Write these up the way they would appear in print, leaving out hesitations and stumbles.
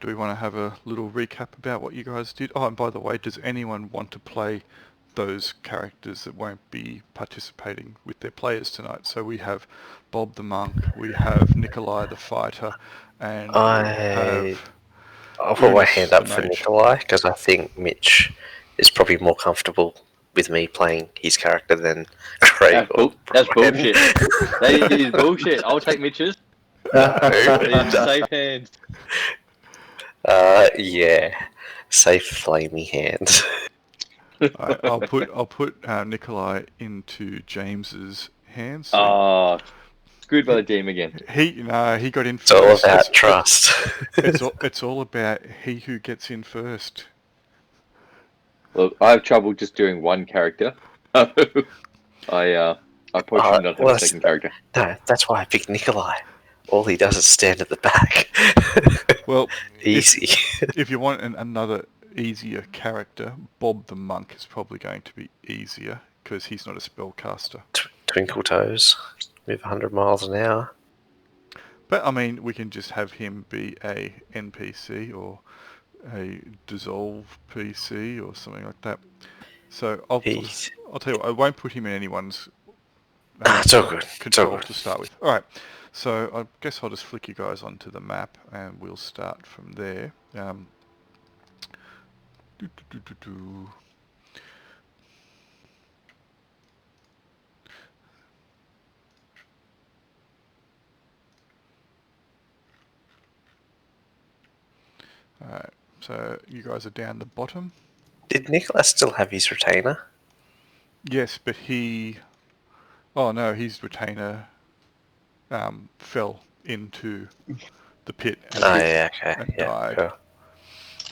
do we want to have a little recap about what you guys did? Oh, and by the way, does anyone want to play those characters that won't be participating with their players tonight? So we have Bob the Monk, we have Nikolai the Fighter, and we have I'll put my hand up the for Mage. Nikolai because I think Mitch is probably more comfortable with me playing his character than Craig. That's bullshit. That is bullshit. I'll take Mitch's. In safe hands. Yeah, safe flamey hands. I'll put Nikolai into James's hands. So screwed by the team again. He got in first. It's all about trust. It's all about he who gets in first. Well, I have trouble just doing one character. I probably should not have a second character. No, that's why I picked Nikolai. All he does is stand at the back. Well, easy. If you want another easier character, Bob the Monk is probably going to be easier because he's not a spellcaster. Twinkle toes, move 100 miles an hour. But I mean, we can just have him be a NPC or a dissolve PC or something like that. So I'll tell you what, I won't put him in anyone's it's all good. control to start with. All right. So I guess I'll just flick you guys onto the map and we'll start from there. Alright, so you guys are down the bottom. Did Nicholas still have his retainer? Yes, but oh no, his retainer fell into the pit and, died. Cool.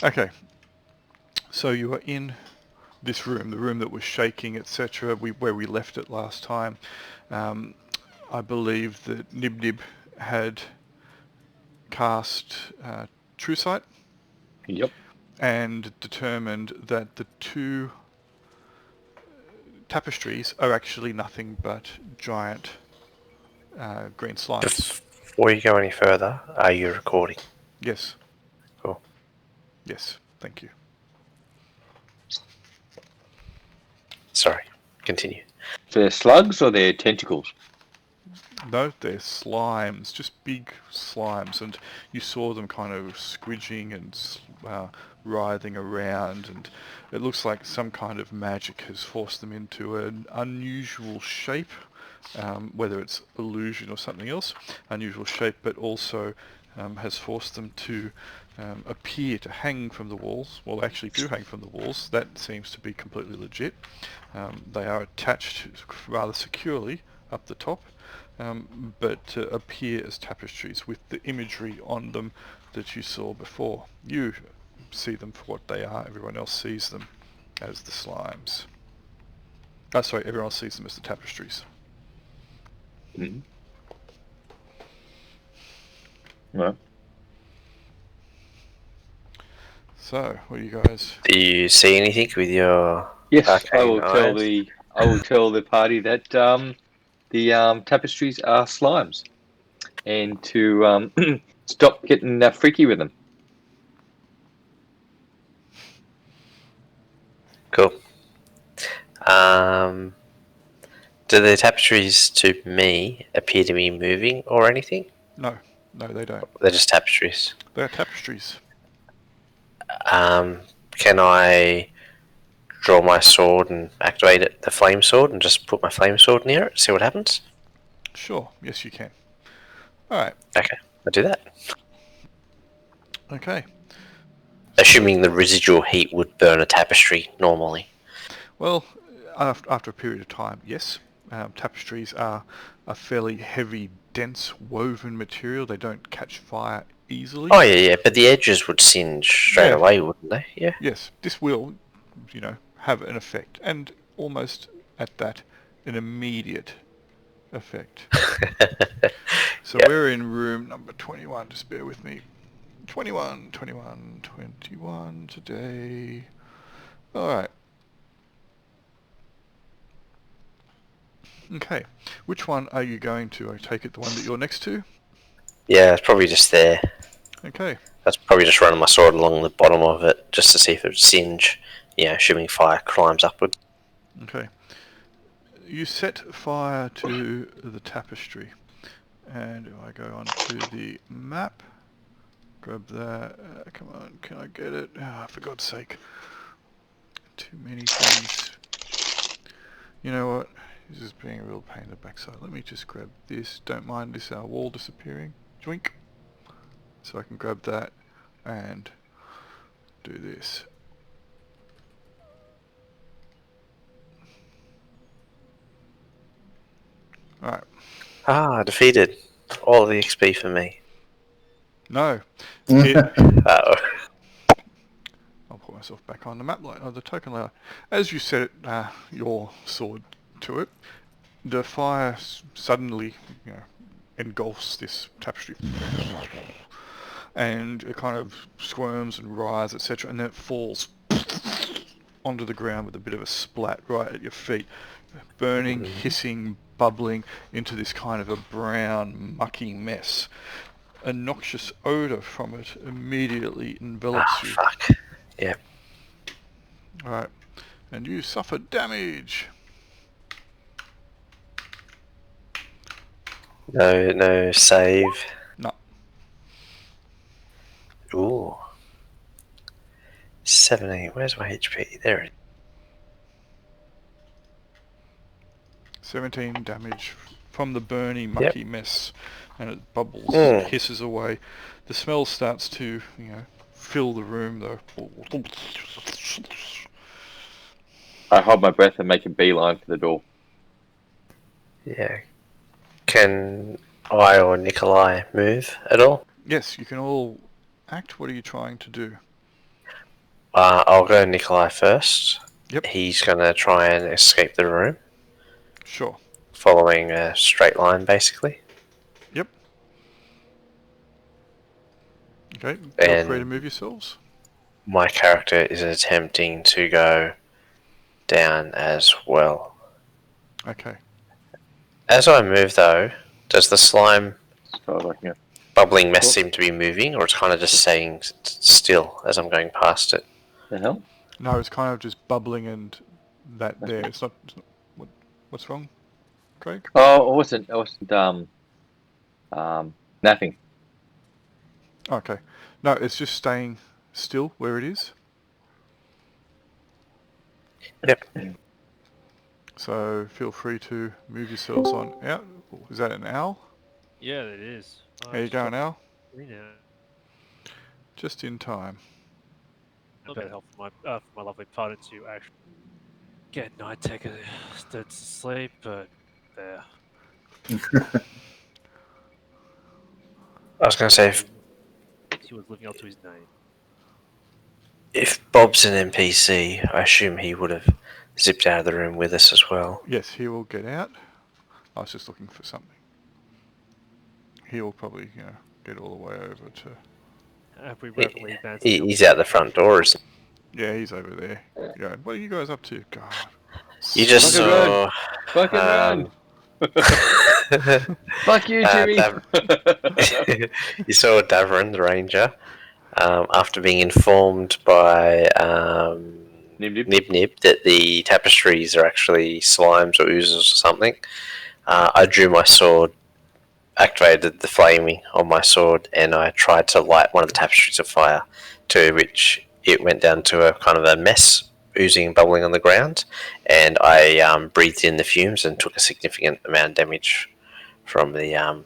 Okay, so you are in this room, the room that was shaking, etc., where we left it last time. I believe that Nib Nib had cast True Sight. Yep. And determined that the two tapestries are actually nothing but giant green slimes. Before you go any further, are you recording? Yes. Cool. Yes, thank you. Sorry, continue. They're slugs or they're tentacles? No, they're slimes, just big slimes, and you saw them kind of squidging and writhing around, and it looks like some kind of magic has forced them into an unusual shape, whether it's illusion or something else, unusual shape, but also has forced them to appear to hang from the walls. Well, they actually do hang from the walls. That seems to be completely legit. They are attached rather securely up the top. But appear as tapestries with the imagery on them that you saw before. You see them for what they are, everyone else sees them as the slimes. Everyone else sees them as the tapestries. Mm-hmm. Right. So, what do you guys... Do you see anything with your... Yes, I will tell the party that the tapestries are slimes, and to stop getting freaky with them. Cool. Do the tapestries to me appear to be moving or anything? No, they don't. They're just tapestries. They're tapestries. Can I draw my sword and activate it, the flame sword, and just put my flame sword near it, see what happens? Sure, yes you can. Alright. Okay, I'll do that. Okay. Assuming the residual heat would burn a tapestry normally. Well, after a period of time, yes. Tapestries are a fairly heavy, dense, woven material. They don't catch fire easily. Oh, yeah, but the edges would singe straight away, wouldn't they? Yeah. Yes, this will, have an effect, and almost at that, an immediate effect. So we're in room number 21, just bear with me. 21 today. Alright. Okay, which one are you going to? I take it the one that you're next to? Yeah, it's probably just there. Okay. That's probably just running my sword along the bottom of it just to see if it would singe. Assuming fire climbs upward. Okay. You set fire to the tapestry. And if I go onto the map, grab that. Come on, can I get it? For God's sake. Too many things. You know what? This is being a real pain in the backside. Let me just grab this. Don't mind this wall disappearing. Joink. So I can grab that and do this. Alright. Defeated. All the XP for me. No. Uh-oh. I'll put myself back on the map layer, the token layer. As you set your sword to it, the fire suddenly, engulfs this tapestry, and it kind of squirms and writhes, etc., and then it falls onto the ground with a bit of a splat right at your feet, burning, hissing, bubbling into this kind of a brown, mucky mess. A noxious odour from it immediately envelops you. Fuck. Yeah. Alright, and you suffer damage. No save. No. Ooh. 17. Where's my HP? There it is. 17 damage from the burny, mucky mess, and it bubbles, hisses away. The smell starts to, fill the room though. I hold my breath and make a beeline for the door. Yeah. Can I or Nikolai move at all? Yes, you can all act. What are you trying to do? I'll go Nikolai first. Yep. He's going to try and escape the room. Sure. Following a straight line, basically. Yep. Okay, feel free to move yourselves. My character is attempting to go down as well. Okay. As I move, though, does the slime bubbling mess seem to be moving, or it's kind of just staying still as I'm going past it? The hell? No, it's kind of just bubbling and that there. It's not what's wrong, Craig? Oh, I wasn't napping. Okay. No, it's just staying still where it is. Yep. So feel free to move yourselves on out. Is that an owl? Yeah, it is. There you go, owl. Now. Just in time. A bit of help for my lovely partner to actually get night taker to sleep, but there. I was going to say, He was living up to his name. if Bob's an NPC, I assume he would have zipped out of the room with us as well. Yes, he will get out. I was just looking for something. He will probably, get all the way over to... We rapidly advanced. He's out the front door, isn't he? Yeah, he's over there. Yeah, what are you guys up to? God. You just saw... Fucking run! Fuck you, Jimmy! You saw Davrin, the ranger, after being informed by Nib Nib that the tapestries are actually slimes or oozes or something. I drew my sword, activated the flaming on my sword, and I tried to light one of the tapestries of fire, to which it went down to a kind of a mess, oozing and bubbling on the ground, and I breathed in the fumes and took a significant amount of damage from the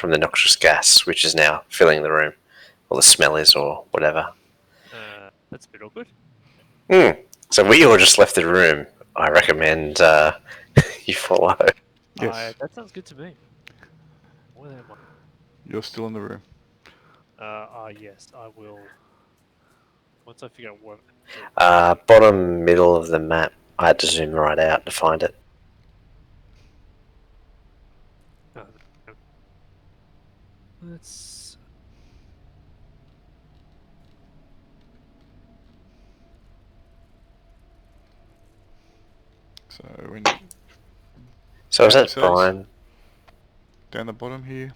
noxious gas, which is now filling the room, or the smell is, or whatever. That's a bit awkward. So we all just left the room. I recommend you follow. Yes. That sounds good to me. Where am I? You're still in the room. Yes, I will. Once I figure out what. Bottom middle of the map. I had to zoom right out to find it. Let's. So when So is that yourselves Brian? down the bottom here.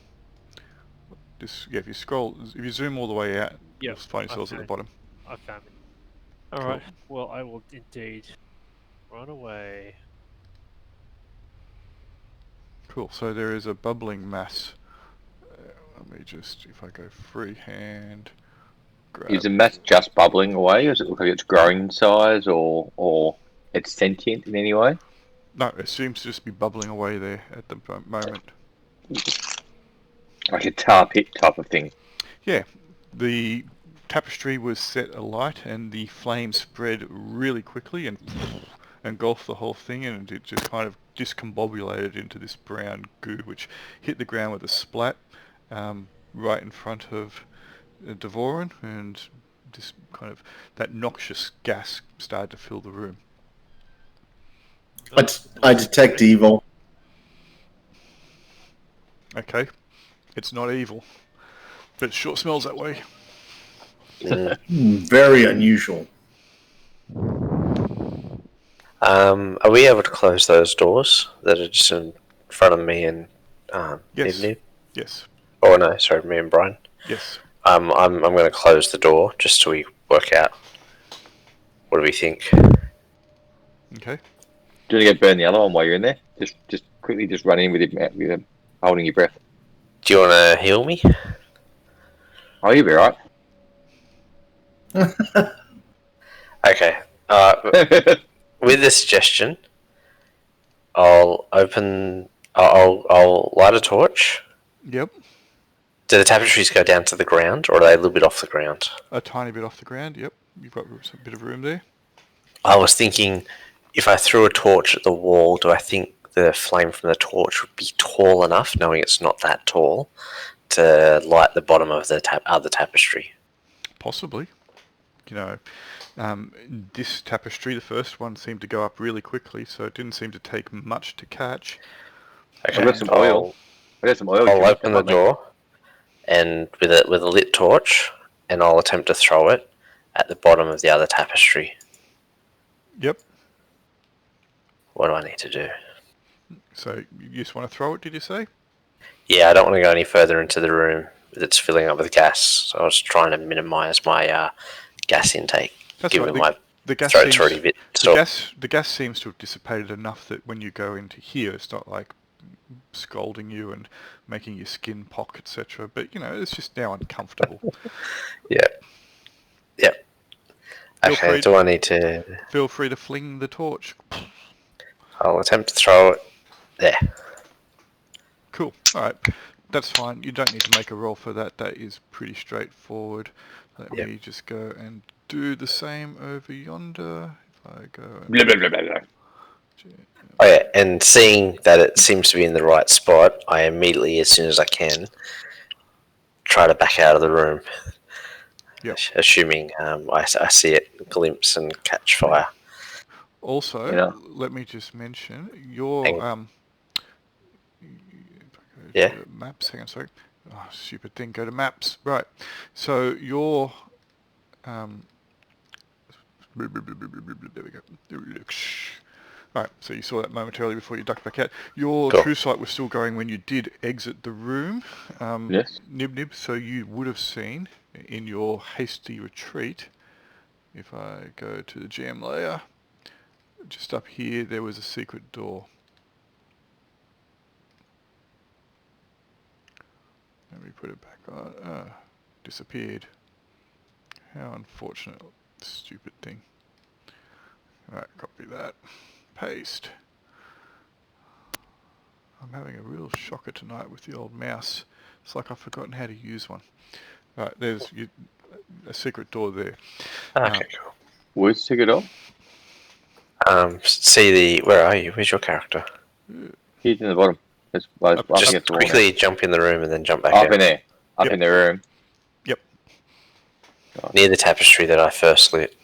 Just if you scroll, if you zoom all the way out, you'll Yep, find yourselves at the okay. bottom. I found it. Alright, well, I will indeed run away. Cool. So there is a bubbling mass. Let me just, if I go freehand, grab. Is the mass just bubbling away? Or does it look like it's growing in size, or it's sentient in any way? No, it seems to just be bubbling away there at the moment. Like a tar pit type of thing. Yeah, the tapestry was set alight and the flame spread really quickly and engulfed the whole thing, and it just kind of discombobulated into this brown goo which hit the ground with a splat right in front of Devorin, and this kind of that noxious gas started to fill the room. I detect evil. Okay, it's not evil, but it sure smells that way. Very unusual. Are we able to close those doors that are just in front of me and Yes. Nib? Yes. Oh no, sorry, me and Brian. Yes. I'm going to close the door just so we work out. What do we think? Okay. Do you want to go burn the other one while you're in there? Just quickly, just run in with your holding your breath. Do you want to heal me? Oh, you'll be right. Okay. With the suggestion, I'll light a torch. Yep. Do the tapestries go down to the ground, or are they a little bit off the ground? A tiny bit off the ground. Yep. You've got a bit of room there. I was thinking, if I threw a torch at the wall, do I think the flame from the torch would be tall enough, knowing it's not that tall, to light the bottom of the other tapestry? Possibly. You know, this tapestry, the first one, seemed to go up really quickly, so it didn't seem to take much to catch. Okay, I've got some oil. I've got some oil. I'll open the door, and with a lit torch, and I'll attempt to throw it at the bottom of the other tapestry. Yep. What do I need to do? So you just want to throw it, did you say? Yeah, I don't want to go any further into the room that's filling up with gas, so I was trying to minimise my gas intake. That's given right. The gas throat's seems, already a bit the sore. gas seems to have dissipated enough that when you go into here, it's not like scalding you and making your skin pock, etc. But you know, it's just now uncomfortable. Yep. Okay, do I need to... Feel free to fling the torch. I'll attempt to throw it there. Cool. Alright. That's fine. You don't need to make a roll for that. That is pretty straightforward. Let me just go and do the same over yonder. If I go... Blah, blah, blah, blah, blah. Oh yeah, and seeing that it seems to be in the right spot, I immediately, as soon as I can, try to back out of the room. Yep. Assuming I see it glimpse and catch fire. Also, let me just mention your maps. Hang on, sorry. Oh, stupid thing. Go to maps. Right. So your there we go. Right. So you saw that momentarily before you ducked back out. Your true sight was still going when you did exit the room. Yes. Nib. So you would have seen in your hasty retreat. If I go to the GM layer, just up here, there was a secret door. Let me put it back on. Disappeared. How unfortunate. Stupid thing. Alright, copy that. Paste. I'm having a real shocker tonight with the old mouse. It's like I've forgotten how to use one. Alright, there's a secret door there. Okay, cool. Where's the secret door? Where are you? Where's your character? He's in the bottom. Just quickly jump in the room and then jump back up out. in there. Up in the room. Yep. Near the tapestry that I first lit.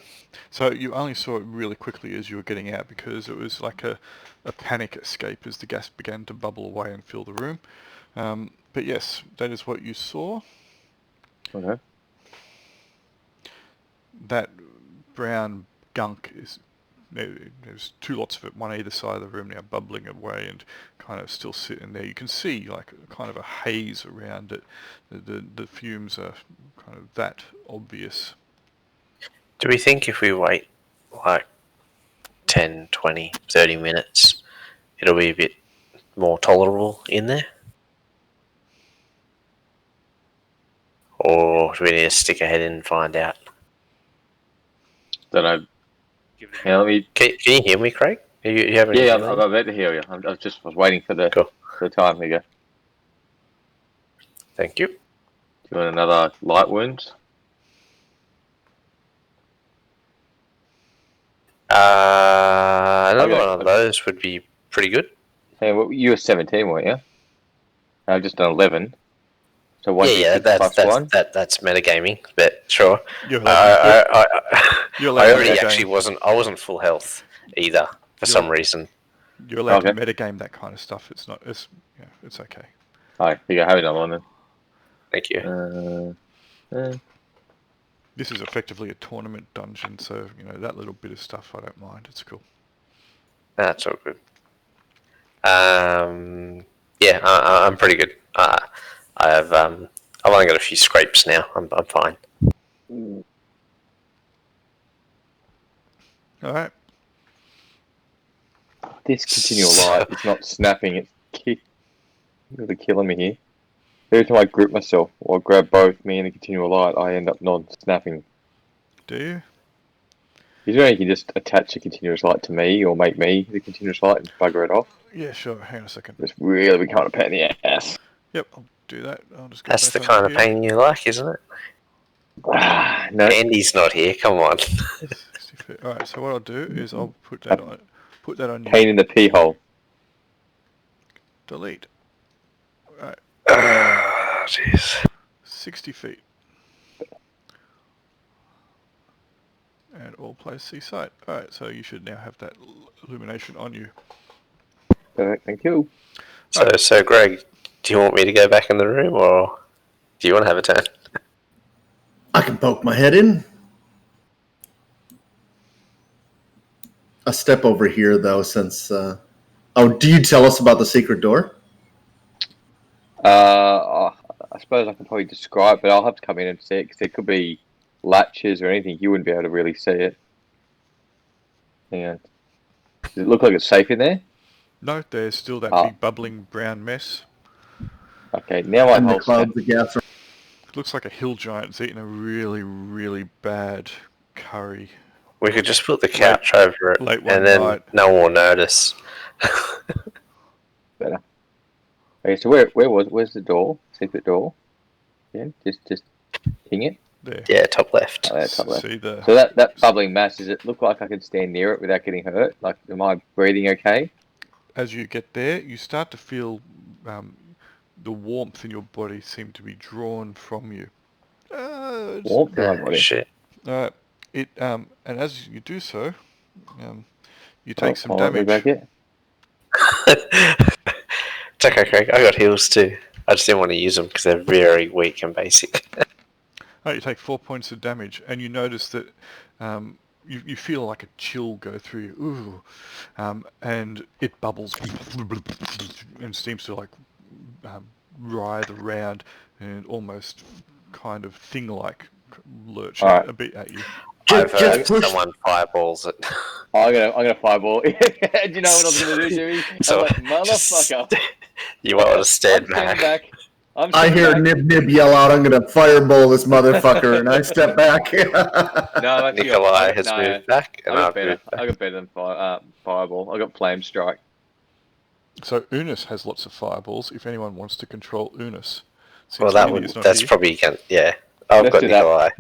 So you only saw it really quickly as you were getting out because it was like a panic escape as the gas began to bubble away and fill the room. But yes, that is what you saw. Okay. That brown gunk is there's two lots of it, one either side of the room now, bubbling away and kind of still sitting there. You can see like kind of a haze around it. The fumes are kind of that obvious. Do we think if we wait like 10, 20, 30 minutes, it'll be a bit more tolerable in there? Or do we need to stick ahead and find out? Don't know. Give it a Yeah, let me. Can you hear me, Craig? You having Yeah, any I'm about to hear you. I was waiting for the Cool. time. Here you go. Thank you. Do you want another light wounds? Another Okay. one of those would be pretty good. Hey, well, you were 17, weren't you? I've just done 11. So 1d6 plus 1. That's metagaming, but sure. You're allowed I already actually wasn't full health either for some reason. You're allowed to metagame that kind of stuff. It's okay. Alright, you go. Have another one then. Thank you. This is effectively a tournament dungeon, so that little bit of stuff I don't mind. It's cool. That's all good. Yeah, I'm pretty good. I've only got a few scrapes now. I'm fine. All right. This continual light is not snapping. It's really killing me here. Every time I group myself or grab both me and the continual light, I end up non-snapping. Do you? Is there any you can just attach a continuous light to me or make me the continuous light and bugger it off? Yeah, sure. Hang on a second. It's really becoming a pain in the ass. Yep, I'll do that. I'll just go That's back the kind of over here. pain you like, isn't it? No. Andy's not here. Come on. 60 feet. All right. So what I'll do is I'll put that on you. Pain in the pee hole. Delete. All right. Oh, jeez. 60 feet. And all place see sight. Alright, so you should now have that illumination on you. Perfect, thank you. So Greg, do you want me to go back in the room or do you want to have a turn? I can poke my head in. A step over here, though, since... do you tell us about the secret door? I suppose I can probably describe, but I'll have to come in and see it, because there could be latches or anything. You wouldn't be able to really see it. Hang on. Does it look like it's safe in there? No, there's still that big bubbling brown mess. Okay, now I the clouds of gas. It looks like a hill giant's eating a really, really bad curry. We could just put the couch over it late one and then night. no one will notice. Better. Okay, so where's the door? Secret door? Yeah, just ping it. There. Yeah, top left. Oh, yeah, top left. See the... So that bubbling mass, does it look like I can stand near it without getting hurt? Like, am I breathing okay? As you get there, you start to feel the warmth in your body seem to be drawn from you. Warmth in my body? Shit. And as you do so, you take some I'll be damage. back yet? It's okay, Craig. I got heals too. I just didn't want to use them because they're very weak and basic. You take 4 points of damage, and you notice that you feel like a chill go through you. Ooh, and it bubbles and seems to like writhe around and almost kind of thing-like lurch a bit at you. I've heard someone fireballs it. I'm gonna fireball. Do you know what I was gonna do, Jimmy? So, I'm like, motherfucker. You want to stand back. I hear Nib yell out, I'm going to fireball this motherfucker, and I step back. No, Nikolai has moved back, and I I've moved back. got better than fireball. I got flame strike. So Unis has lots of fireballs. If anyone wants to control Unis, Well, that's probably yeah. I've got Nikolai.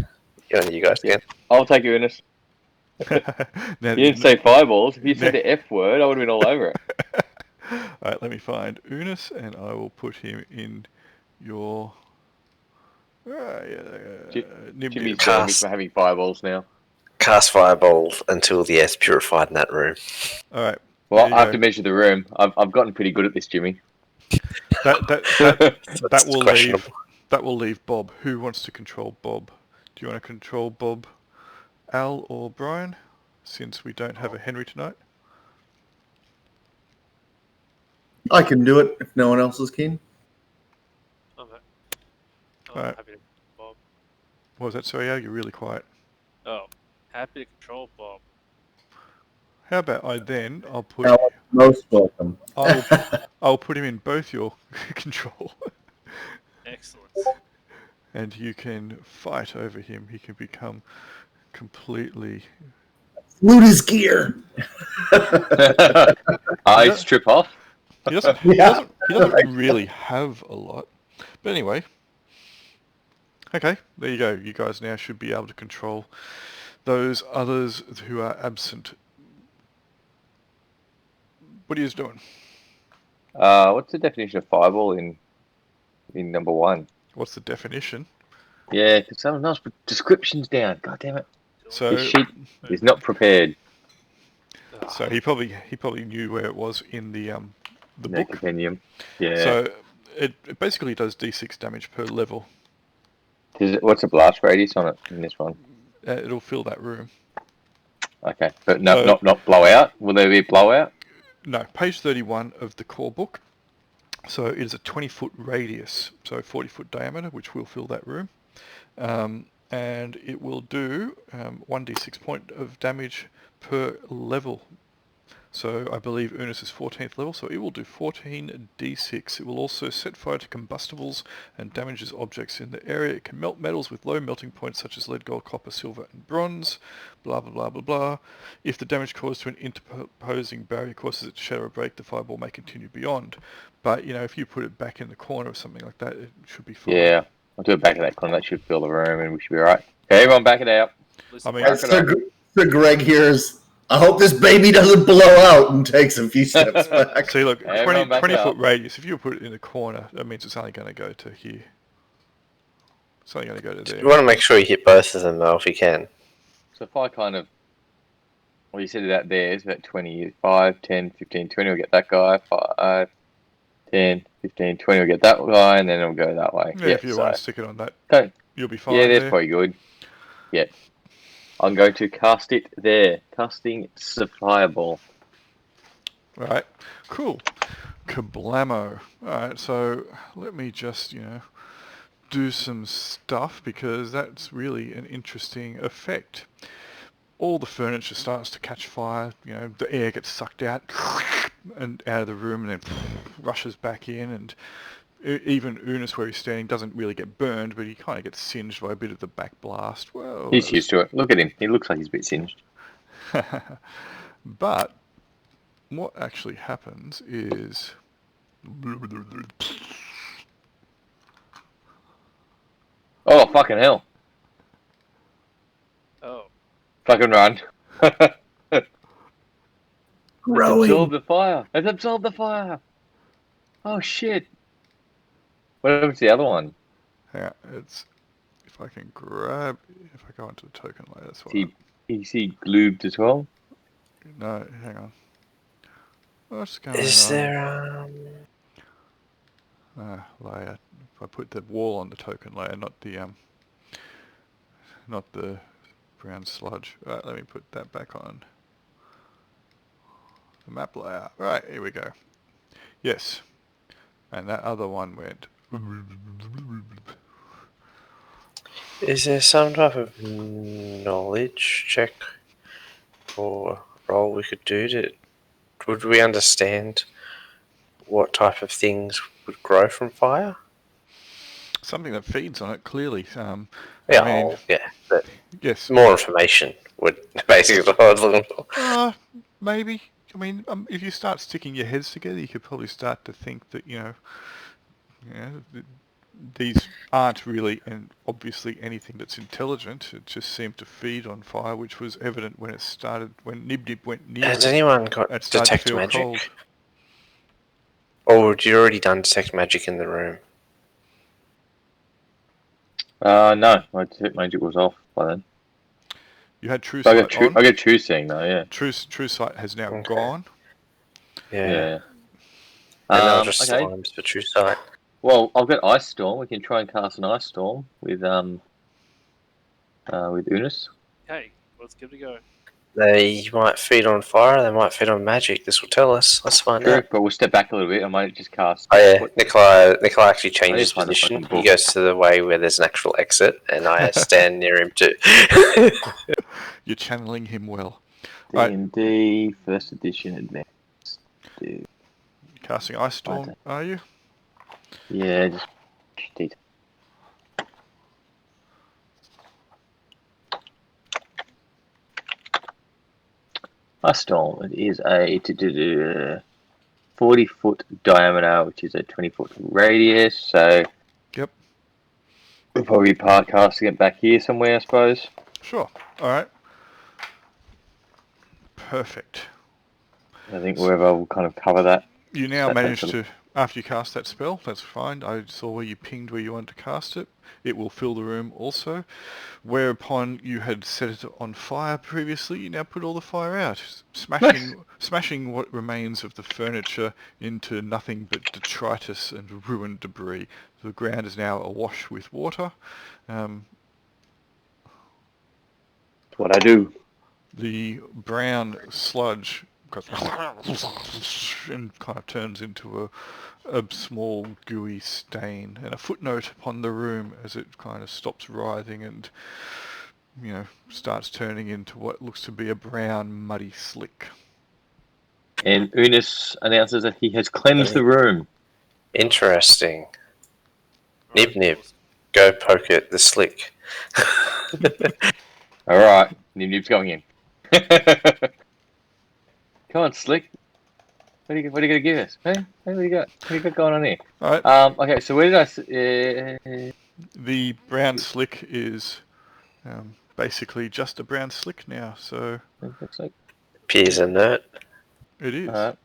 You guys can. I'll take you, Ernest. Now, you didn't say fireballs. If you said the F word, I would have been all over it. Alright, let me find Unis, and I will put him in your... Jimmy's calling me for having fireballs now. Cast fireball until the air's purified in that room. Alright. Well, I have to measure the room. I've gotten pretty good at this, Jimmy. That will leave Bob. Who wants to control Bob? Do you want to control Bob, Al, or Brian? since we don't have a Henry tonight. I can do it if no one else is keen. I'm Alright. happy to Bob. What was that? Sorry, Al, you're really quiet. Oh, happy to control Bob. How about I'll put Alan, most welcome. I'll put him in both your control. Excellent. And you can fight over him. He can become completely... Loot his gear. I strip off. He doesn't really have a lot. But anyway. Okay, there you go. You guys now should be able to control those others who are absent. What are you doing? What's the definition of fireball in number 1? What's the definition? Yeah, because someone else put descriptions down. God damn it. So This sheet is not prepared. So he probably knew where it was in the book. Compendium. Yeah. So it basically does d6 damage per level. What's the blast radius on it in this one? It'll fill that room. Okay, but not blowout. Will there be a blowout? No, page 31 of the core book. So it is a 20-foot radius, so 40-foot diameter, which will fill that room. And it will do 1d6 point of damage per level. So I believe Unis is 14th level, so it will do 14d6. It will also set fire to combustibles and damages objects in the area. It can melt metals with low melting points such as lead, gold, copper, silver and bronze. Blah, blah, blah, blah, blah. If the damage caused to an interposing barrier causes it to shatter or break, the fireball may continue beyond. But, if you put it back in the corner or something like that, it should be fine. Yeah, I'll do it back of that corner. That should fill the room and we should be right. Okay, everyone back it out. I mean, Sir Greg here is... I hope this baby doesn't blow out and takes a few steps back. see, look, Everyone back 20-foot up. radius. If you put it in the corner, that means it's only going to go to here. It's only going to go to there. You want to make sure you hit both of them, though, if you can. So if I you said it out there, it's about 20, 5, 10, 15, 20, we'll get that guy, 5, 10, 15, 20, we'll get that guy, and then it'll go that way. Yeah, if you want to stick it on that, Okay. you'll be fine. Yeah, that's there. probably good. Yeah. I'm going to cast it there. Casting fireball. Right, cool. Kablamo. Alright, so let me just, do some stuff because that's really an interesting effect. All the furniture starts to catch fire, the air gets sucked out and out of the room and then rushes back in, and even Unis where he's standing doesn't really get burned, but he kind of gets singed by a bit of the back blast. Well, He's used to it. Look at him. He looks like he's a bit singed. But what actually happens is... Oh, fucking hell. Oh, Fucking run. Growing. Absorb the fire. Let's absorb the fire. Oh, shit. What happened to the other one? Hang on, if I can grab... If I go into the token layer, that's what... Is he glued as well? No, hang on. What's going Is on? there, Layer. If I put the wall on the token layer, not the brown sludge. Right, let me put that back on the map layer. Right, here we go. Yes. And that other one went... Is there some type of knowledge check or roll we could do would we understand what type of things would grow from fire? Something that feeds on it, clearly. But Yes. more information would basically what I was looking for. Maybe. I mean, if you start sticking your heads together, you could probably start to think that, these aren't really, and obviously anything that's intelligent. It just seemed to feed on fire, which was evident when it started, when Nib Nib went near Has it. anyone got It started to detect feel magic? cold. Or had you already done detect magic in the room? No. My detect magic was off by then. You had True So I Sight on. get true seeing though, yeah. True Sight has now Okay. gone. Yeah. Yeah. And they were just Okay. slimes for true sight. Well, I've got Ice Storm. We can try and cast an Ice Storm with Unis. hey, let's give it a go. They might feed on fire, they might feed on magic. This will tell us. Let's find True, out. but we'll step back a little bit. I might just cast. Oh yeah, Nikolai actually changes find the position. fucking He book. goes to the way where there's an actual exit, and I stand near him too. You're channeling him well. D&D First Edition Advanced. Dude. Casting Ice Storm, are you? Yeah, just detail. Ice Storm. It is a 40-foot diameter, which is a 20-foot radius. So. Yep. We'll probably be casting it back here somewhere, I suppose. Sure. All right. Perfect. I think wherever will kind of cover that. You now manage to, after you cast that spell, that's fine. I saw where you pinged where you wanted to cast it. It will fill the room also. Whereupon you had set it on fire previously, you now put all the fire out, smashing what remains of the furniture into nothing but detritus and ruined debris. The ground is now awash with water. What I do. The brown sludge goes and kind of turns into a small gooey stain, and a footnote upon the room as it kind of stops writhing and, you know, starts turning into what looks to be a brown muddy slick. And Unis announces that he has cleansed the room. Interesting. Nib, go poke at the slick. Alright, Nib's going in. Come on, Slick. What are you going to give us? Hey, what do you got? What do you got going on here? All right. Okay, so where did I... The brown slick is basically just a brown slick now, so... Appears inert. It is. Alright.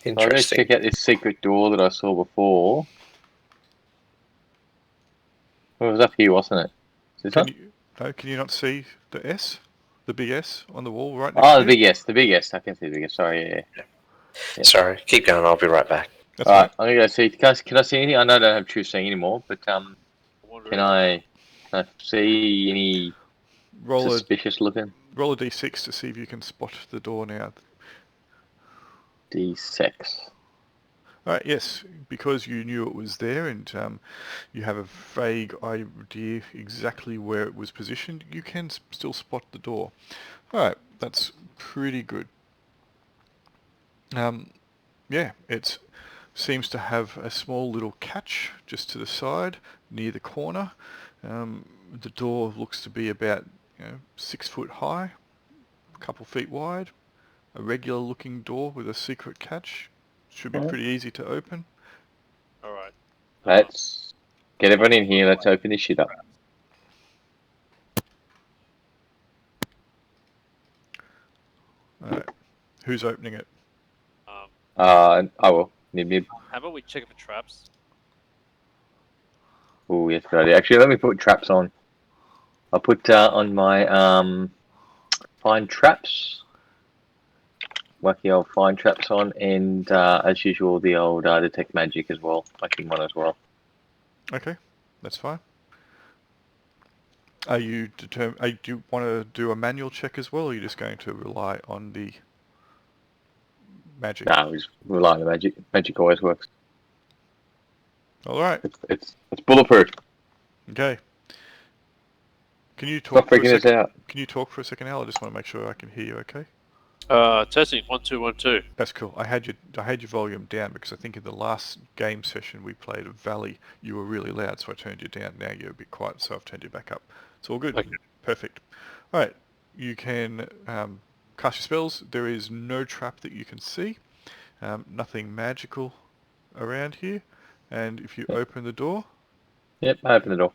Interesting. I'll go check out this secret door that I saw before. Well, it was up here, wasn't it? Is this one? Can you not see the S? The big S on the wall right next to Oh, you? the big S. I can see the big S. Sorry, yeah. Sorry, keep going. I'll be right back. That's Alright, fine. I'm going to go see. Can I see anything? I know I don't have true seeing anymore, but can I see any suspicious looking? Roll a d6 to see if you can spot the door now. D6. Alright, yes, because you knew it was there and you have a vague idea exactly where it was positioned, you can still spot the door. Alright, that's pretty good. Yeah, it seems to have a small little catch just to the side near the corner. The door looks to be about 6 foot high, a couple feet wide, a regular looking door with a secret catch. Should be pretty easy to open. Alright. Let's get everyone in here. Let's open this shit up. Alright. Who's opening it? I will. Nib. How about we check for traps? Oh, yes, good idea. Actually, let me put traps on. I'll put on my find traps. Whack the old find traps on, and as usual, the old detect magic as well. Whacking one as well. Okay, that's fine. Are you do you want to do a manual check as well, or are you just going to rely on the magic? No, we just rely on the magic. Magic always works. All right. It's bulletproof. Okay. Can you talk? Stop freaking us out. Can you talk for a second, Al? I just want to make sure I can hear you. Okay. Testing 1 2 1 2. That's cool. I had your volume down because I think in the last game session we played of Valley, you were really loud, so I turned you down. Now you're a bit quiet, so I've turned you back up. It's all good. Okay. Perfect. All right. You can cast your spells. There is no trap that you can see. Nothing magical around here. And if you open the door... Yep, I open the door.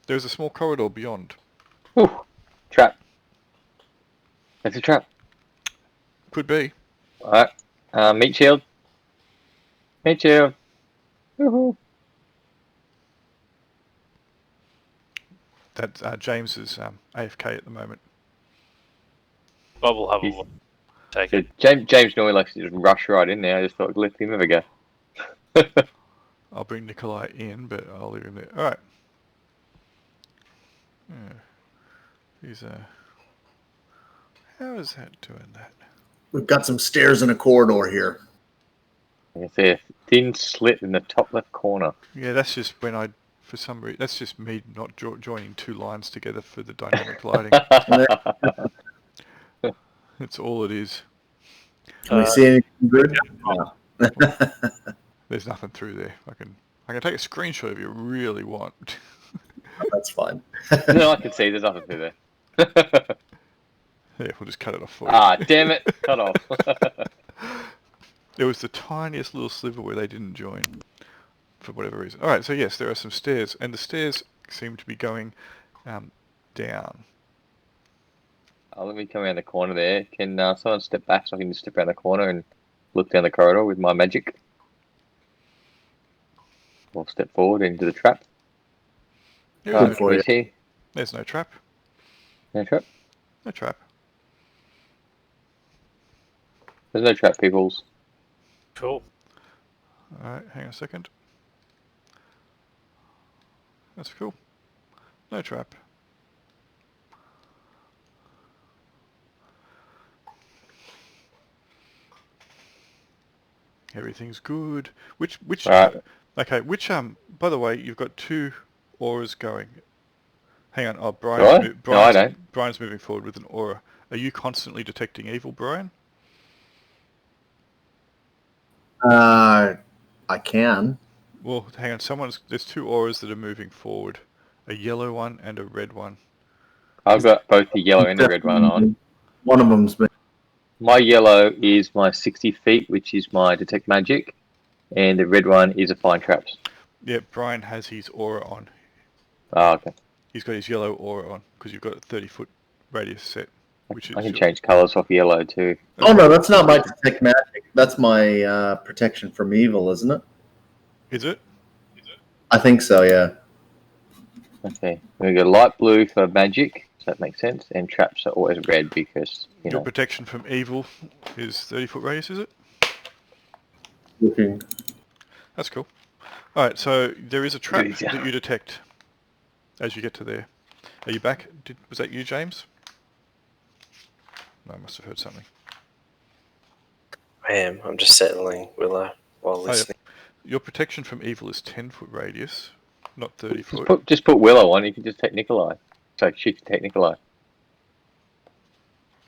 There's a small corridor beyond. Ooh, trap. That's a trap. Could be. Alright. Meat shield. Meat shield. Woohoo. That James is AFK at the moment. But we'll have a look. Take it. James normally likes to just rush right in there. I just thought, let him have a go. I'll bring Nikolai in, but I'll leave him there. Alright. Yeah. He's How is that doing that? We've got some stairs in a corridor here. You can see a thin slit in the top left corner. Yeah, that's just when for some reason, that's just me not joining two lines together for the dynamic lighting. That's all it is. Can we see anything good? No. There's nothing through there. I can take a screenshot if you really want. That's fine. No, I can see there's nothing through there. Yeah, we'll just cut it off for you. Ah, damn it. Cut off. There was the tiniest little sliver where they didn't join, for whatever reason. Alright, so yes, there are some stairs, and the stairs seem to be going down. Let me come around the corner there. Can someone step back so I can just step around the corner and look down the corridor with my magic? Or step forward into the trap. There's for you. See? There's no trap. No trap? No trap. There's no trap, peoples. Cool. Alright, hang on a second. That's cool. No trap. Everything's good. Which Right. okay, by the way, you've got two auras going. Hang on, oh Right? No, I don't. Brian's moving forward with an aura. Are you constantly detecting evil, Brian? I can. Well, hang on, there's two auras that are moving forward. A yellow one and a red one. I've got both the yellow and the red one on. One of them's been. My yellow is my 60 feet, which is my detect magic, and the red one is a find traps. Yeah, Brian has his aura on. Oh, okay. He's got his yellow aura on because you've got a 30-foot radius set. Which is I can change colours off yellow too. Oh no, that's not my detect magic. That's my protection from evil, isn't it? Is it? I think so. Yeah. Okay, we go light blue for magic, so that makes sense, and traps are always red because, you Your know. protection from evil is 30-foot radius, is it? Looking. That's cool. Alright, so there is a trap Good, yeah. that you detect as you get to there. Are you back? Was that you, James? No, I must have heard something. I am. I'm just settling Willow while listening. Your protection from evil is 10-foot radius, not 30-foot. Just put Willow on, you can just take Nikolai. So she can take Nikolai.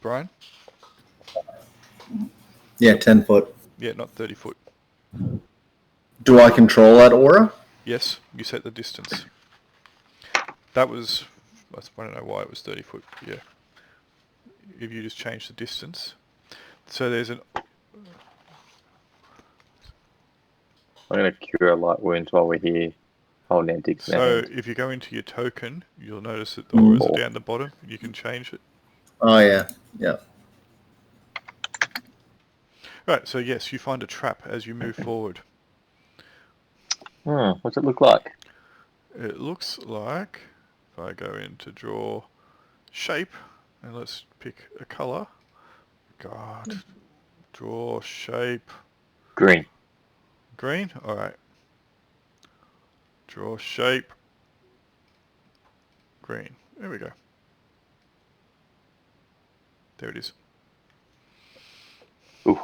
Brian? Yeah, 10-foot. Yeah, not 30-foot. Do I control that aura? Yes, you set the distance. That was... I don't know why it was 30-foot. Yeah. If you just change the distance. So there's an... I'm going to cure light wounds while we're here. Holding antics. So if you go into your token, you'll notice that the auras are down the bottom. You can change it. Oh yeah, yeah. Right, so yes, you find a trap as you move forward. What's it look like? It looks like, if I go in to draw shape, and let's pick a colour. God, draw shape. Green. Green? Alright. Draw shape. Green. There we go. There it is. Ooh.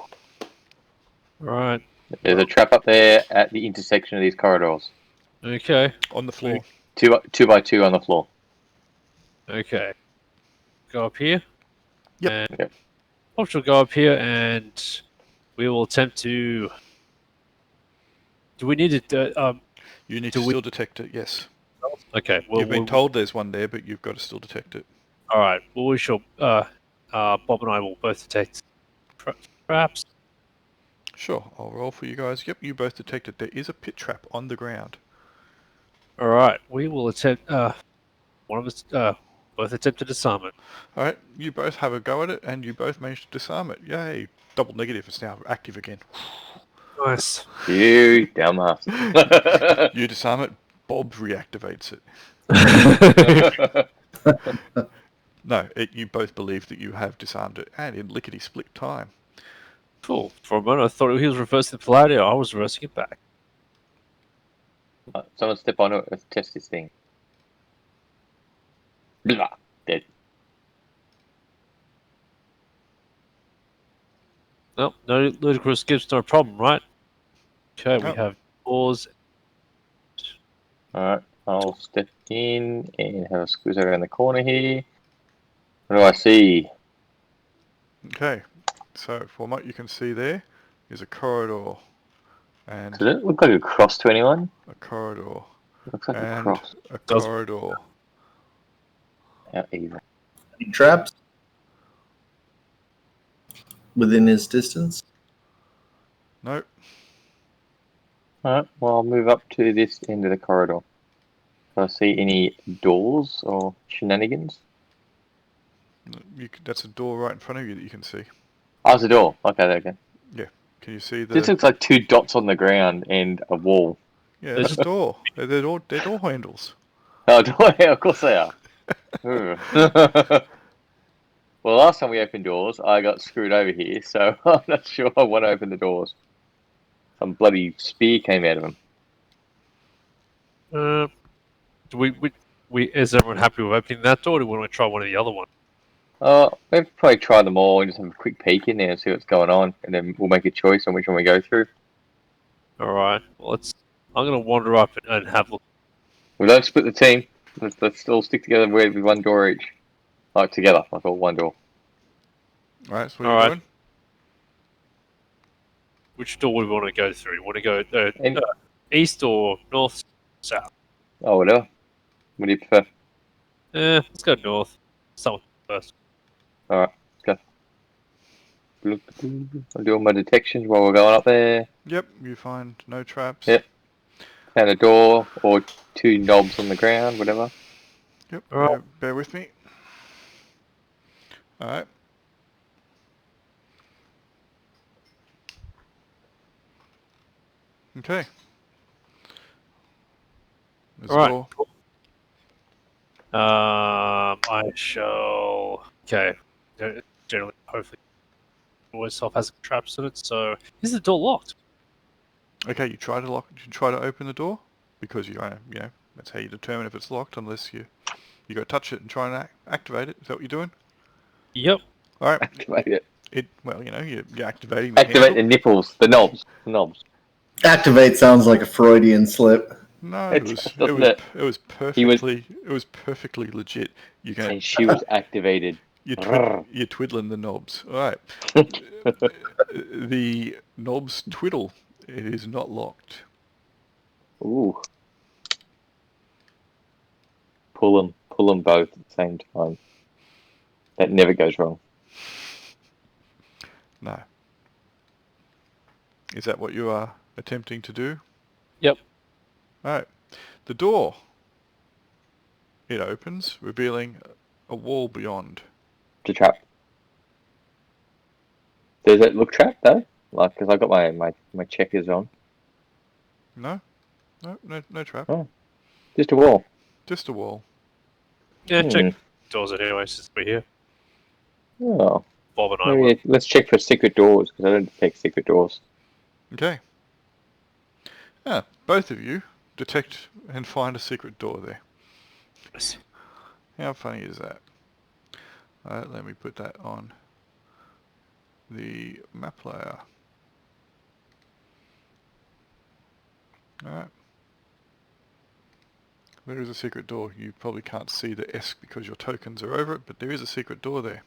Right. There's a trap up there at the intersection of these corridors. Okay. On the floor. Two by two on the floor. Okay. Go up here. Yep. And Yep. Pops will go up here and we will attempt to... Do we need to... You need to still detect it, yes. Okay. Well, You've been told there's one there, but you've got to still detect it. Alright. Well, we shall... Bob and I will both detect traps. Sure, I'll roll for you guys. Yep, you both detected there is a pit trap on the ground. Alright. We will attempt... one of us... both attempt to disarm it. Alright, you both have a go at it, and you both managed to disarm it. Yay! Double negative, it's now active again. Nice. You dumbass. You disarm it, Bob reactivates it. No, you both believe that you have disarmed it, and in lickety-split time. Cool. For a moment, I thought he was reversing the polarity. I was reversing it back. Someone step on it. Let's test this thing. Blah. Dead. No, no ludicrous skips, no problem, right? Okay, we Nope. have doors. Alright, I'll step in and have a squeeze around the corner here. What do I see? Okay, so from what you can see there is a corridor and Does it look like a cross to anyone? a corridor It looks like a and cross. a Does- corridor. How evil. Any traps within his distance? Nope. Alright, well, I'll move up to this end of the corridor. Do I see any doors or shenanigans? That's a door right in front of you that you can see. Oh, it's a door. Okay, there we go. Can you see This the? looks like 2 dots on the ground and a wall. Yeah, it's a door. They're door handles. Oh, yeah, of course they are. Well, last time we opened doors, I got screwed over here, so I'm not sure I want to open the doors. Some bloody spear came out of them. Do we is everyone happy with opening that door, or do we want to try one of the other ones? We'll probably try them all and just have a quick peek in there and see what's going on, and then we'll make a choice on which one we go through. Alright, well, I'm going to wander up and have a look. We don't split the team. Let's all stick together with one door each. Like together, like all one door. All right, so what are All you right. doing? Which door we want to go through? You want to go And- east or north, south? Oh, whatever. What do you prefer? Let's go north. Start with first. Alright, let's go. I'm doing my detections while we're going up there. Yep, you find no traps. Yep. Found a door or 2 knobs on the ground, whatever. Yep. All right. Bear with me. All right. Okay. There's All a right. door. I shall. Okay. Generally, hopefully, always self has traps in it. So, is the door locked? Okay, you try to open the door because that's how you determine if it's locked. Unless you got to touch it and try and activate it. Is that what you're doing? Yep. All right. Activate it. You're activating the Activate the handle. nipples, the knobs. Activate sounds like a Freudian slip. No, It doesn't it? it was He was- perfectly legit. You can And she was activated. you're twiddling the knobs. All right. The knobs twiddle. It is not locked. Ooh. Pull them both at the same time. That never goes wrong. No. Is that what you are attempting to do? Yep. All right. The door. It opens, revealing a wall beyond. It's a trap. Does it look trapped though? Like, because I got my checkers on. No, no trap. Oh. Just a wall. Just a wall. Yeah. Check doors it anyway since we're here. Oh. Bob and I will. Maybe let's check for secret doors because I don't detect secret doors. Okay. Both of you detect and find a secret door there. How funny is that? Alright, let me put that on the map layer. Alright. There is a secret door. You probably can't see the S because your tokens are over it, but there is a secret door there.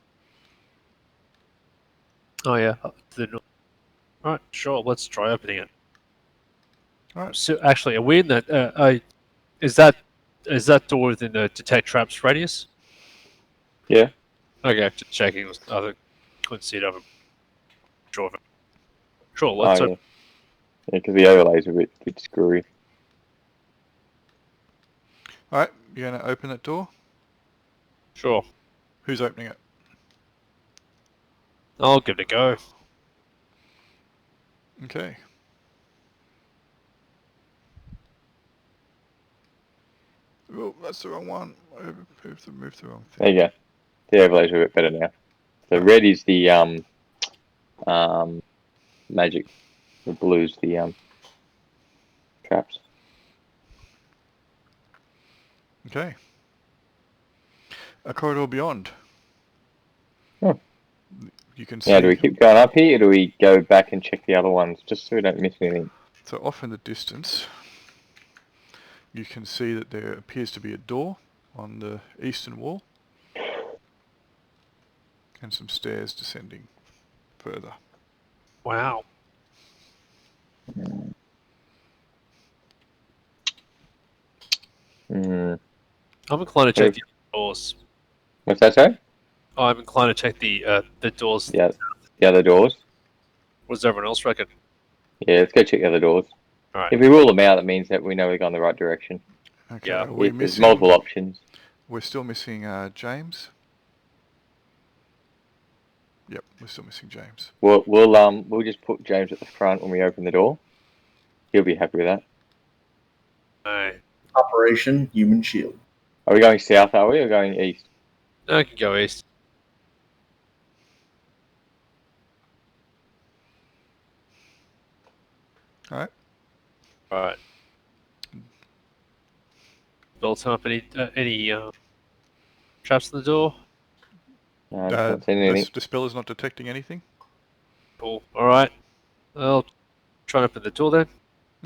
Oh yeah. Up to the north. All right. Sure. Let's try opening it. All right. So actually, are we in that? Is that door within the detect traps radius? Yeah. Okay. Just checking. I couldn't see it over. Sure. Sure. Let's Oh, yeah. Yeah, because the overlays are a bit screwy. Alright, you're going to open that door? Sure. Who's opening it? I'll give it a go. Okay. Oh, that's the wrong one. Move the wrong There thing. you go. The overlays are a bit better now. So red is the magic. The blue's the traps. Okay. A corridor beyond. Oh. You can see. Now, do we keep going up here, or do we go back and check the other ones, just so we don't miss anything? So off in the distance, you can see that there appears to be a door on the eastern wall, and some stairs descending further. Wow. Hmm. I'm inclined to check the doors. What's that, sorry? Oh, I'm inclined to check the doors. Yeah, the other doors. What does everyone else reckon? Yeah, let's go check the other doors. Alright. If we rule them out, that means that we know we're going the right direction. Okay, Yeah. are we If there's missing? multiple options. We're still missing James. Yep, we're still missing James. We'll just put James at the front when we open the door. He'll be happy with that. No. Operation Human Shield. Are we going south, are we, or going east? No, I can go east. Alright. Alright. Built up any traps in the door? No, I haven't seen anything. The spell is not detecting anything. Cool. Alright. I'll try and open the door then.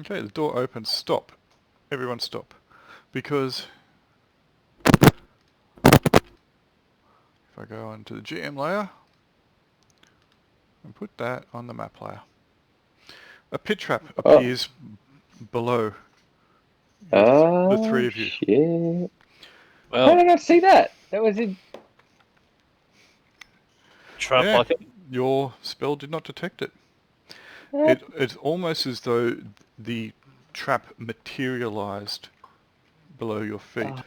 Okay, the door opens. Stop. Everyone stop. Because if I go onto the GM layer and put that on the map layer, a pit trap appears below the three of you. Shit. Well, How did I not see that? That was in... trap Yeah. like it. Your spell did not detect it. It's almost as though the trap materialized below your feet. Oh.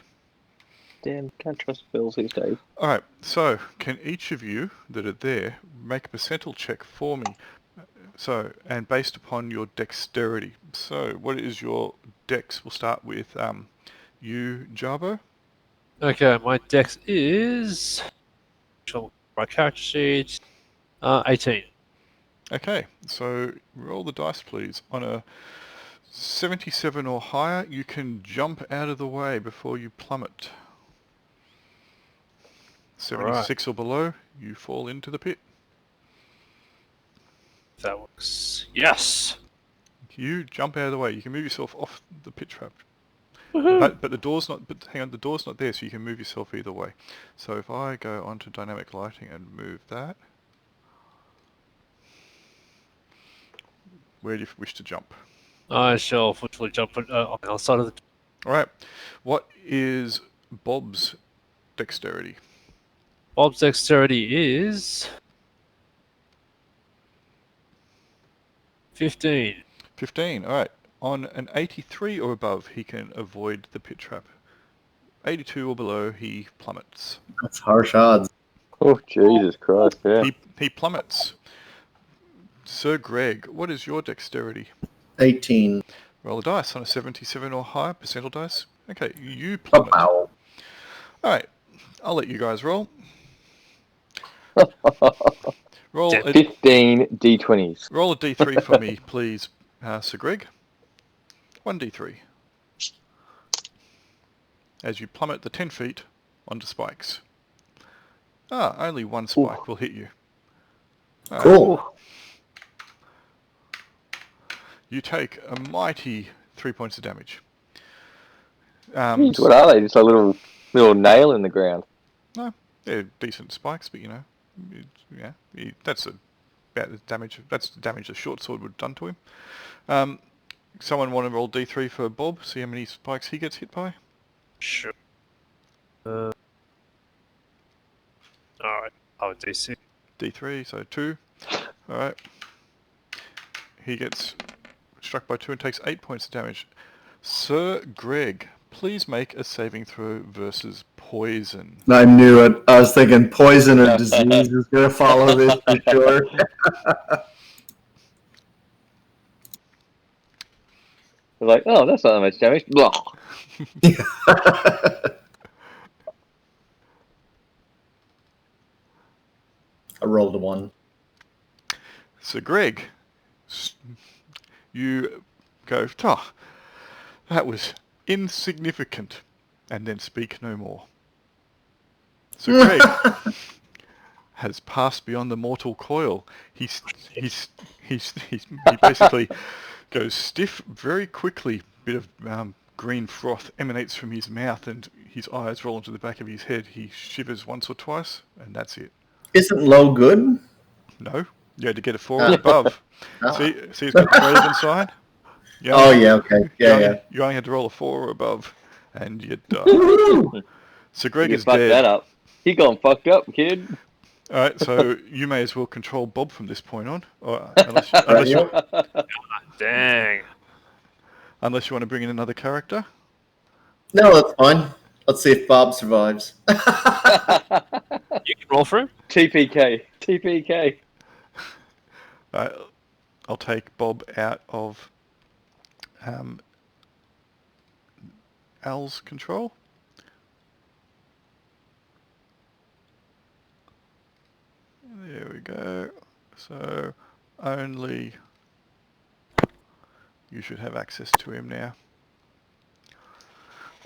Damn, can't trust spells these days. Alright, so can each of you that are there make a percentile check for me? So, and based upon your dexterity. So, what is your dex? We'll start with you, Jarbo. Okay, my dex is... My character sheet... 18. Okay, so roll the dice please. On a 77 or higher, you can jump out of the way before you plummet. 76 or below, you fall into the pit. That works. Yes! You jump out of the way. You can move yourself off the pit trap. Woohoo! But the door's not. But hang on, the door's not there, so you can move yourself either way. So if I go onto dynamic lighting and move that, where do you wish to jump? I shall fortunately jump on the other side of the... All right. What is Bob's dexterity? Bob's dexterity is... 15. 15. All right. On an 83 or above, he can avoid the pit trap. 82 or below, he plummets. That's harsh odds. Oh, Jesus Christ, yeah. He plummets. Sir Greg, what is your dexterity? 18. Roll a dice on a 77 or higher, percentile dice. Okay, you plummet. Wow. Alright, I'll let you guys roll. Roll a 15 d20s. roll a d3 for me, please, Sir Greg. 1d3. As you plummet the 10 feet onto spikes. Only one spike will hit you. Alright, Cool. You take a mighty 3 points of damage. Jeez, what are they? Just a little nail in the ground. No, they're decent spikes, but you know, that's about the damage. That's the damage a short sword would have done to him. Someone want to roll d3 for Bob? See how many spikes he gets hit by. Sure. Alright, I'll DC. D3, so 2. All right. He gets struck by 2 and takes 8 points of damage. Sir Greg, please make a saving throw versus poison. I knew it. I was thinking poison or disease is going to follow this for sure. I was like, oh, that's not that much damage. Blah. I rolled a 1. So Greg, you go, that was insignificant, and then speak no more. So Greg, has passed beyond the mortal coil. He basically goes stiff very quickly. Bit of green froth emanates from his mouth, and his eyes roll into the back of his head. He shivers once or twice, and that's it. Isn't low good? No, you had to get a 4 or above. Ah. See, he's got the Raven sign. You Oh, only- yeah, okay. Yeah. You only had to roll a 4 or above, and you die. Woo! So Greg You is fucked dead. that up. He gone fucked up, kid. All right, so you may as well control Bob from this point on, or Right, you, yep. Dang. unless you want to bring in another character. No, that's fine. Let's see if Bob survives. You can roll for him. TPK. I'll take Bob out of Al's control. There we go. So only you should have access to him now.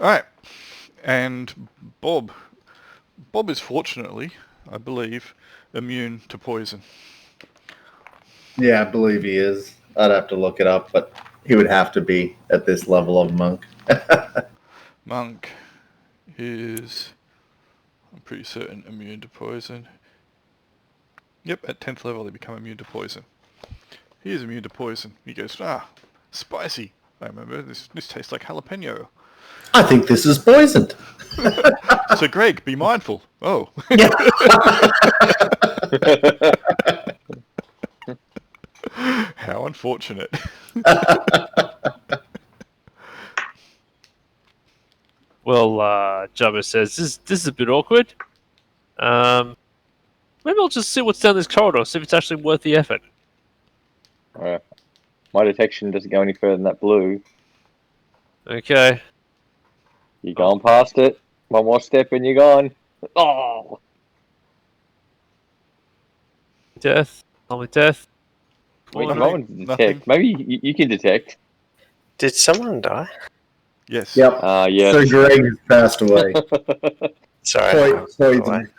Alright, and Bob. Bob is fortunately, I believe, immune to poison. Yeah, I believe he is. I'd have to look it up, but he would have to be at this level of monk. Monk is, I'm pretty certain, immune to poison. Yep, at 10th level they become immune to poison. He is immune to poison. He goes, spicy. I remember, this tastes like jalapeno. I think this is poisoned. So Greg, be mindful. Oh. How unfortunate. Well, Jabba says, this is a bit awkward. Maybe I'll just see what's down this corridor, see if it's actually worth the effort. My detection doesn't go any further than that blue. Okay. You're gone past it. One more step and you're gone. Oh! Death. Tell me death. Wait, Nothing, no one can detect. nothing. Maybe you can detect. Did someone die? Yes. Yep. Yes. Sir Greg has passed away. Sorry. Poison.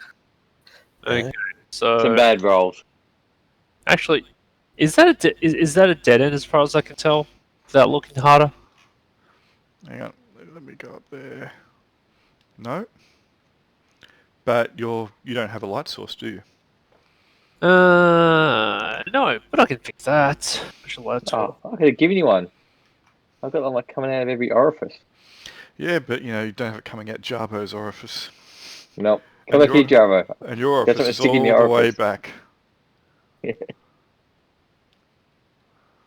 Okay. So Some bad rolls. actually, is that a dead end as far as I can tell? Without looking harder. Hang on, let me go up there. No. But you don't have a light source, do you? No, but I can fix that. Oh, I could have given you one. I've got them like coming out of every orifice. Yeah, but you don't have it coming out Jarbo's orifice. Nope. Come back here, Java. And your That's orifice what is stick in all your the way orifice. back.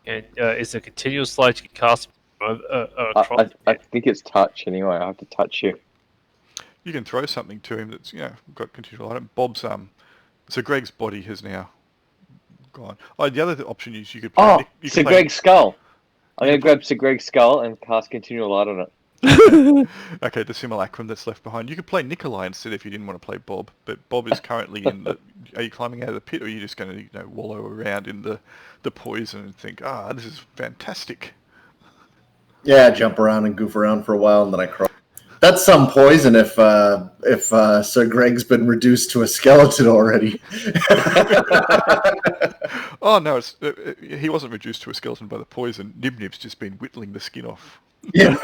And is a continuous light you can cast across? I think it's touch anyway. I have to touch you. You can throw something to him that's got continual light. Bob's so Greg's body has now gone. Oh, the other option is you could play. Oh, you Sir could play, Greg's skull. I'm going to grab Sir Greg's skull and cast continual light on it. Okay, the simulacrum that's left behind. You could play Nikolai instead if you didn't want to play Bob. But Bob is currently in the. Are you climbing out of the pit, or are you just going to wallow around in the poison and think, this is fantastic? Yeah, jump around and goof around for a while, and then I cry. That's some poison if Sir Greg's been reduced to a skeleton already. Oh no, he wasn't reduced to a skeleton by the poison. Nib's just been whittling the skin off. Yeah.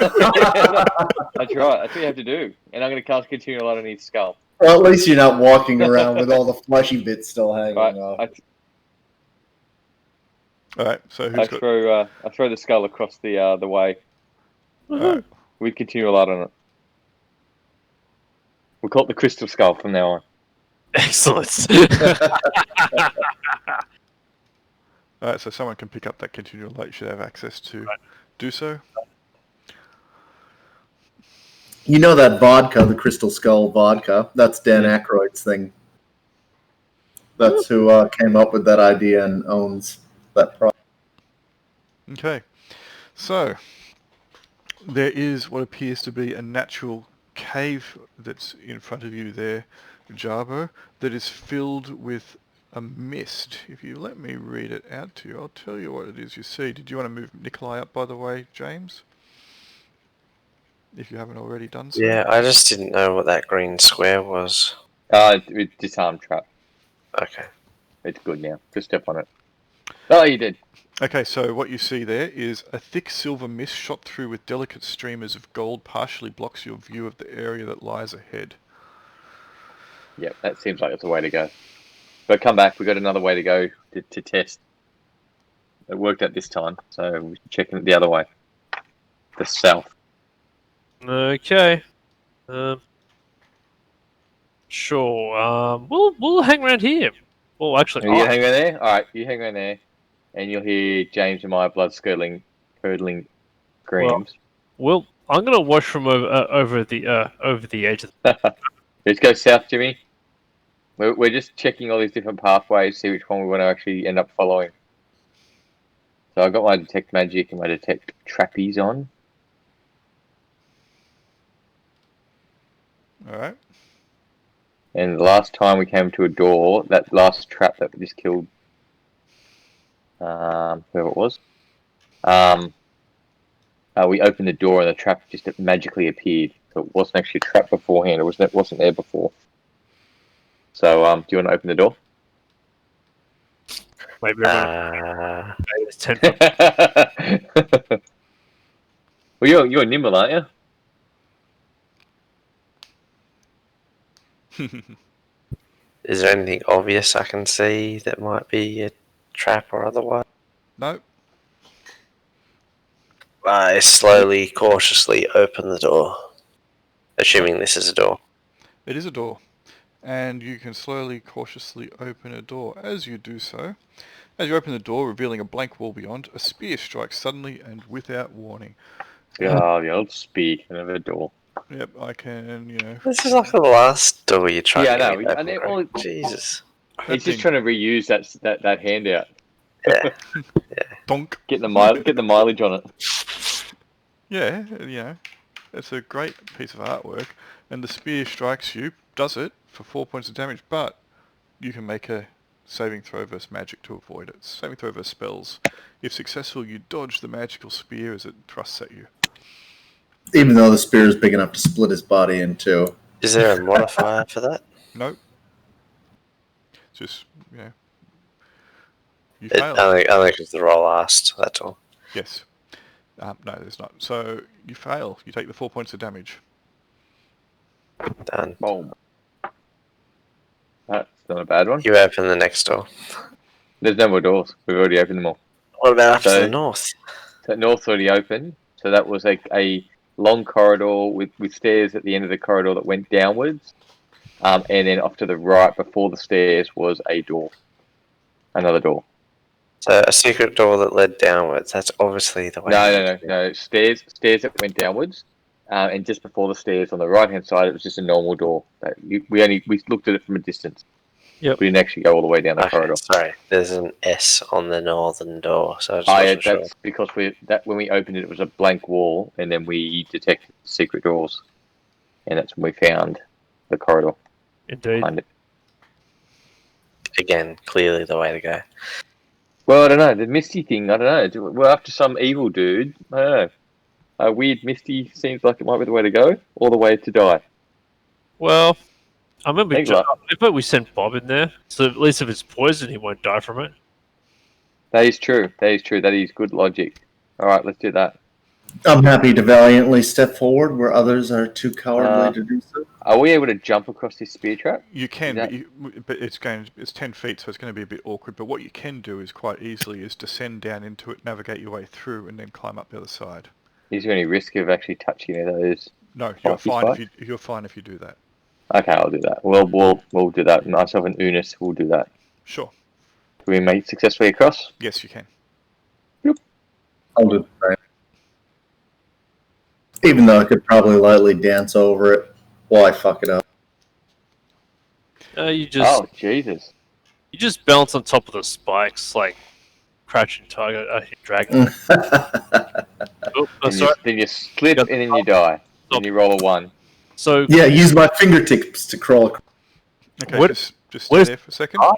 That's right. That's what you have to do. And I'm going to cast continual light on his skull. Well, at least you're not walking around with all the fleshy bits still hanging Right. off. All right, so I throw the skull across the way Alright. with continual light on it. We'll call it the crystal skull from now on. Excellent. Alright, so someone can pick up that continual light. You should have access to do so. You know that vodka, the Crystal Skull vodka? That's Dan Aykroyd's thing. That's who came up with that idea and owns that product. Okay, so there is what appears to be a natural cave that's in front of you there, Jarbo, that is filled with a mist. If you let me read it out to you, I'll tell you what it is you see. Did you want to move Nikolai up, by the way, James? If you haven't already done so. Yeah, I just didn't know what that green square was. It's disarm trap. Okay. It's good now. Just step on it. Oh, you did. Okay, so what you see there is a thick silver mist shot through with delicate streamers of gold partially blocks your view of the area that lies ahead. Yep, that seems like it's the way to go. But come back. We got another way to go to test. It worked out this time, so we're checking it the other way. The south. Okay. Sure. We'll hang around here. Well, actually, You hang around there? Alright, you hang around there. And you'll hear James and my blood curdling screams. I'm gonna watch from over the edge. Let's go south, Jimmy. We're just checking all these different pathways, see which one we want to actually end up following. So I've got my detect magic and my detect trapeze on. Alright. And the last time we came to a door, that last trap that we just killed, whoever it was, we opened the door and the trap just magically appeared. So it wasn't actually a trap beforehand. It wasn't there before. So, do you want to open the door? Maybe it's 10 Well, you're nimble, aren't you? Is there anything obvious I can see that might be a trap or otherwise? No. I slowly, cautiously open the door, assuming this is a door. It is a door. And you can slowly, cautiously open a door. As you do so, as you open the door, revealing a blank wall beyond, a spear strikes suddenly and without warning. Oh, the old speed of a door. Yep, I can, This is like the last door you tried Yeah, to I know. get And open, all, Greg. Jesus. it's just trying to reuse that handout. Yeah. Donk. Get the mileage on it. Yeah, it's a great piece of artwork. And the spear strikes you, does it, for 4 points of damage, but you can make a saving throw versus magic to avoid it. Saving throw versus spells. If successful, you dodge the magical spear as it thrusts at you. Even though the spear is big enough to split his body in two. Is there a modifier for that? Nope. Just, you I fail. think it's the roll asked, that's all. Yes. No, there's not. So you fail. You take the 4 points of damage. Done. Boom. That's not a bad one. You open the next door. There's no more doors. We've already opened them all. What about after So- the north? So north's already open. So that was a long corridor with stairs at the end of the corridor that went downwards. And then off to the right before the stairs was a door. Another door. So a secret door that led downwards. That's obviously the way. No. Stairs that went downwards. And just before the stairs on the right hand side, it was just a normal door. We looked at it from a distance. Yep. We didn't actually go all the way down the corridor. Sorry, there's an S on the northern door, so I just wasn't sure. That's because when we opened it was a blank wall, and then we detected secret doors, and that's when we found the corridor. Indeed. Behind it. Again, clearly the way to go. Well, I don't know. The Misty thing, I don't know. We're after some evil dude. I don't know. A weird Misty seems like it might be the way to go, or the way to die. Well, I remember Thanks a lot. I bet we sent Bob in there, so at least if it's poison, he won't die from it. That is true. That is good logic. All right, let's do that. I'm happy to valiantly step forward where others are too cowardly to do so. Are we able to jump across this spear trap? You can, Is but it's 10 feet, so it's going to be a bit awkward. But what you can do is quite easily is descend down into it, navigate your way through, and then climb up the other side. Is there any risk of actually touching any of those? No, you're Rocky fine. spikes? You're fine if you do that. Okay, I'll do that. We'll do that. Myself and Unis will do that. Sure. Do we make it successfully across? Yes, you can. I'll do the same. Even though I could probably lightly dance over it while I fuck it up. You just Oh, Jesus. you just bounce on top of the spikes like crouching tiger, dragon. Oh, Then you slip and then you die. Then you roll a 1. So Yeah, use my fingertips to crawl across. Okay, What- just what stay is- there for a second. Oh.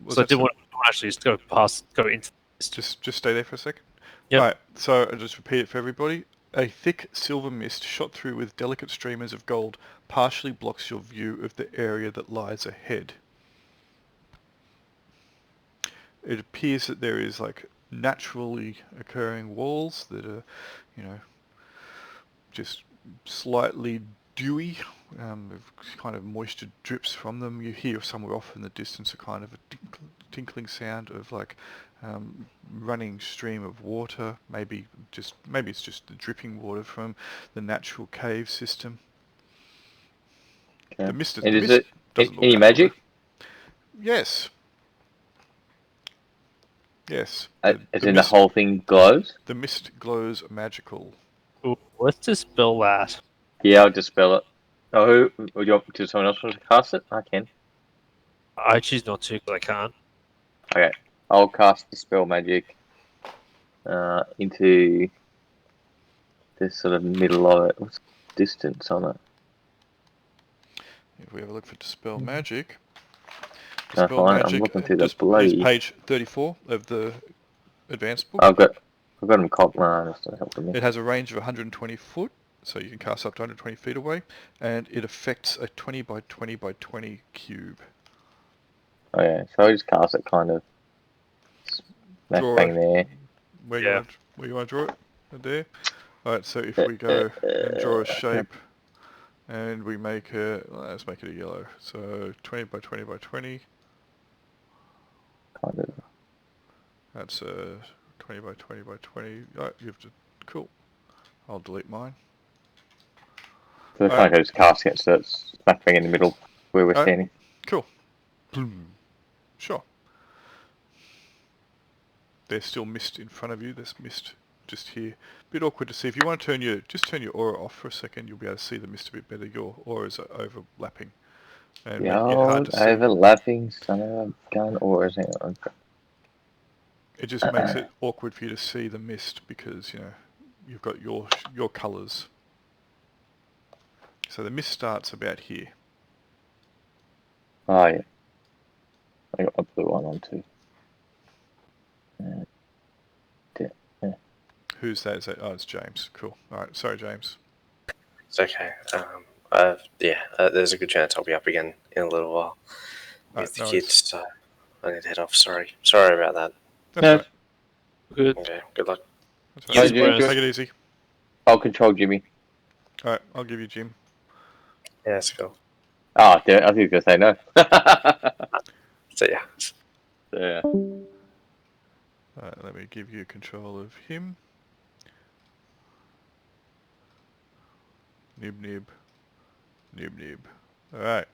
Was so I that didn't want to actually just go into. Just stay there for a second. Yep. Right, so I'll just repeat it for everybody. A thick silver mist shot through with delicate streamers of gold partially blocks your view of the area that lies ahead. It appears that there is like naturally occurring walls that are, you know, just slightly dewy. With kind of moisture drips from them. You hear somewhere off in the distance a kind of a tinkling sound of like running stream of water. Maybe it's just the dripping water from the natural cave system. Okay. The mist And is mist it doesn't look any natural, magic? though. Yes. Yes. As The in the mist, whole thing glows? the mist glows magical. Ooh, let's dispel that. Yeah, I'll dispel it. Oh, who? Would you want, does someone else want to cast it? I can. I choose not to because I can't. Okay, I'll cast dispel magic into this sort of middle of it. What's the distance on it? If we have a look for dispel magic, Can I dispel find it? I'm magic looking through the just is bloody. page 34 of the advanced book. I've got them cocked. No, that's not helping me. It has a range of 120 foot, so you can cast up to 120 feet away, and it affects a 20 by 20 by 20 cube. Oh yeah, so I just cast it kind of smack Draw bang it. there. Where Yeah. you want to draw it? There. Alright, so if we go and draw a shape, and we make it, let's make it a yellow. So 20 by 20 by 20. Kind of. That's 20 by 20 by 20. Oh, you have to. Cool. I'll delete mine. So I kind of just casting it so it's smack bang in the middle where we're standing. Cool. Sure. There's still mist in front of you. There's mist just here. Bit awkward to see. If you want to turn your aura off for a second, you'll be able to see the mist a bit better. Your auras are overlapping and The making it hard old to see. overlapping son of a gun, or is it? It just makes it awkward for you to see the mist because, you know, you've got your colours. So the mist starts about here. Oh yeah. I got my blue one on too. Who's that? Is that? Oh, it's James. Cool. All right. Sorry, James. It's okay. There's a good chance I'll be up again in a little while with the kids. So I need to head off. Sorry about that. That's all right. Good. Okay, good luck. That's all right. James, Take it easy. I'll control Jimmy. All right. I'll give you Jim. Yeah, that's cool. Oh, damn it, I think he was going to say no. So yeah. Yeah. All right. Let me give you control of him. Nib. All right.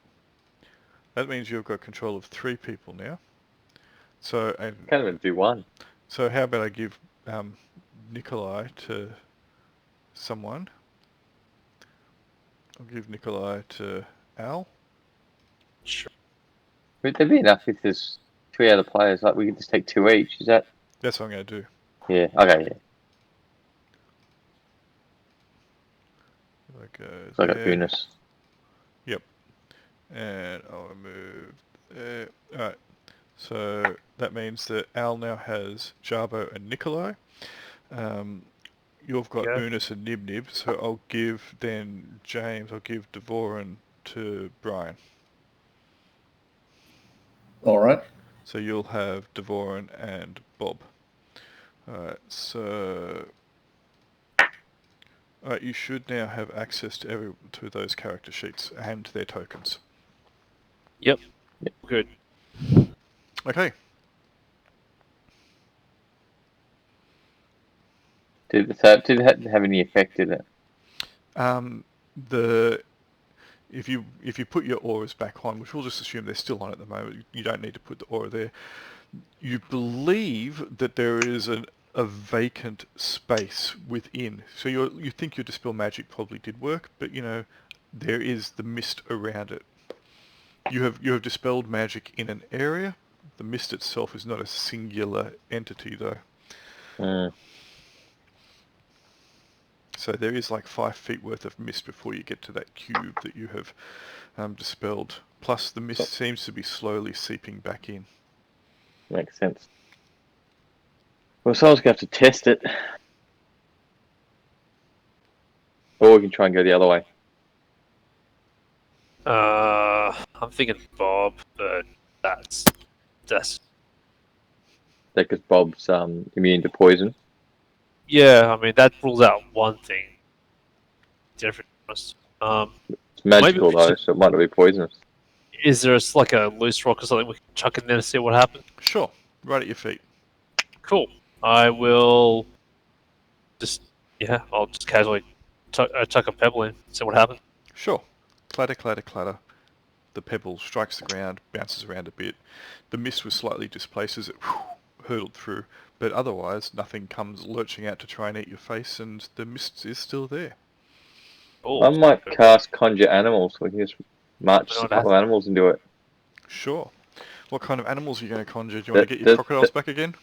That means you've got control of 3 people now. So Can't even do one. So how about I give Nikolai to someone? I'll give Nikolai to Al. Sure. Would there be enough if there's 3 other players? Like we could just take 2 each. Is that? That's what I'm going to do. Yeah. Okay. Yeah. Like So I got Venus. Yep. And I'll move there. Alright. So that means that Al now has Jarbo and Nikolai. You've got Unis and Nib, so I'll give then James, I'll give Devoran to Brian. All right. So you'll have Devoran and Bob. Alright, so you should now have access to those character sheets and their tokens. Yep. Good. Okay. Did it have any effect? Did it? If you put your auras back on, which we'll just assume they're still on at the moment, you don't need to put the aura there. You believe that there is a vacant space within. So you think your dispel magic probably did work, but you know there is the mist around it. You have dispelled magic in an area. The mist itself is not a singular entity though. Mm. So there is like 5 feet worth of mist before you get to that cube that you have dispelled. Plus the mist seems to be slowly seeping back in. Makes sense. Well, someone's going to have to test it. Or we can try and go the other way. I'm thinking Bob, but that's that because Bob's immune to poison. Yeah, I mean that rules out one thing. Different. It's magical we though, should- so it might not be poisonous. Is there like a loose rock or something we can chuck in there to see what happens? Sure. Right at your feet. Cool. I will I'll just casually chuck a pebble in, see what happens. Sure. Clatter, clatter, clatter. The pebble strikes the ground, bounces around a bit. The mist was slightly displaced as it hurtled through, but otherwise nothing comes lurching out to try and eat your face, and the mist is still there. Oh, I might cast Conjure Animals, so we can just march No, a couple of animals into it. Sure. What kind of animals are you going to conjure? Do you want to get your Does- crocodiles back again?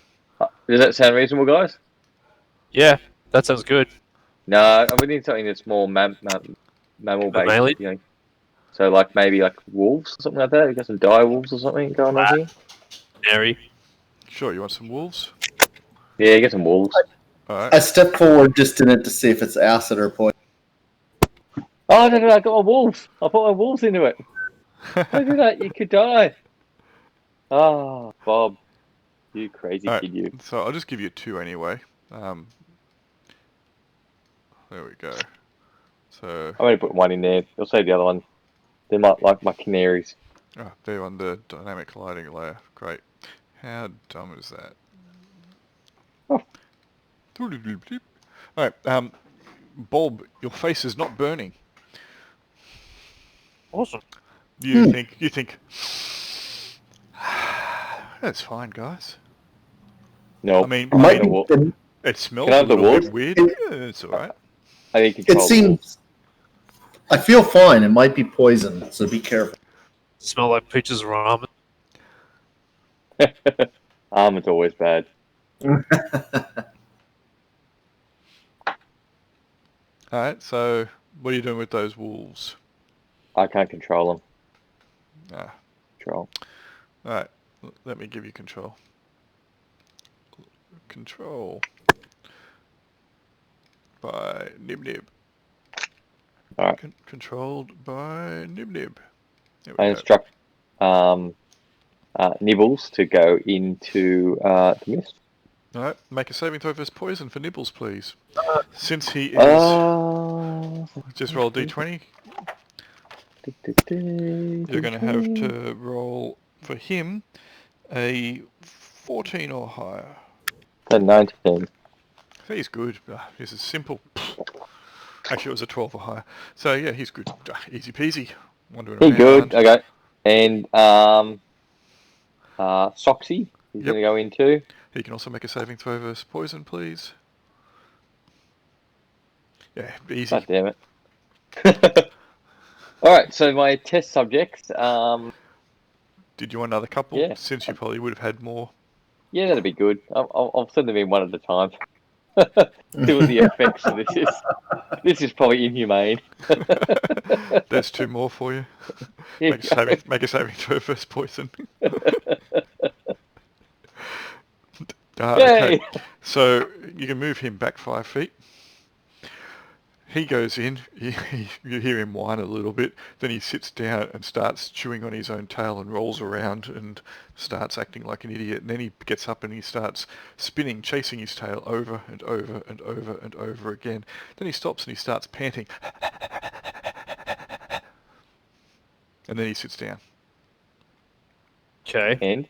Does that sound reasonable, guys? yeah, that sounds good. No, we need something that's more mammal-based. Mammalian? You know? So, like, maybe like wolves or something like that. We got some dire wolves or something going on here. Nary. Sure, you want some wolves? Yeah, get some wolves. Alright. I step forward just in it to see if it's acid or poison. Oh, no, I got my wolves. I put my wolves into it. Don't do that, you could die. Ah, Bob. You crazy Alright, kid, you. so I'll just give you 2 anyway. There we go. So, I'm going to put one in there. You'll save the other one. They might like my canaries. they're on the dynamic lighting layer. Great. How dumb is that? Oh. Alright, Bob, your face is not burning. Awesome. You think, that's fine, guys. No, I mean, Might the wolf. be- it smells Can I a have the little bit wolves? weird. Yeah, it's alright. I think It control the seems. I feel fine. It might be poison, so be careful. Smell like peaches ramen. wolves. It's always bad. Alright, so what are you doing with those wolves? I can't control them. Ah, Control. alright, let me give you control. Control. By Nib Nib. Alright. Controlled by Nib Nib. There I we go. instruct Nibbles to go into the mist. Alright, make a saving throw versus poison for Nibbles, please. Since he is... just roll a d20. You're going to have to roll, for him, a 14 or higher. A 19. He's good. This is simple. Actually, it was a 12 or higher. So, yeah, he's good. Easy peasy. Wandering He around. good. Okay. And Soxy is Yep. going to go into. He can also make a saving throw versus poison, please. Yeah, easy. God damn it. Alright, so my test subjects. Did you want another couple? Yeah. Since you probably would have had more. Yeah, that'd be good. I'll send them in one at a time. See what the effects of this is. This is probably inhumane. There's 2 more for you. Yeah. Make a saving throw versus poison. Yay! Okay. So you can move him back 5 feet. He goes in, you hear him whine a little bit, then he sits down and starts chewing on his own tail and rolls around and starts acting like an idiot. And then he gets up and he starts spinning, chasing his tail over and over and over and over again. Then he stops and he starts panting. And then he sits down. Okay. And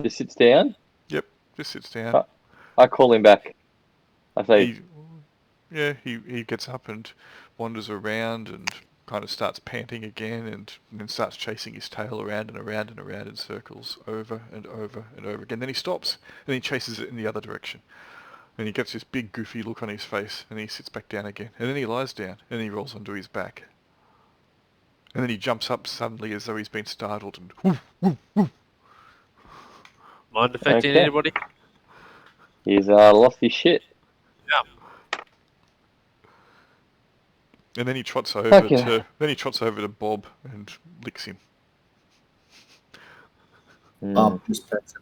just sits down. Yep, just sits down. I call him back. I say, He gets up and wanders around and kind of starts panting again and then starts chasing his tail around and around and around in circles over and over and over again. Then he stops and he chases it in the other direction. And he gets this big goofy look on his face and he sits back down again. And then he lies down and he rolls onto his back. And then he jumps up suddenly as though he's been startled and woof, woof, woof. Mind affecting Okay. anybody? he's lost his shit. Yeah. And then he trots over to Bob and licks him. Just pets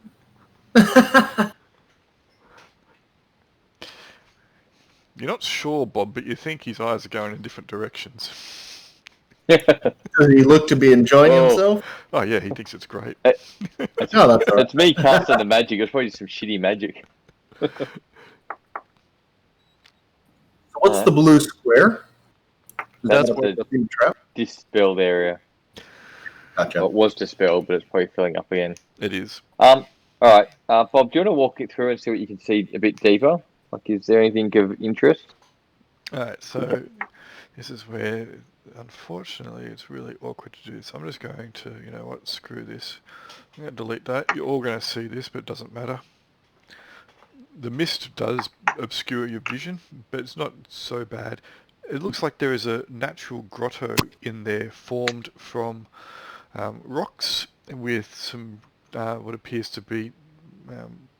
him. You're not sure, Bob, but you think his eyes are going in different directions. Does he look to be enjoying Oh. himself? Oh yeah, he thinks it's great. No, that's all right. It's me casting the magic. It's probably some shitty magic. What's the blue square? Is That's that what a big trap? Dispelled area. Gotcha. Well, it was dispelled, but it's probably filling up again. It is. All right, Bob. Do you want to walk it through and see what you can see a bit deeper? Like, is there anything of interest? Alright, so this is where, unfortunately, it's really awkward to do this. I'm just going to, you know what, screw this. I'm going to delete that. You're all going to see this, but it doesn't matter. The mist does obscure your vision, but it's not so bad. It looks like there is a natural grotto in there formed from rocks with some what appears to be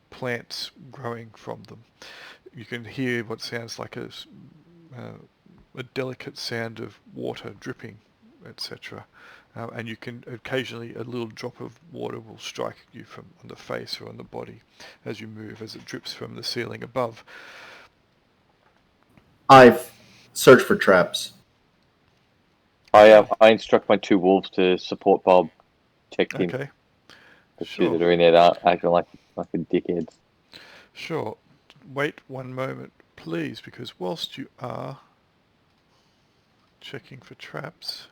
plants growing from them. You can hear what sounds like a delicate sound of water dripping, etc. And you can occasionally, a little drop of water will strike you from on the face or on the body as you move, as it drips from the ceiling above. I've searched for traps. I instruct my 2 wolves to support Bob, protect him. Okay. The Sure. 2 that are in there that are acting like a dickhead. Sure. Wait one moment, please, because whilst you are checking for traps...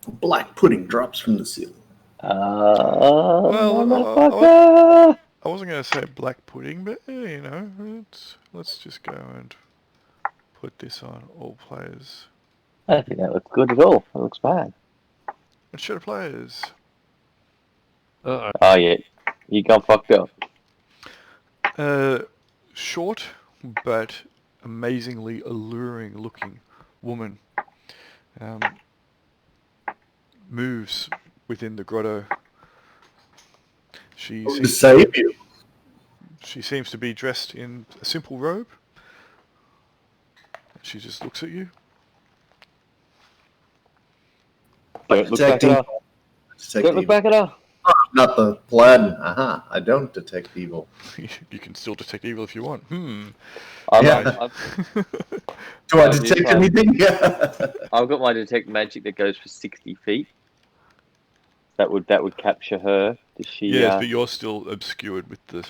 Black pudding drops from the ceiling. Motherfucker! I wasn't going to say black pudding, but you know, let's just go and put this on all players. I don't think that looks good at all. That looks bad. And show players. Uh-oh. Oh, yeah. You got fucked up. Short, but amazingly alluring looking woman moves within the grotto. She To seems, save you. she seems to be dressed in a simple robe. She just looks at you. Don't look back Detecting. at her. Detect Don't look evil. back at her. Not the Paladin. Aha. I don't detect evil. You can still detect evil if you want. Yeah. Do I Oh, detect this one. anything? Yeah. I've got my detect magic that goes for 60 feet. That would capture her. Does she? Yes, but you're still obscured with the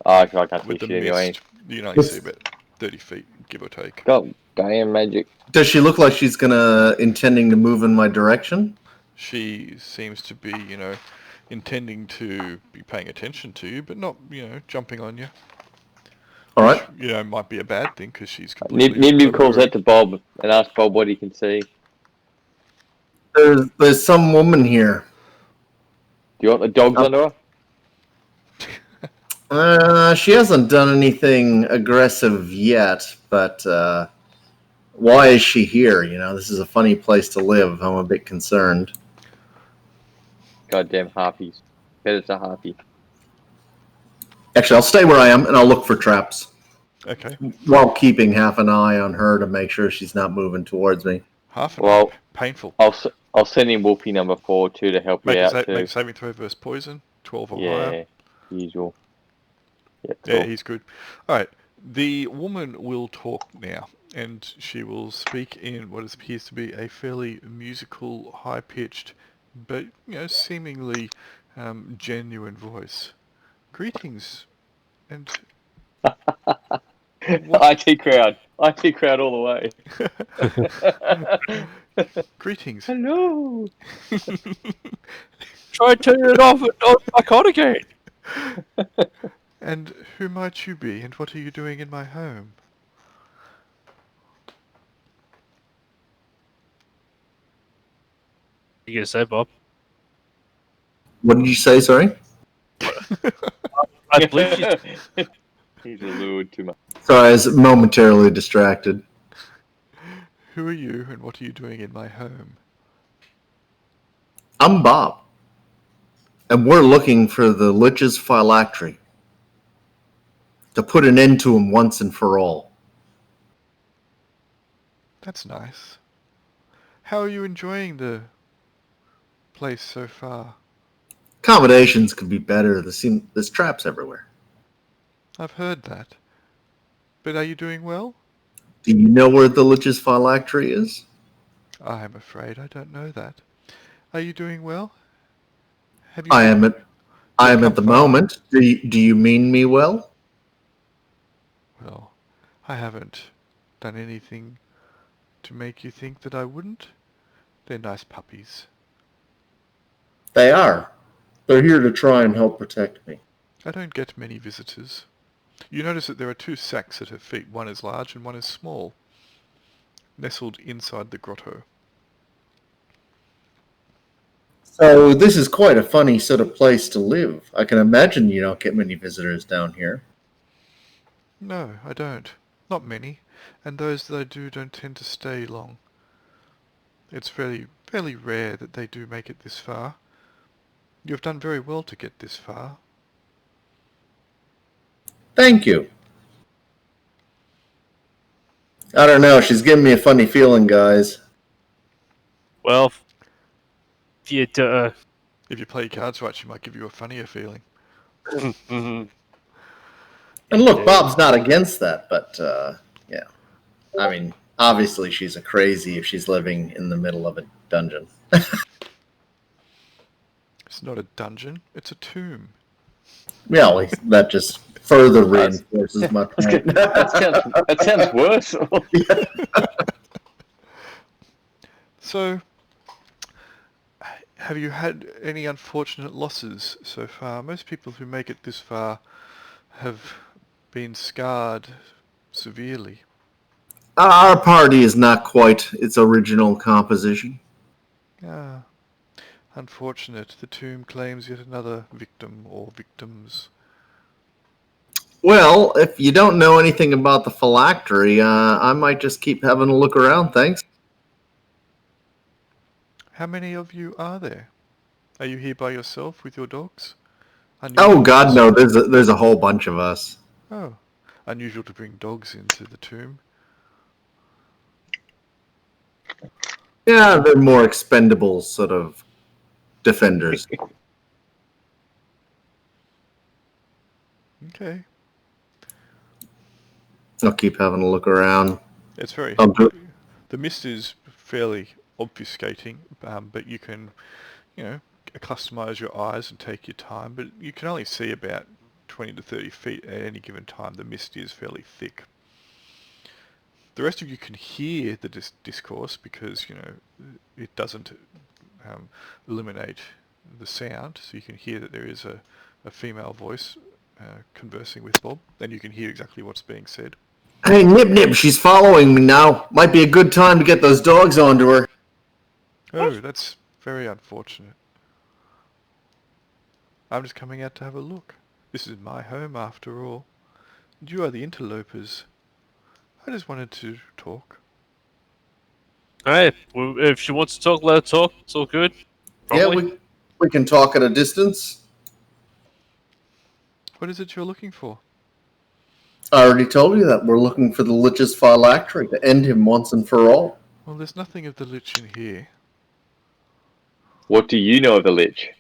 I can't see with the shit mist. anyway. You can only see about 30 feet, give or take. God damn magic. Does she look like she's intending to move in my direction? She seems to be, you know, intending to be paying attention to you, but not, you know, jumping on you. All right. You know, might be a bad thing because she's completely... Nimbu calls out to Bob and asks Bob what he can see. There's some woman here. Do you want the dogs under her? She hasn't done anything aggressive yet, but why is she here? You know, this is a funny place to live. I'm a bit concerned. Goddamn harpies. Bet it's a harpy. Actually, I'll stay where I am and I'll look for traps Okay. while keeping half an eye on her to make sure she's not moving towards me. Half an Well, hour. Painful. I'll send in Wolfie number 4 too to help you out too. Make a saving throw versus poison. 12 or Yeah, higher. usual. Yeah, cool. Yeah, he's good. Alright, the woman will talk now, and she will speak in what appears to be a fairly musical, high-pitched, but, you know, seemingly genuine voice. Greetings, and... IT crowd all the way. Greetings. Hello. Try and turn it off and not back on again. And who might you be, and what are you doing in my home? You gonna say, Bob? What did you say, sorry? I believe you. He's allured too much. Sorry, I was momentarily distracted. Who are you, and what are you doing in my home? I'm Bob. And we're looking for the Lich's phylactery. To put an end to him once and for all. That's nice. How are you enjoying the place so far? Accommodations could be better. There's traps everywhere. I've heard that. But are you doing well? Do you know where the Lich's phylactery is? I'm afraid I don't know that. Are you doing well? Have you I am you've at come the far? moment. Do you mean me well? Well, I haven't done anything to make you think that I wouldn't. They're nice puppies. They are. They're here to try and help protect me. I don't get many visitors. You notice that there are two sacks at her feet. One is large and one is small, nestled inside the grotto. So this is quite a funny sort of place to live. I can imagine you don't get many visitors down here. No, I don't. Not many. And those that I do don't tend to stay long. It's fairly rare that they do make it this far. You have done very well to get this far. Thank you. I don't know. She's giving me a funny feeling, guys. Well, if you If you play cards right, she might give you a funnier feeling. And look, Bob's not against that, but yeah. I mean, obviously she's a crazy if she's living in the middle of a dungeon. It's not a dungeon, it's a tomb. Yeah, like, that just further That's- reinforces my That's point. good. That sounds worse. So, have you had any unfortunate losses so far? Most people who make it this far have been scarred severely. Our party is not quite its original composition. Ah, unfortunate. The tomb claims yet another victim or victims. Well, if you don't know anything about the phylactery, I might just keep having a look around, thanks. How many of you are there? Are you here by yourself with your dogs? Oh, God, no, there's a whole bunch of us. Oh, unusual to bring dogs into the tomb. Yeah, they're more expendable sort of defenders. Okay. I'll keep having a look around. It's very... I'll do- The mist is fairly obfuscating, but you can, customize your eyes and take your time, but you can only see about 20 to 30 feet at any given time. The mist is fairly thick. The rest of you can hear the discourse because, it doesn't eliminate the sound, so you can hear that there is a female voice conversing with Bob, and you can hear exactly what's being said. Hey, Nip Nip, she's following me now. Might be a good time to get those dogs onto her. Oh, that's very unfortunate. I'm just coming out to have a look. This is my home after all. And you are the interlopers. I just wanted to talk. hey, well, if she wants to talk, let her talk. It's all good. Probably. Yeah, we can talk at a distance. What is it you're looking for? I already told you that. We're looking for the Lich's phylactery to end him once and for all. Well, there's nothing of the Lich in here. What do you know of the Lich?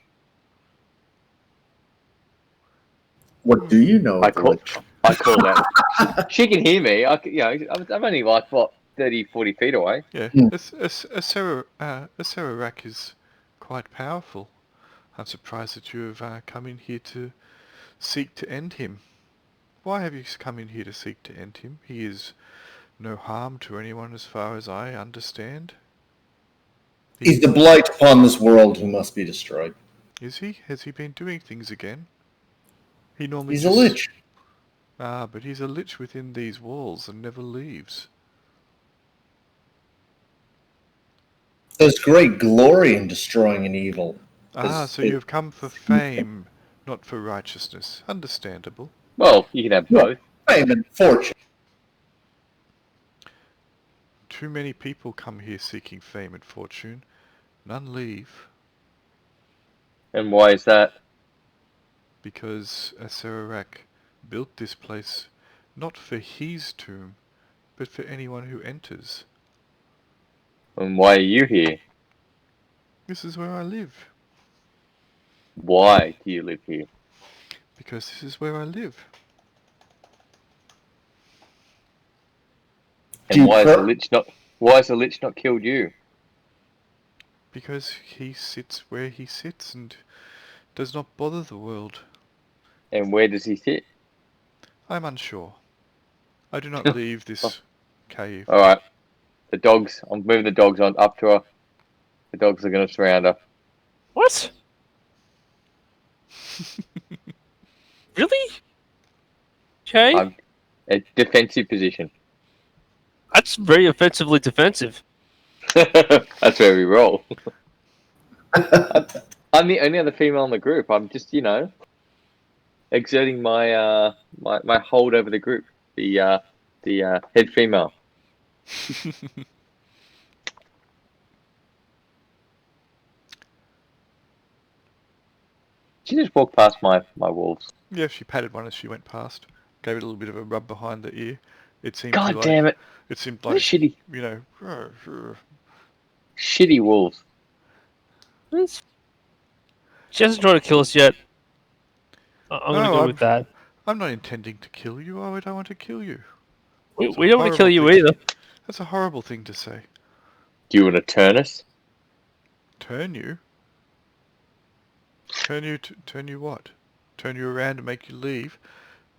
What do you know I of the call- Lich? I call that. She can hear me. I'm only like, what, 30, 40 feet away. Yeah, Hmm. a Sararak is quite powerful. I'm surprised that you have come in here to seek to end him. Why have you come in here to seek to end him? He is no harm to anyone as far as I understand. He's the blight upon this world who must be destroyed. Is he? Has he been doing things again? He normally He's a Lich. Ah, but he's a Lich within these walls and never leaves. There's great glory in destroying an evil. Ah, so you have come for fame, not for righteousness. Understandable. Well, you can have both. Fame and fortune. Too many people come here seeking fame and fortune. None leave. And why is that? Because Sararak built this place not for his tomb, but for anyone who enters. And why are you here? This is where I live. Why do you live here? Because this is where I live. And why has the Deeper. lich not killed you? Because he sits where he sits and does not bother the world. And where does he sit? I'm unsure. I do not leave this cave. All right. The dogs. I'm moving the dogs on up to her. The dogs are going to surround her. What? Really? Okay. I'm a defensive position. That's very offensively defensive. That's where we roll. I'm the only other female in the group. I'm just, exerting my my hold over the group. The head female. She just walked past my wolves. Yeah, she patted one as she went past. Gave it a little bit of a rub behind the ear. It seemed God to damn it! It seemed What like, shitty, shitty wolves. She hasn't tried to kill us yet. I'm going to go with that. I'm not intending to kill you. Why would I want to kill you? We don't want to kill you either. That's a horrible thing to say. Do you want to turn us? Turn you? Turn you what? Turn you around and make you leave?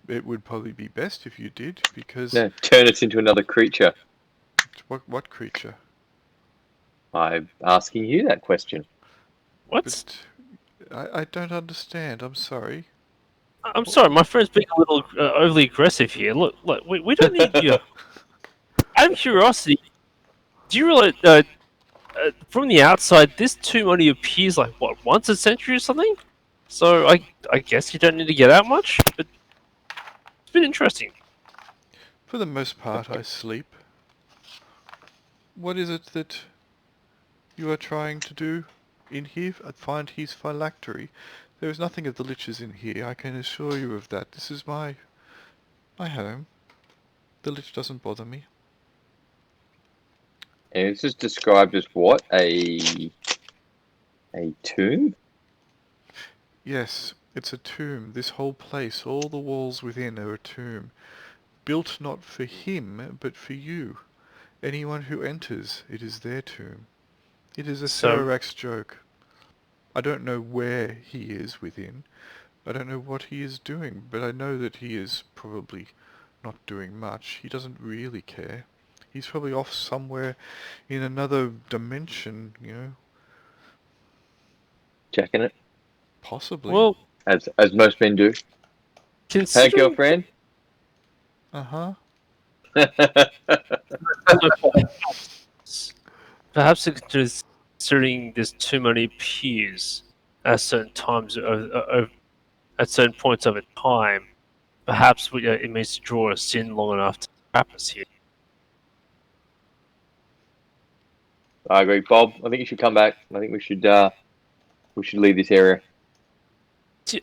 It would probably be best if you did, because... No, turn us into another creature. What creature? I'm asking you that question. What? But I don't understand. I'm sorry. I'm sorry, my friend's being a little overly aggressive here. Look, we don't need you. Out of curiosity, do you realize from the outside, this tomb only appears like what, once a century or something? So I guess you don't need to get out much, but it's been interesting. For the most part, I sleep. What is it that you are trying to do in here? I find his phylactery. There is nothing of the liches in here, I can assure you of that. This is my home. The lich doesn't bother me. And it's just described as what? A tomb? Yes, it's a tomb. This whole place, all the walls within are a tomb. Built not for him, but for you. Anyone who enters, it is their tomb. It is a Serarak's joke. I don't know where he is within. I don't know what he is doing, but I know that he is probably not doing much. He doesn't really care. He's probably off somewhere in another dimension, Checking it. Possibly. Well, As most men do. Hey, girlfriend. Uh-huh. Perhaps considering there's too many pews at certain times, at certain points of a time, perhaps it means to draw us in long enough to trap us here. I agree, Bob. I think you should come back. I think we should leave this area. Do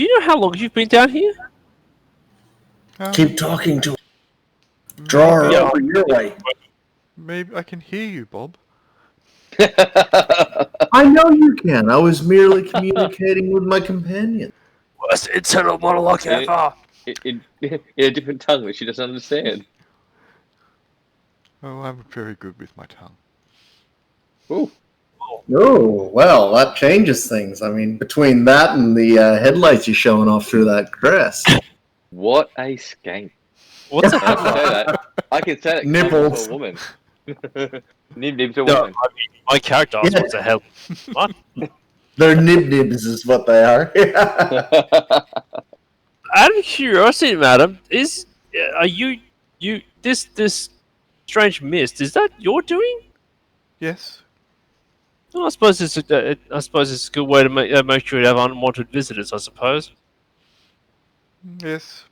you know how long you've been down here? Keep talking to her. Draw her over your way. Maybe I can hear you, Bob. I know you can. I was merely communicating with my companion. Worst internal monologue ever. In a different tongue that she doesn't understand. Oh, I'm very good with my tongue. Ooh. Oh, well, that changes things. I mean, between that and the headlights you're showing off through that crest. What a skank. What's a I can say that. I can say that 'cause I'm Nipples. also a woman. Nib's a No, woman. I mean, my character asked Yeah. what the hell. What? They're nibs is what they are. Out of curiosity, madam, are you this strange mist? Is that your doing? Yes. Well, I suppose it's a good way to make sure you have unwanted visitors. I suppose. Yes.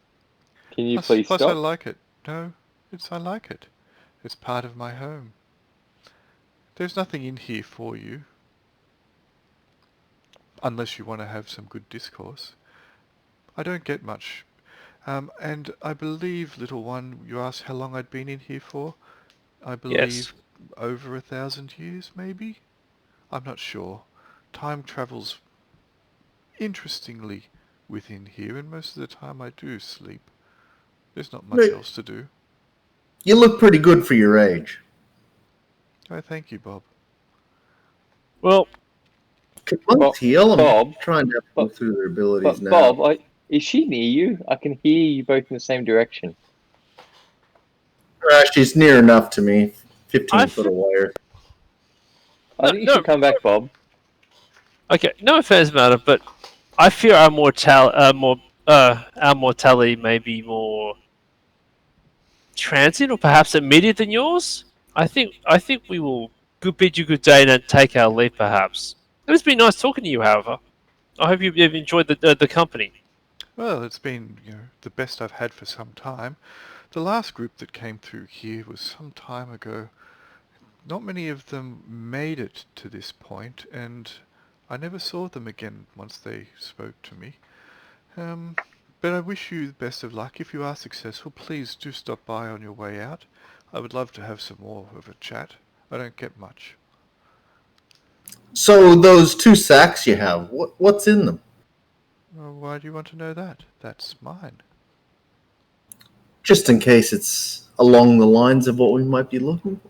Can you Plus, please I stop? like it. No, I like it. It's part of my home. There's nothing in here for you. Unless you want to have some good discourse. I don't get much. And I believe, little one, you asked how long I'd been in here for? I believe over 1,000 years, maybe? I'm not sure. Time travels interestingly within here, and most of the time I do sleep. There's not much else to do. You look pretty good for your age. Oh, thank you, Bob. Well, Can monks heal? I'm Bob, trying to help them through their abilities but now. Bob, is she near you? I can hear you both in the same direction. She's near enough to me. 15 I foot of wire. I think you should come back, Bob. okay, no offense, matter, but I fear our mortality may be more transient or perhaps immediate than yours. I think we will bid you good day and then take our leave, perhaps. It's been nice talking to you, however. I hope you've enjoyed the company. Well, it's been, the best I've had for some time. The last group that came through here was some time ago. Not many of them made it to this point, and I never saw them again once they spoke to me. But I wish you the best of luck. If you are successful, please do stop by on your way out. I would love to have some more of a chat. I don't get much. So those 2 sacks you have, what's in them? Well, why do you want to know that? That's mine. Just in case it's along the lines of what we might be looking for.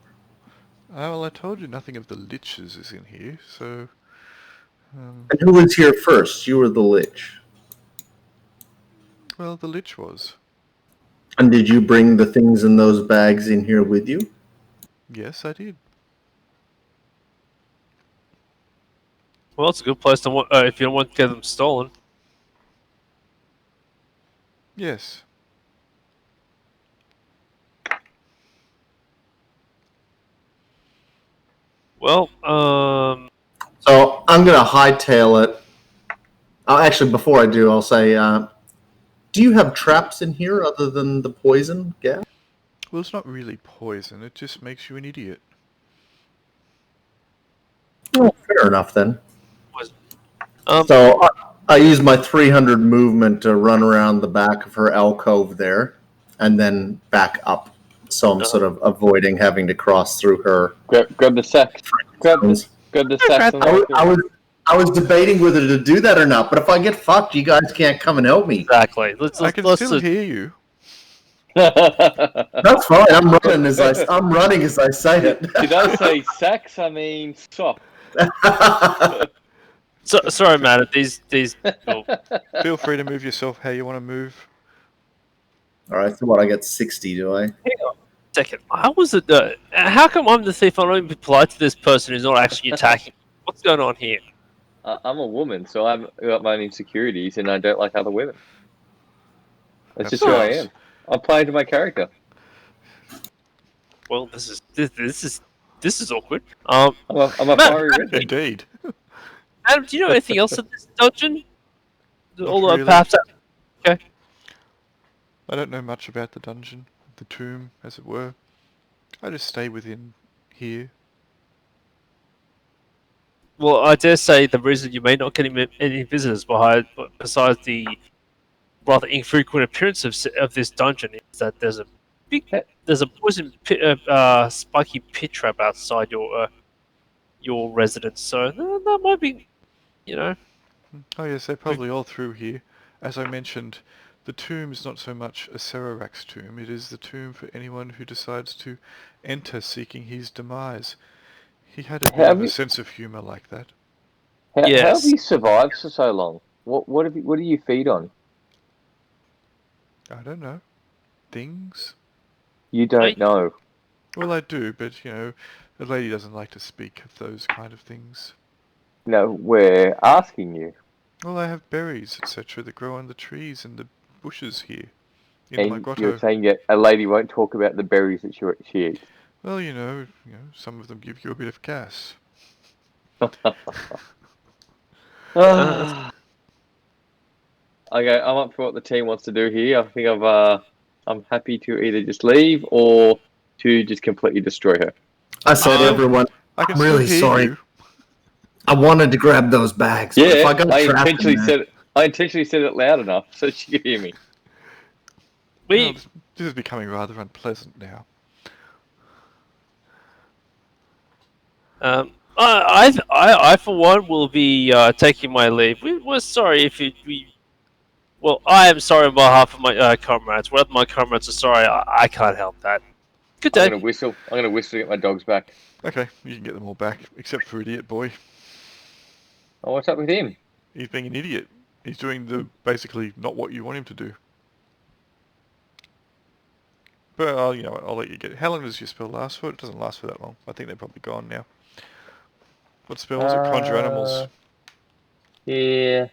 Well, I told you nothing of the liches is in here, so... And who was here first? You or the lich? Well, the lich was. And did you bring the things in those bags in here with you? Yes, I did. Well, it's a good place to if you don't want to get them stolen. Yes. Well, So I'm going to hightail it. Actually, before I do, I'll say, do you have traps in here other than the poison gas? Well, it's not really poison. It just makes you an idiot. Well, fair enough then. um, So I use my 300 movement to run around the back of her alcove there, and then back up. So I'm sort of avoiding having to cross through her. Grab the sack. Grab the sack. I was debating whether to do that or not, but if I get fucked, you guys can't come and help me. exactly. I can still hear you. That's fine. I'm running as I say it. Did I say sacks? I mean sock. Sorry, man. These. Oh, Feel free to move yourself how you want to move. All right. So what? I get 60, do I? hang on a second. How was it? How come I'm the thief? I'm not even polite to this person who's not actually attacking. What's going on here? I'm a woman, so I've got my own insecurities, and I don't like other women. That's just who I am. I'm playing to my character. Well, this is awkward. I'm a fiery redhead. Indeed. Adam, do you know anything else in this dungeon? Although really. perhaps. Okay. I don't know much about the dungeon, the tomb, as it were. I just stay within here. Well, I dare say the reason you may not get any visitors besides the rather infrequent appearance of this dungeon is that there's a poison spiky pit trap outside your residence. So that might be, Oh yes, they're probably all through here. As I mentioned, the tomb is not so much a Serarak's tomb, it is the tomb for anyone who decides to enter seeking his demise. He had a bit of a sense of humour like that. How Yes. have you survived for so long? What do you feed on? I don't know. Things? You don't know. Well, I do, but, the lady doesn't like to speak of those kind of things. No, we're asking you. Well, I have berries, etc., that grow on the trees and the bushes here, in my And grotto. you're saying that a lady won't talk about the berries that she eats. Well, some of them give you a bit of gas. Okay, I'm up for what the team wants to do here. I think I'm happy to either just leave or to just completely destroy her. I said, everyone, I can I'm really still hear sorry. you. I wanted to grab those bags. But if Yeah, I got trapped in there, I intentionally said it loud enough so she could hear me. Well, this is becoming rather unpleasant now. I for one will be taking my leave. We're sorry if well, I am sorry on behalf of my comrades. Whether my comrades are sorry, I can't help that. Good I'm day. gonna whistle. I'm gonna whistle to get my dogs back. Okay, you can get them all back, except for Idiot Boy. Oh, what's up with him? He's being an idiot. He's doing the basically not what you want him to do. But I'll let you get it. How long does your spell last for? It doesn't last for that long. I think they're probably gone now. What spell is it? Conjure animals. Yeah.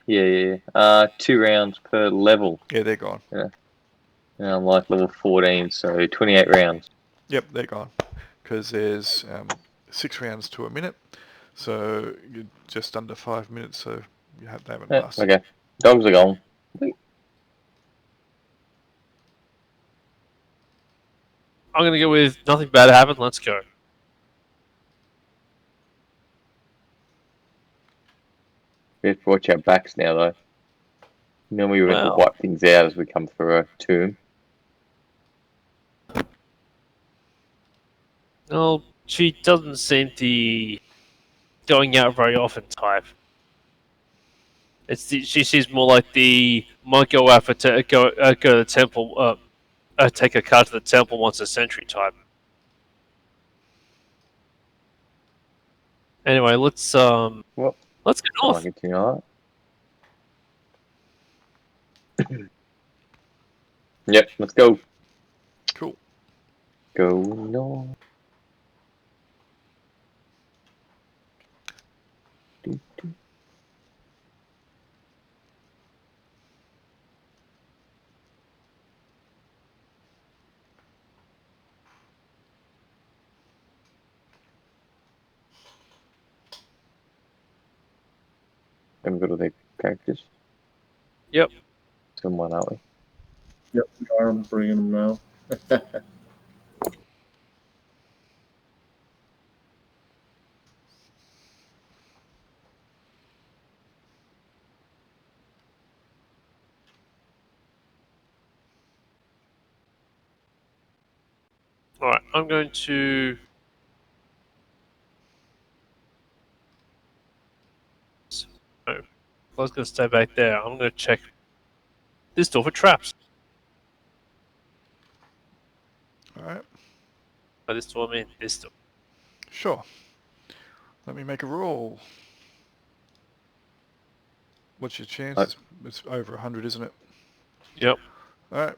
2 rounds per level. Yeah, they're gone. And I'm like level 14, so 28 rounds. Yep, they're gone. Because there's 6 rounds to a minute. So you're just under 5 minutes, so they haven't lasted. Okay. Dogs are gone. I'm gonna go with nothing bad happened. Let's go. We have to watch our backs now, though. Normally we have to Well. wipe things out as we come through a tomb. Well, she doesn't seem to be going out very often type. She seems more like the might go out for go to the temple, take a car to the temple once a century type. Anyway, let's Well, get I'll north. continue on. Yep, let's go. Cool. Go north. Haven't got all their characters. Yep. Someone, aren't we? Yep, we are bringing them now. All right, I'm going to. No, I was going to stay back there. I'm going to check this door for traps. Alright. By this door, I mean this door. Sure. Let me make a roll. What's your chance? It's over 100, isn't it? Yep. Alright.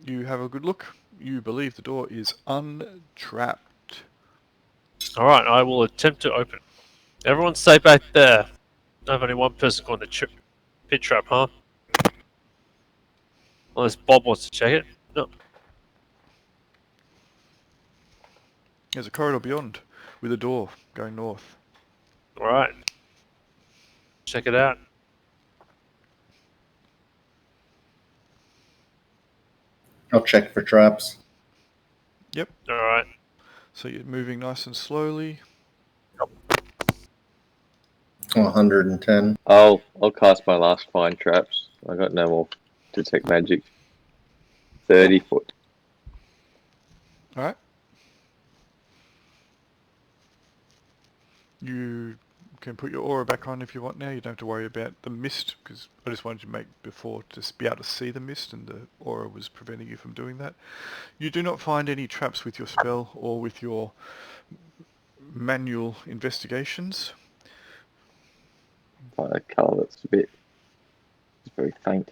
You have a good look. You believe the door is untrapped. All right, I will attempt to open. Everyone stay back there. I have only one person going to pit trap, huh? Unless Bob wants to check it. No. There's a corridor beyond with a door going north. All right. Check it out. I'll check for traps. Yep. All right. So you're moving nice and slowly. 110. I'll cast my last fine traps. I got no more detect magic. 30 foot. Alright. You can put your aura back on if you want now. You don't have to worry about the mist, because I just wanted you to make before to be able to see the mist, and the aura was preventing you from doing that. You do not find any traps with your spell or with your manual investigations. Find a colour that's it's very faint.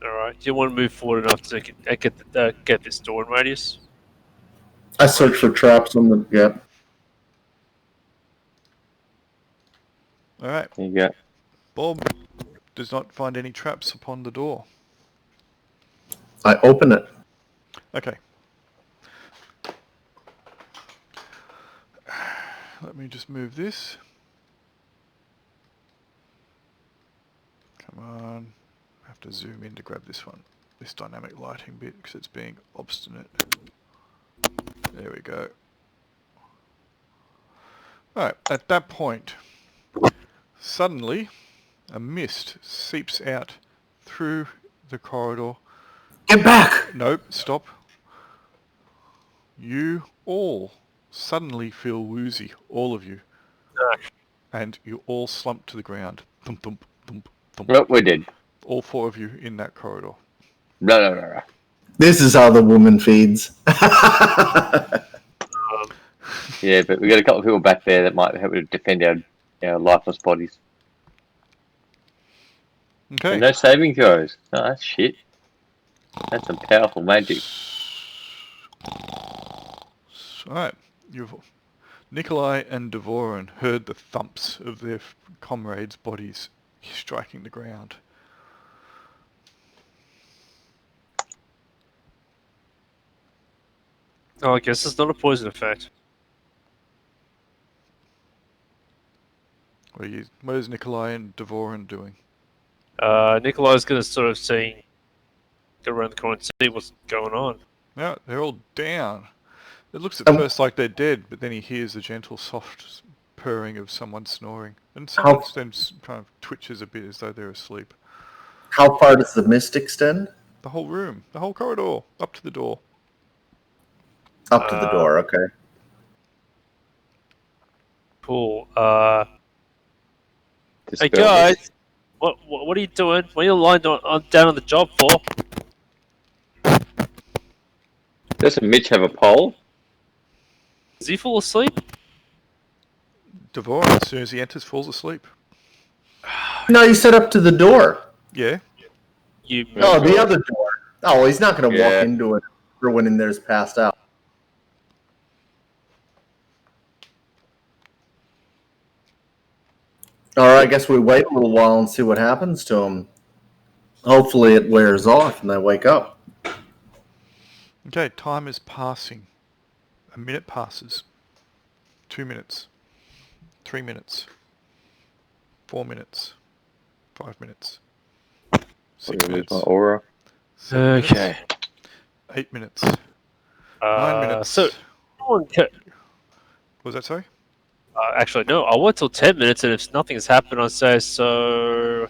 All right. Do you want to move forward enough to get this door in radius? I search for traps on the. Yep. Alright. There you go. Bob does not find any traps upon the door. I open it. Okay. Let me just move this. Come on. I have to zoom in to grab this one. This dynamic lighting bit, because it's being obstinate. There we go. Alright, at that point, suddenly a mist seeps out through the corridor. Get back! Nope, stop. You all suddenly feel woozy, all of you. And you all slump to the ground. Thump, thump, thump, thump. Well, we're dead. All 4 of you in that corridor. No. This is how the woman feeds. Yeah, but we got a couple of people back there that might help to defend our lifeless bodies. Okay. And no saving throws. Oh, that's shit. That's some powerful magic. Alright. Nikolai and Dvorin heard the thumps of their comrades' bodies striking the ground. Oh, I guess it's not a poison effect. What is Nikolai and Dvorin doing? Nikolai's going to sort of go around the corner and see what's going on. No, they're all down. It looks at first like they're dead, but then he hears the gentle, soft purring of someone snoring. And someone then kind of twitches a bit as though they're asleep. How far does the mist extend? The whole room, the whole corridor, up to the door. Up to the door, okay. Cool. Hey guys, what are you doing? What are you lying down on the job for? Doesn't Mitch have a pole? Is he fall asleep? Dvorin, as soon as he enters, falls asleep. No, you said up to the door. Yeah. Oh, the other door. Oh, he's not going to Yeah. walk into it. Everyone in there's passed out. All right, I guess we wait a little while and see what happens to him. Hopefully it wears off and they wake up. Okay, time is passing. A minute passes. 2 minutes. 3 minutes. 4 minutes. 5 minutes. 6 minutes. My aura. 7 minutes, Okay. 8 minutes. 9 minutes. So, What was that, sorry? actually, no. I'll wait till 10 minutes, and if nothing's happened, I'll say so.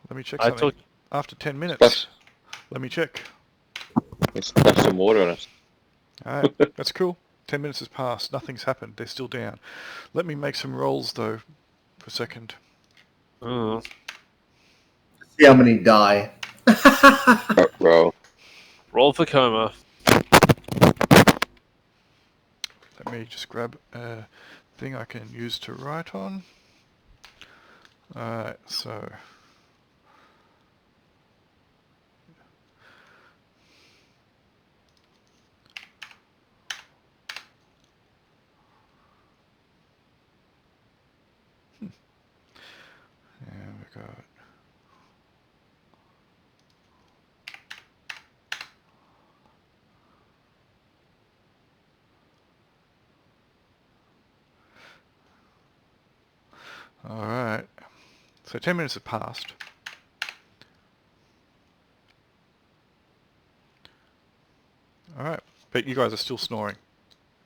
Let me check I something. took- After 10 minutes. Splash. Let me check. Let's splash some water on us. Alright, that's cool. 10 minutes has passed. Nothing's happened. They're still down. Let me make some rolls, though, for a second. Oh. See how many die. Roll. Roll for coma. Let me just grab a thing I can use to write on. Alright, so... And we got... Alright. So 10 minutes have passed. Alright. But you guys are still snoring.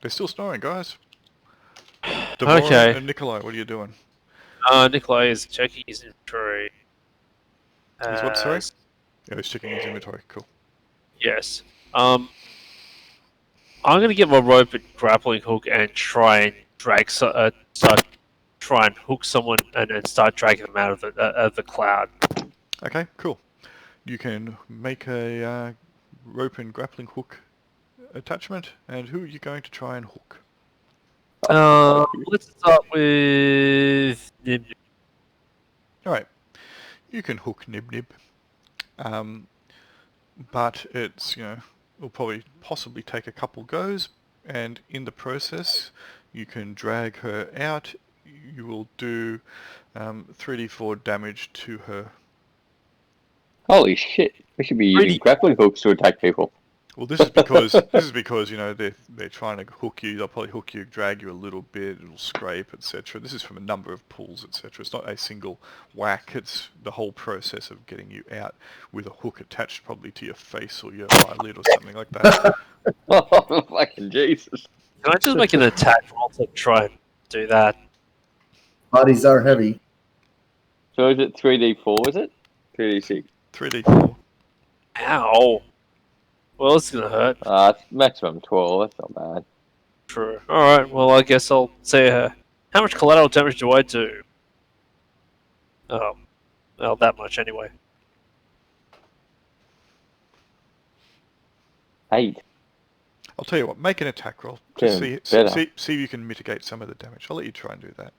They're still snoring, guys. Dvorin Okay. and Nikolai, what are you doing? Nikolai is checking his inventory. He's what, sorry? As- Yeah, he's checking his inventory. Cool. Yes. I'm gonna get my rope and grappling hook and try and try and hook someone and start dragging them out of the cloud. Okay, cool. You can make a rope and grappling hook attachment, and who are you going to try and hook? Let's start with Nib. Alright, you can hook Nib Nib, but it's, it'll probably possibly take a couple goes, and in the process you can drag her out. You will do 3d4 damage to her. Holy shit! We should be using Really? grappling hooks to attack people. Well, this is because they're trying to hook you. They'll probably hook you, drag you a little bit. It'll scrape, etc. This is from a number of pulls, etc. It's not a single whack. It's the whole process of getting you out with a hook attached probably to your face or your eyelid or something like that. Oh, fucking Jesus! Can I just make an attack roll to try and do that? Bodies are heavy. So is it 3d4? Is it 3d6? 3d4. Ow! Well, it's gonna hurt. It's maximum 12. That's not bad. True. Alright, well, I guess I'll say how much collateral damage do I do? Oh, well, that much anyway. 8. I'll tell you what, make an attack roll. Getting Just better. see if you can mitigate some of the damage. I'll let you try and do that.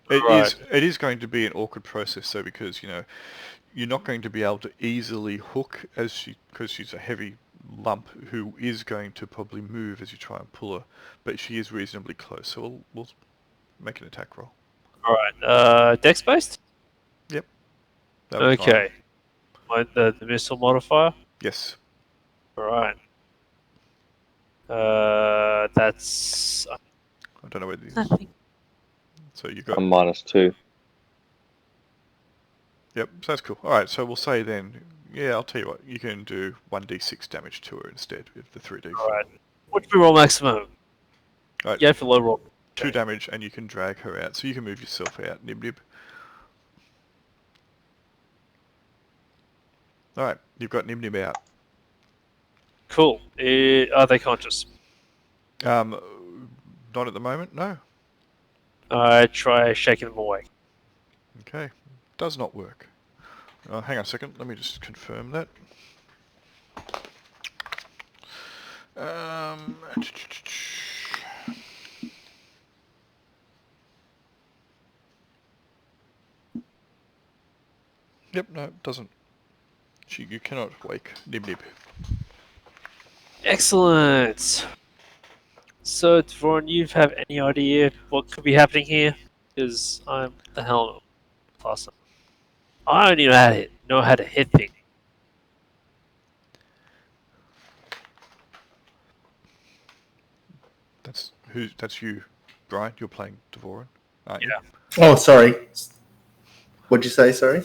Right. It is going to be an awkward process though, because you're not going to be able to easily hook because she's a heavy lump who is going to probably move as you try and pull her, but she is reasonably close. So we'll make an attack roll. Alright, dex based? That'll be fine. Okay. The missile modifier? Yes. Alright. That's... I don't know whether. Nothing. So you got. I'm -2. Yep. So that's cool. All right. So we'll say then. Yeah, I'll tell you what. You can do 1d6 damage to her instead of the 3d4. Alright. What do we roll maximum? Right. Yeah, for low roll. 2 damage, and you can drag her out. So you can move yourself out, Nib Nib. All right. You've got Nib Nib out. Cool. Are they conscious? Not at the moment. No. I try shaking them awake. Okay. Does not work. Hang on a second. Let me just confirm that. Yep, no, it doesn't. You cannot wake Nib Nib. Excellent. So, Devon, you have any idea what could be happening here? Because I'm the hell class. I don't even know how to hit things. That's you, Brian. You're playing Devoran, aren't you? Oh, sorry. What'd you say? Sorry.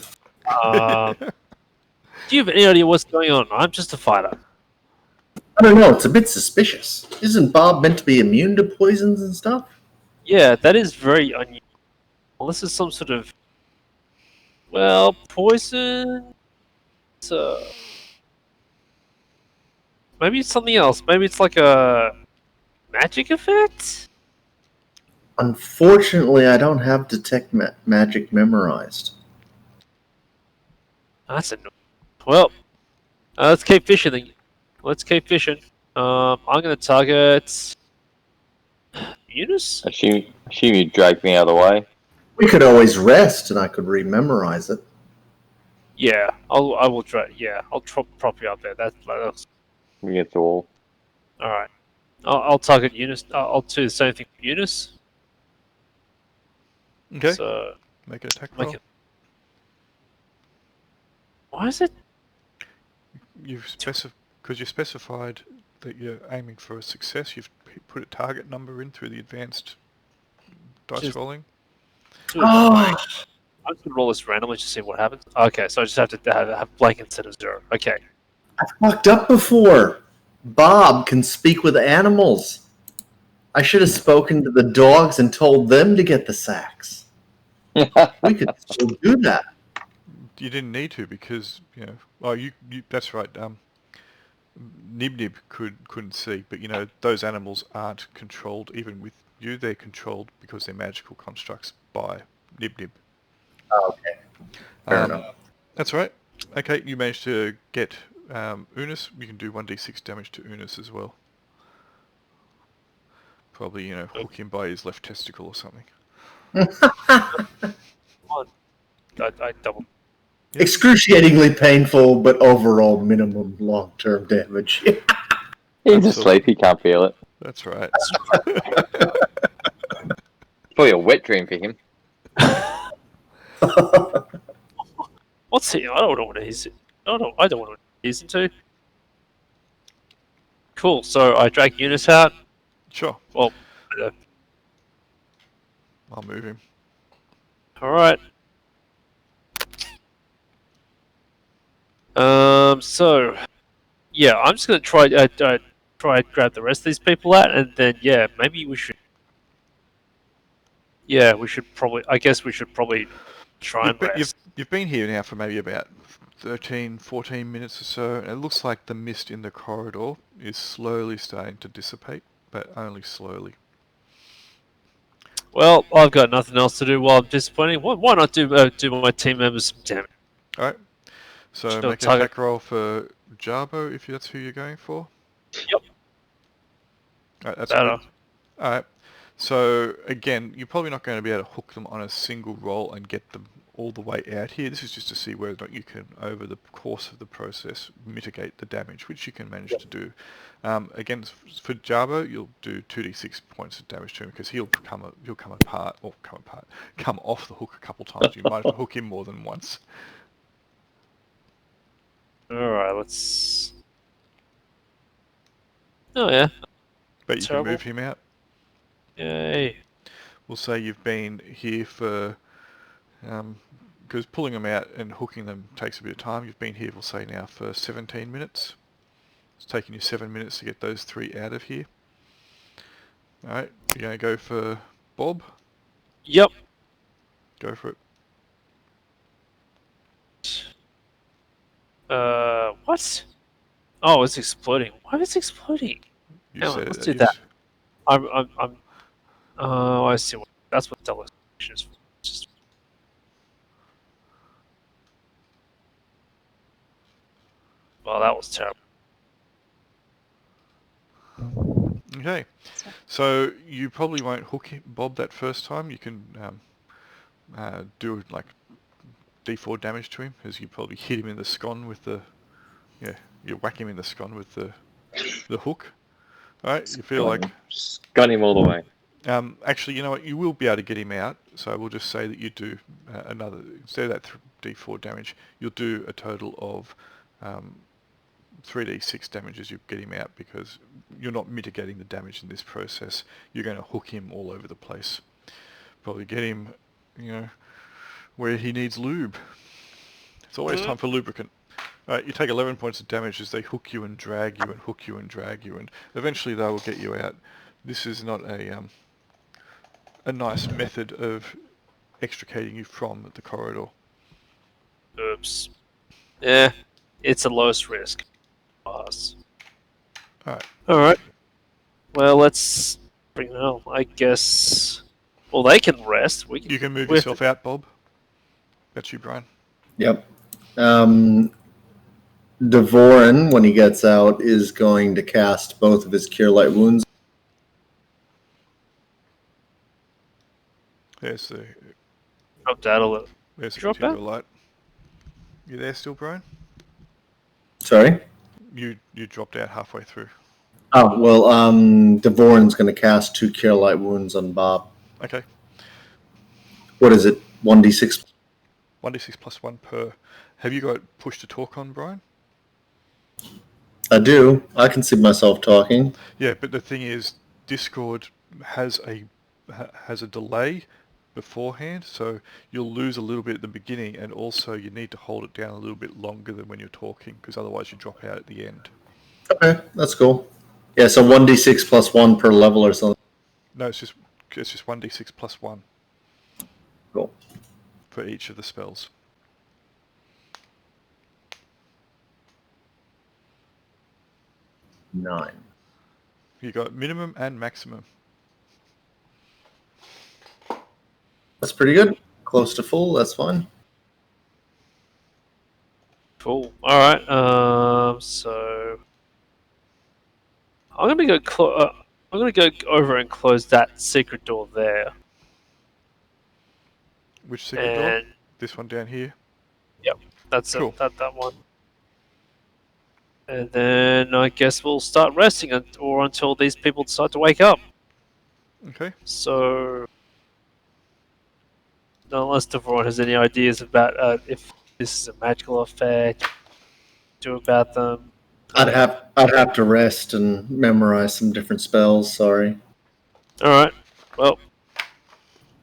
Do you have any idea what's going on? I'm just a fighter. I don't know. It's a bit suspicious. Isn't Bob meant to be immune to poisons and stuff? Yeah, that is very unusual. Well, this is some sort of... Well, poison... Maybe it's something else. Maybe it's like a... magic effect? Unfortunately, I don't have detect magic memorized. That's annoying. Well, let's keep fishing then. Let's keep fishing. I'm going to target... Eunice? Assume you dragged me out of the way. We could always rest, and I could rememorize it. Yeah, I will try. Yeah, I'll prop you up there. That's We get the wall. all right. I'll target Eunice. I'll do the same thing for Eunice. Okay. So Make an attack roll. Why is it? Because you specified that you're aiming for a success. You've put a target number in through the advanced dice rolling. Oh, I'm just gonna roll this randomly to see what happens. Okay, so I just have to have blank instead of 0. Okay. I fucked up before. Bob can speak with animals. I should have spoken to the dogs and told them to get the sacks. We could still do that. You didn't need to because Oh, you that's right. Nib Nib couldn't see, but those animals aren't controlled. Even with you, they're controlled because they're magical constructs by Nib Nib. Oh, okay. Fair enough. That's right. Okay, you managed to get Unis. You can do 1d6 damage to Unis as well. Probably, hook him by his left testicle or something. I double. Yep. Excruciatingly painful, but overall minimum long-term damage. He's asleep, he can't feel it. That's right. It's probably a wet dream for him. What's he? I don't know what it is. I don't want to listen to. Cool. So I drag Eunice out. Sure. Well, I'll move him. all right. So, yeah, I'm just gonna try and grab the rest of these people out, and then maybe we should. Yeah, we should probably. I guess we should probably try and rest. You've been here now for maybe about 13, 14 minutes or so, and it looks like the mist in the corridor is slowly starting to dissipate, but only slowly. Well, I've got nothing else to do while I'm disappointing. Why not do my team members some damage? All right. So Still make an attack roll for Jarbo if that's who you're going for. Yep. That's Better. good. Alright. So again, you're probably not going to be able to hook them on a single roll and get them all the way out here. This is just to see whether or not you can, over the course of the process, mitigate the damage, which you can manage to do. Again, for Jabo, you'll do 2d6 points of damage to him because he'll come off the hook a couple times. You might have to hook him more than once. Alright, let's... Oh, yeah. But you Terrible. can move him out. Yay. We'll say you've been here for... because pulling them out and hooking them takes a bit of time. You've been here, we'll say now, for 17 minutes. It's taken you 7 minutes to get those 3 out of here. Alright, you're going to go for Bob? Yep. Go for it. What? Oh, it's exploding. Why is it exploding? You Hang on, said let's it do is. that. Oh, I see. That's what television is for. Just... Well, that was terrible. Okay, so you probably won't hook Bob that first time. You can do like D4 damage to him, as you probably hit him in the scon with the... Yeah, you whack him in the scon with the hook. Alright, you feel like... Got him all the way. Actually, you know what? You will be able to get him out. So we'll just say that you do another... Instead of that D4 damage, you'll do a total of 3d6 damage as you get him out, because you're not mitigating the damage in this process. You're going to hook him all over the place. Probably get him, where he needs lube. It's always time for lubricant. Alright, you take 11 points of damage as they hook you and drag you and hook you and drag you, and eventually they will get you out. This is not a nice method of extricating you from the corridor. Oops. Yeah, it's the lowest risk. Us. Alright. Well, let's bring them out. I guess... Well, they can rest. You can move yourself out, Bob. That's you, Brian. Yep. Devorin, when he gets out, is going to cast both of his Cure Light Wounds. There's the... Dropped out a little. There's the Drop material light. You there still, Brian? Sorry? You dropped out halfway through. Oh, well, Devorin's going to cast 2 Cure Light Wounds on Bob. Okay. What is it? 1d6? 1d6 plus 1 per... Have you got push to talk on, Brian? I do. I can see myself talking. Yeah, but the thing is, Discord has a delay beforehand, so you'll lose a little bit at the beginning, and also you need to hold it down a little bit longer than when you're talking, because otherwise you drop out at the end. Okay, that's cool. Yeah, so 1d6 plus 1 per level or something. No, it's just 1d6 plus 1. Cool. For each of the spells. Nine. You got minimum and maximum. That's pretty good. Close to full, that's fine. Cool. Alright, so... I'm gonna go over and close that secret door there. Which secret door? This one down here? Yep, that's cool. That one. And then I guess we'll start resting or until these people decide to wake up. Okay. So, unless Devorin has any ideas about if this is a magical effect, do about them. I'd have to rest and memorize some different spells. Sorry. All right. Well,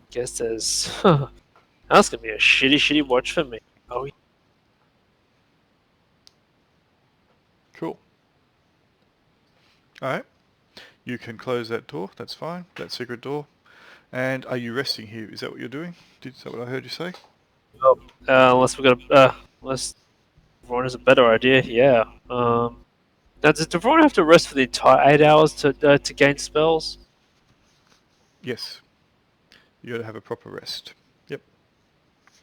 guess there's. That's gonna be a shitty watch for me. Oh. Cool. Alright. You can close that door, that's fine. That secret door. And are you resting here? Is that what you're doing? Is that what I heard you say? Unless we got unless Devorin has a better idea, yeah. Now, does Devorin have to rest for the entire 8 hours to gain spells? Yes. You gotta have a proper rest. Yep.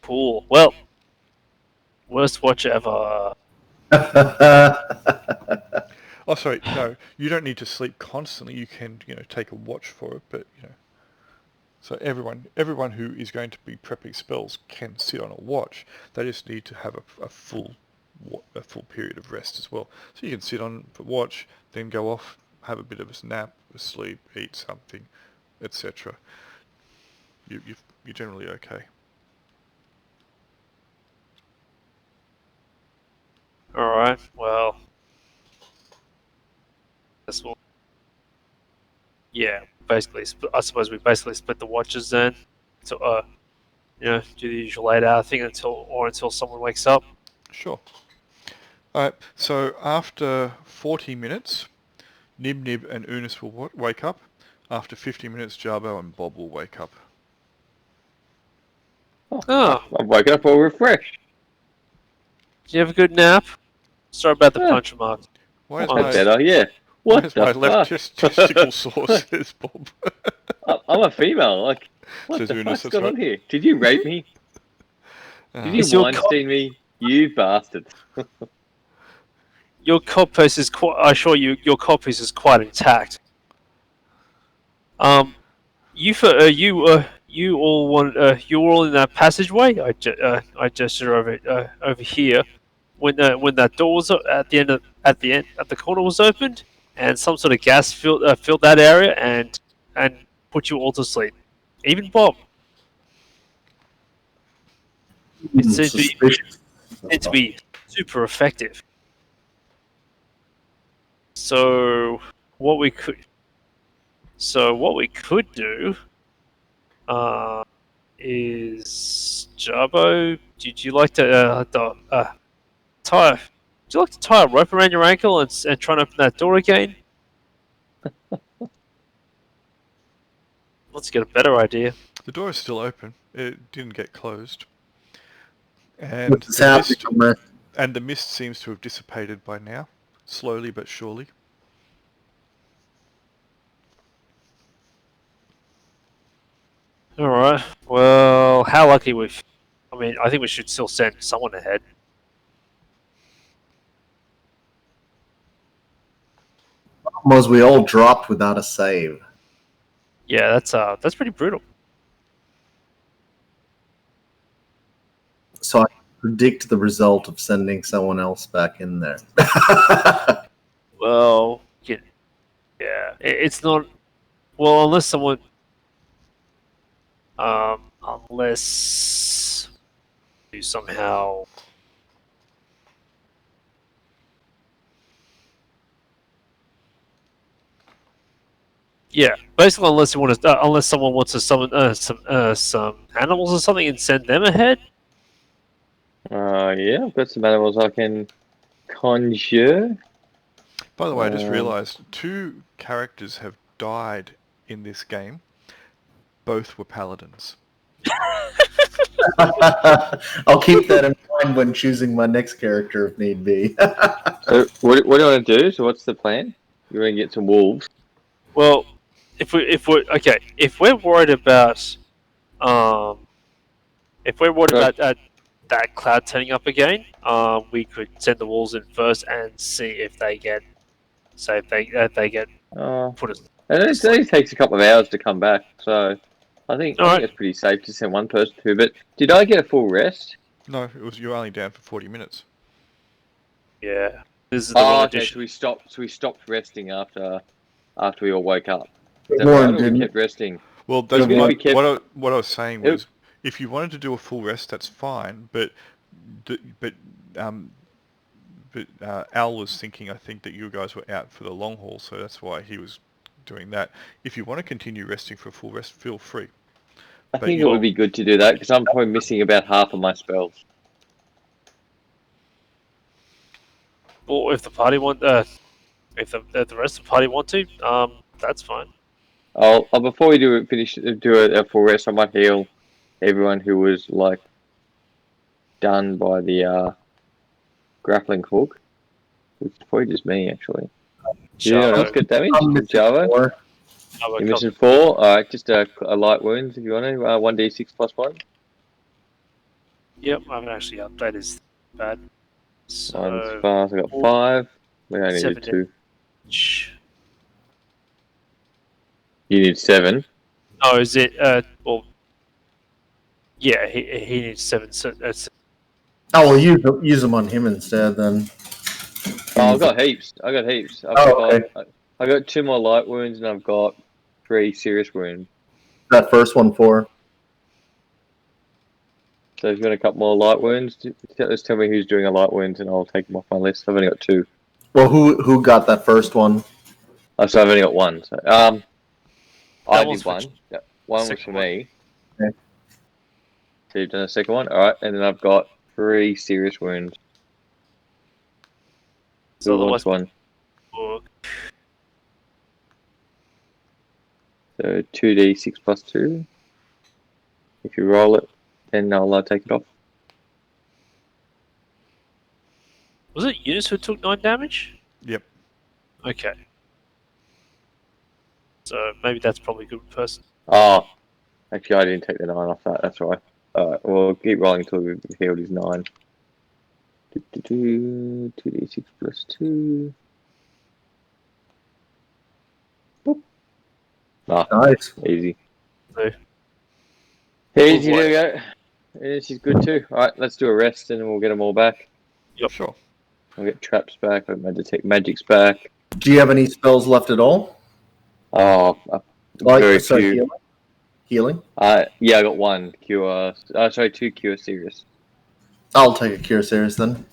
Cool. Well, worst watch ever. Oh, sorry. No, you don't need to sleep constantly. You can, take a watch for it. But so everyone who is going to be prepping spells can sit on a watch. They just need to have a full period of rest as well. So you can sit on the watch, then go off, have a bit of a nap, sleep, eat something, etc. You're generally okay. Alright, well. Yeah, basically, I suppose we basically split the watches then. So, do the usual 8-hour thing until someone wakes up. Sure. Alright, so after 40 minutes, Nib Nib and Unis will wake up. After 50 minutes, Jarbo and Bob will wake up. Oh, I'm waking up all refreshed. did you have a good nap? Sorry about the Yeah. punch marks. Why is Oh, my, That's better, yeah. why What is the my left fuck? testicle sore, says Bob. I'm a female. Like, what Says the Eunice, fuck's that's going on right. here? Did you rape me? Did you Is your Weinstein me? You bastard. Your codpiece is quite. I assure you, your codpiece is quite intact. You all want. You were all in that passageway. I gesture over here. When that door was at the corner was opened, and some sort of gas filled that area and put you all to sleep. Even Bob. It seems Suspicious. to be super effective. So what we could do is Jarbo. Would you like to tie? Would you like to tie a rope around your ankle and try and open that door again? Let's get a better idea. The door is still open. It didn't get closed. And What is happening? the mist seems to have dissipated by now, slowly but surely. All right. Well, how lucky we've. I mean, I think we should still send someone ahead. Was we all dropped without a save. Yeah, that's pretty brutal. So I predict the result of sending someone else back in there. Well, it's not. Well, unless someone. Unless you somehow. Yeah, basically, unless you want to, unless someone wants to summon some animals or something and send them ahead. Yeah, I've got some animals I can conjure. By the way, I just realised 2 characters have died in this game. Both were paladins. I'll keep that in mind when choosing my next character if need be. So, what do you want to do? So, what's the plan? You want to get some wolves? Well, if we're worried about that cloud turning up again, we could send the wolves in first and see if they get put us. It only takes a couple of hours to come back, so I think it's pretty safe to send one person through. But did I get a full rest? No, you were only down for 40 minutes. Yeah, this is the wrong Okay. edition. So we stopped resting after we all woke up. Is that Warren right, or we didn't. kept resting. Well, that's Even if we kept- what I was saying was, if you wanted to do a full rest, that's fine. But Al was thinking, I think, that you guys were out for the long haul, so that's why he was doing that. If you want to continue resting for a full rest, feel free. I think it would be good to do that because I'm probably missing about half of my spells. Or if the party want, if the rest of the party want to, that's fine. Before we do a full rest, I might heal everyone who was like done by the grappling hook, which is probably just me actually. Did anyone else get damaged? Java? You're missing 4. Alright, just a light wounds if you want to. 1d6 plus 1. Yep, I haven't actually updated that. So Mine's fast. I got 5. We only need 2. You need 7. Oh, is it? Well, yeah, he needs 7. So that's Oh, well, use them on him instead then. Oh, I've got heaps. Okay. I've got 2 more light wounds, and I've got 3 serious wounds. That first one for. So if you've got a couple more light wounds, just tell me who's doing a light wounds, and I'll take them off my list. I've only got 2. Well, who got that first one? Oh, so I've only got 1. So I one's did for 1. Yeah, 1 was second for one. me. Okay. So you've done a second one, all right, and then I've got 3 serious wounds. so Who wants one? for So 2d6 plus 2. If you roll it, then I'll take it off. Was it Eunice who took 9 damage? Yep. Okay. So maybe that's probably a good person. Oh, actually, I didn't take the 9 off that. That's right. All right, we'll keep rolling until we've healed his 9. 2d6 plus 2. Boop. Ah, Nice. easy. So, Easy to go. Yeah, she's good too. All right, let's do a rest, and then we'll get them all back. Yep. Sure. I'll get traps back. I'll detect magic's back. Do you have any spells left at all? Oh, very few. Healing? Healing? Yeah, I got 1 cure. Sorry, 2 cure serious. I'll take a cure serious then.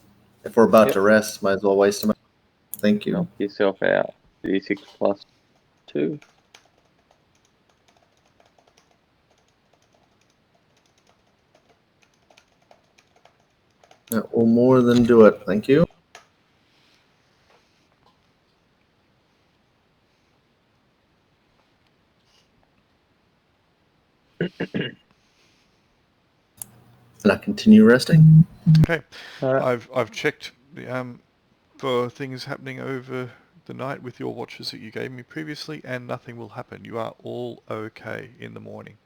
If we're about Yep. to rest, might as well waste them. Thank you. Knock yourself out. D6 plus 2. That will more than do it. Thank you. And I continue resting. Okay. All right. I've checked for things happening over the night with your watches that you gave me previously, and nothing will happen. You are all okay in the morning.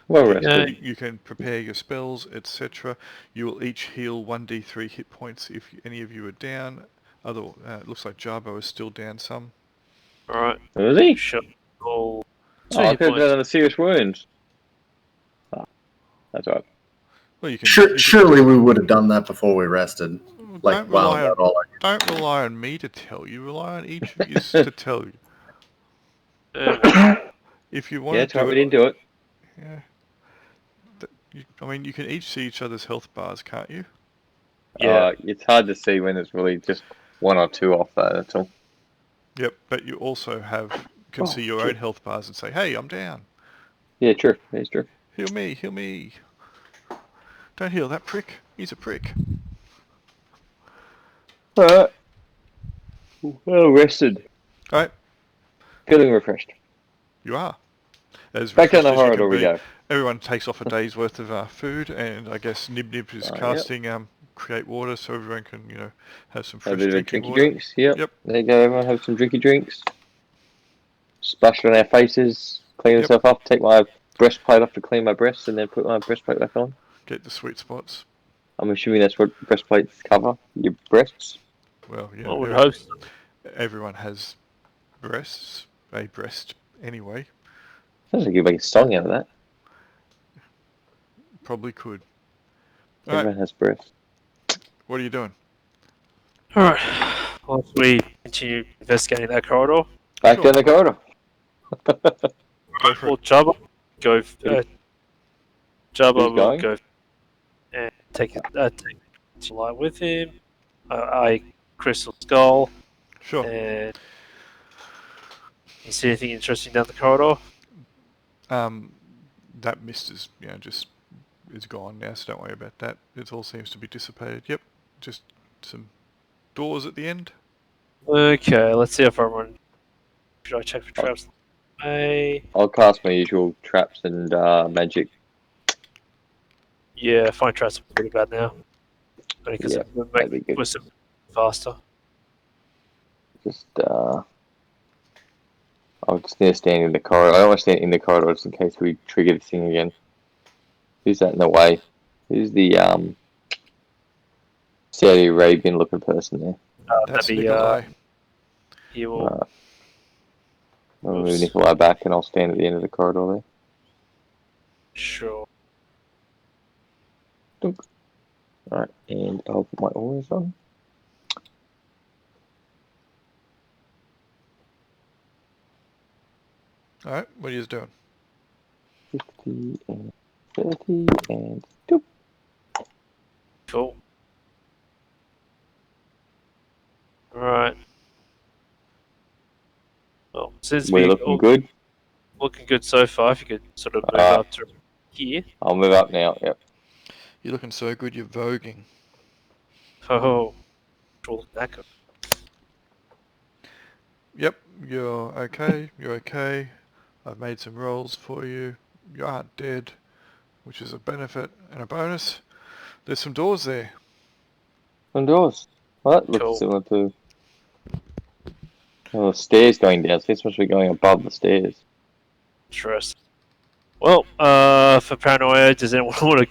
Well rested. You can prepare your spells, etc. You will each heal 1d3 hit points if any of you are down. It looks like Jarbo is still down some. alright. Was he? Sure. Oh, Oh, I could have done the serious wounds. Oh, that's all right. Well, you can. Surely we would have done that before we rested. Like, Don't wow, rely that all I Don't rely on me to tell you. Rely on each of you to tell you. If you want Yeah, to that's right. do We it, didn't do it. yeah. I mean, you can each see each other's health bars, can't you? yeah. It's hard to see when it's really just 1 or 2 off that. That's all. Yep, but you also can see your own health bars and say, "Hey, I'm down. Yeah, true. It's true. Heal me, heal me." Don't heal that prick. He's a prick. All right. Well rested. All right, Feeling refreshed. you are. As Back down the refreshed as you corridor can we be. go. Everyone takes off a day's worth of food, and I guess Nib Nib is Yep. casting create water so everyone can have some A fresh bit of drinking drinky water. drinks. Yep. Yep. There you go. Everyone have some drinky drinks. Splash it on our faces. Clean Yep. yourself up. Take my breastplate off to clean my breasts, and then put my breastplate back on. Get the sweet spots. I'm assuming that's what breastplates cover. Your breasts. Well, yeah. I would hope so. Everyone has a breast anyway. Sounds like you make a song out of that. Probably could. All right, Everyone has breasts. what are you doing? Alright. Once we continue investigating that corridor, Back Sure. down the corridor. Go for well, it. Jabba go. Jabba Who's will going? go and take light with him. I crystal skull. Sure. And you see anything interesting down the corridor? That mist is just is gone now, so don't worry about that. It all seems to be dissipated. Yep, just some doors at the end. Okay, let's see if I run. Should I check for traps? I'll cast my usual traps and magic. Yeah, find traps are pretty bad now. Only because Yeah, we're that'd be good. some faster. Just I'll just need to stand in the corridor. I don't want to stand in the corridor just in case we trigger this thing again. Who's that in the way? Who's the Saudi Arabian looking person there? That's That'd be Nikolai. he will. I'll move Nikolai back and I'll stand at the end of the corridor there. Sure. Alright, and I'll put my auras on. Alright, what are you doing? 50 and 30 and doop. Cool. Alright. Well, since We're looking good. Looking good so far. If you could sort of move up to here. I'll move up now, yep. You're looking so good, you're voguing. Oh, sure, that good. Yep, you're okay, you're okay. I've made some rolls for you. You aren't dead, which is a benefit and a bonus. There's some doors there. Some doors. Well, that looks Cool. similar to... Oh, the stairs going down. So it's must be going above the stairs. Interesting. Well, for paranoia, does anyone want to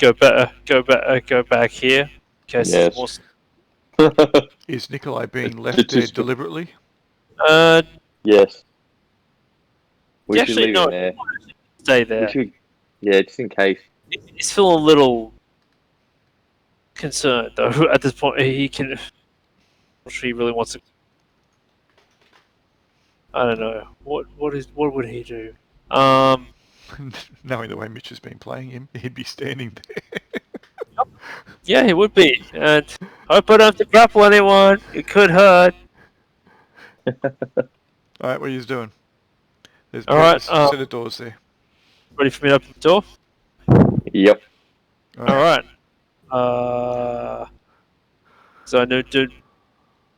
go back here? In case Yes. there's more... Is Nikolai being left there deliberately? Yes. We should actually, leave no. him there. Stay there. We should, yeah, just in case. He's feeling a little concerned, though. At this point, he can. I'm sure he really wants to. I don't know. What would he do? Knowing the way Mitch has been playing him, he'd be standing there. Yeah, he would be. And hope I don't have to grapple anyone. It could hurt. Alright, what are you doing? There's Alright, a set of doors there. Ready for me to open the door? Yep. Alright. So I know, dude.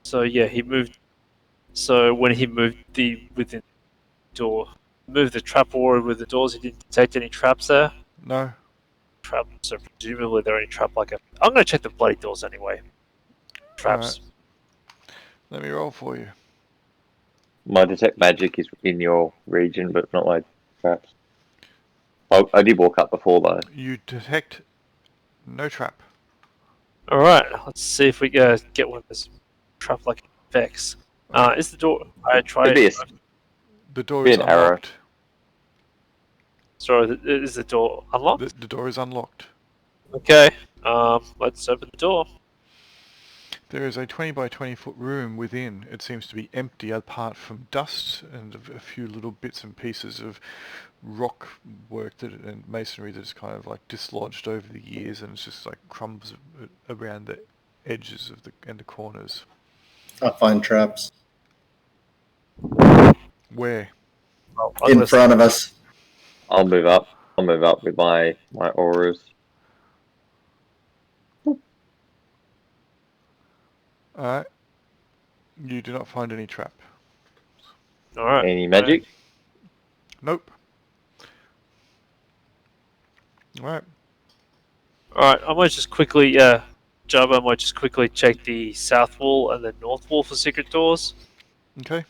So yeah, he moved. So when he moved within the door, moved the trap wall with the doors, he didn't detect any traps there. No. Trap. So presumably they're only trapped like a. I'm gonna check the bloody doors anyway. Traps. Let me roll for you. My detect magic is in your region, but not like traps. I did walk up before though. You detect no trap. All right. Let's see if we get one of this trap like Vex. Is the door? I tried. The door Be is an arrow. unlocked. Sorry, is the door unlocked? The door is unlocked. Okay. Let's open the door. There is a 20 by 20 foot room within. It seems to be empty apart from dust and a few little bits and pieces of rock work and masonry that's kind of like dislodged over the years, and it's just like crumbs around the edges of the corners. I'll find traps Where? in front of us. I'll move up. I'll move up with my auras. Alright. You do not find any trap. Alright. Any magic? Nope. Alright. Alright, I might just quickly, Jabba might just quickly check the south wall and the north wall for secret doors. Okay.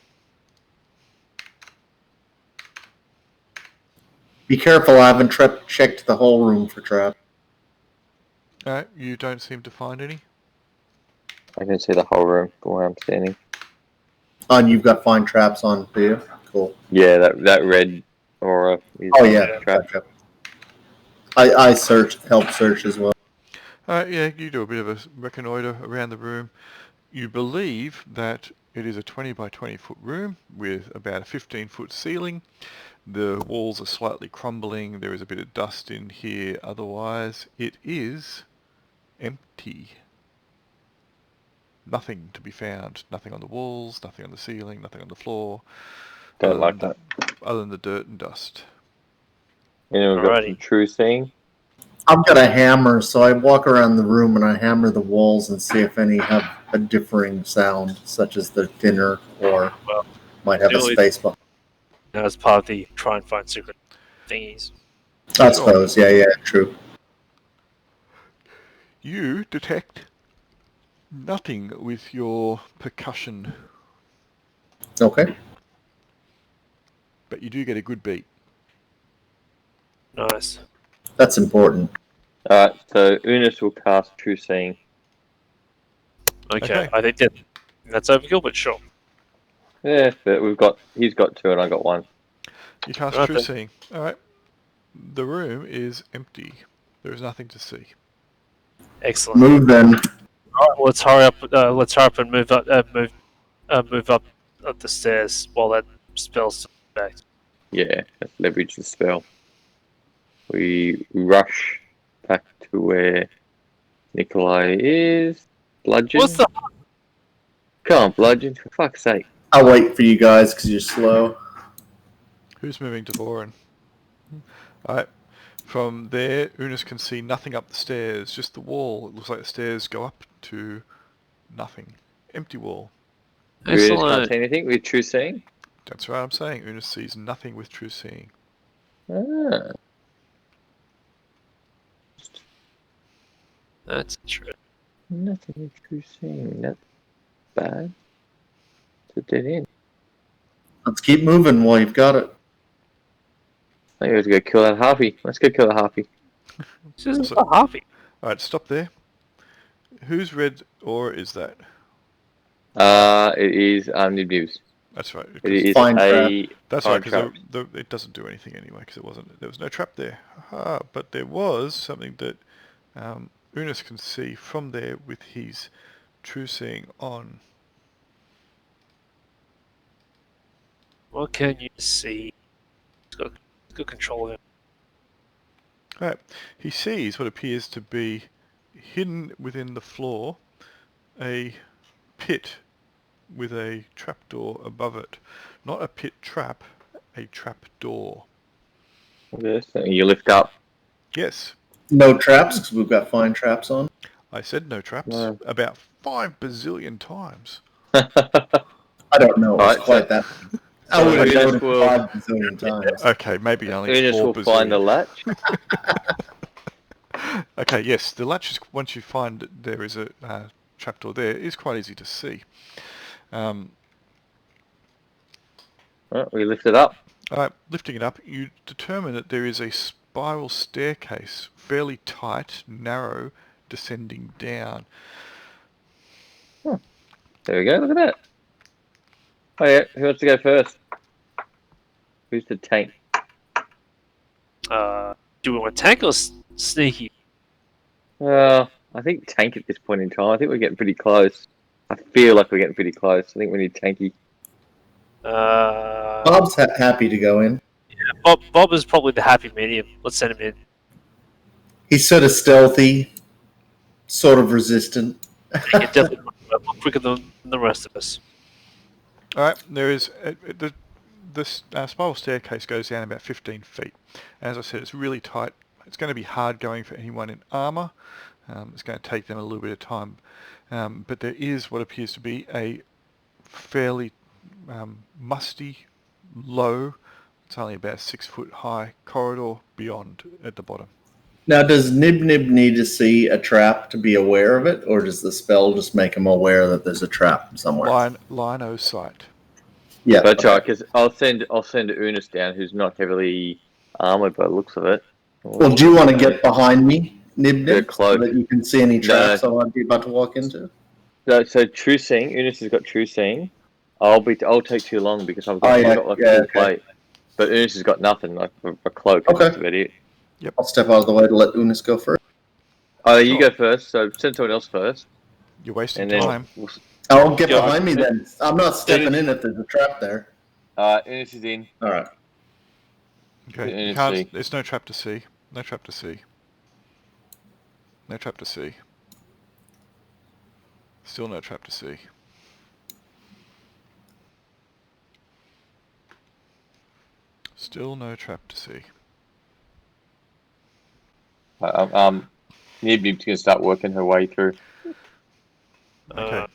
Be careful, I haven't checked the whole room for traps. Alright, you don't seem to find any. I can see the whole room from where I'm standing. Oh, and you've got find traps on, do you? Cool. Yeah, that red aura is Yeah, trap. gotcha. I help search as well. Yeah, you do a bit of a reconnoiter around the room. You believe that it is a 20 by 20 foot room with about a 15 foot ceiling. The walls are slightly crumbling. There is a bit of dust in here. Otherwise, it is empty. Nothing to be found. Nothing on the walls, nothing on the ceiling, nothing on the floor. Don't like that. Other than the dirt and dust. Anyone got some true seeing? I've got a hammer, so I walk around the room and I hammer the walls and see if any have a differing sound, such as they're thinner or might have a space behind. As part of the try and find secret thingies. I suppose, yeah, true. You detect nothing with your percussion. Okay. But you do get a good beat. Nice. That's important. Alright, so Unis will cast True Seeing. Okay. I think that's overkill, but sure. Yeah, but he's got 2 and I got 1. You cast Right True then. Seeing. Alright. The room is empty. There is nothing to see. Excellent. Move then. All right, let's hurry up. Let's hurry up and move up. Move up the stairs while that spell's still back. Yeah, let's leverage the spell. We rush back to where Nikolai is. Bludgeon. What's the? Come on, Bludgeon, for fuck's sake. I'll wait for you guys because you're slow. Who's moving Devorin? Alright. From there, Unis can see nothing up the stairs, just the wall. It looks like the stairs go up to nothing. Empty wall. Unis can't Excellent. see anything with True Seeing. That's right, I'm saying. Unis sees nothing with True Seeing. Ah. That's true. Nothing with True Seeing. That's bad. It's a dead end. Let's keep moving while you've got it. I think we have to go kill that harpy. Let's go kill the harpy. It's just So- a harpy. Alright, stop there. Whose red aura is that? It is Nib News. That's right. It is Fine a That's fine right, because trap. it doesn't do anything anyway, because there was no trap there. Aha, but there was something that Unis can see from there with his True Seeing on. What can you see? It's got good control of him. Right. He sees what appears to be hidden within the floor a pit with a trapdoor above it. Not a pit trap, a trap door. Yes, you lift up. Yes, No traps because we've got fine traps on. I said no traps No. about 5 bazillion times. I don't know. It's Alright, quite that. I so would have Unis noticed will- 5 bazillion times. Okay, maybe only Unis 4 will find the bazillion. latch. Okay, yes, the latch is, once you find that there is a trapdoor there, is quite easy to see. Right, we lift it up. Alright, lifting it up, you determine that there is a spiral staircase, fairly tight, narrow, descending down. There we go, look at that. Oh yeah, who wants to go first? Who's the tank? Do we want tank or sneaky? I think tank at this point in time. I think we're getting pretty close. I feel like we're getting pretty close. I think we need tanky. Bob's happy to go in. Bob is probably the happy medium. Let's send him in. He's sort of stealthy, sort of resistant. He can definitely run a lot quicker than the rest of us. Alright, there is this spiral staircase goes down about 15 feet. As I said, it's really tight. It's going to be hard going for anyone in armour. It's going to take them a little bit of time. But there is what appears to be a fairly musty, low, it's only about 6 foot high corridor beyond at the bottom. Now, does Nib need to see a trap to be aware of it, or does the spell just make him aware that there's a trap somewhere? Line of sight. Yeah, That's right, because I'll send Unis down, who's not heavily armored by the looks of it. Well, do you want to get behind me, Nib, Get a so cloak. that you can see any traps I might be about to walk into? So True Seeing, Unis has got True Seeing. I'll take too long because I've got, Oh, yeah, I've got like yeah, a full okay. plate. But Unis has got nothing, like a cloak. Okay. That's about it. I'll step out of the way to let Unis go first. Oh, you Sure. go first. So send someone else first, You're wasting and then time. I'll get Yeah, behind me then. I'm not stepping Unis- in if there's a trap there. Unis is in. All right. Okay, Yeah, you it's can't, see. there's no trap to see. No trap to see. No trap to see. Still no trap to see. Still no trap to see. Nib's gonna start working her way through. Okay. Uh,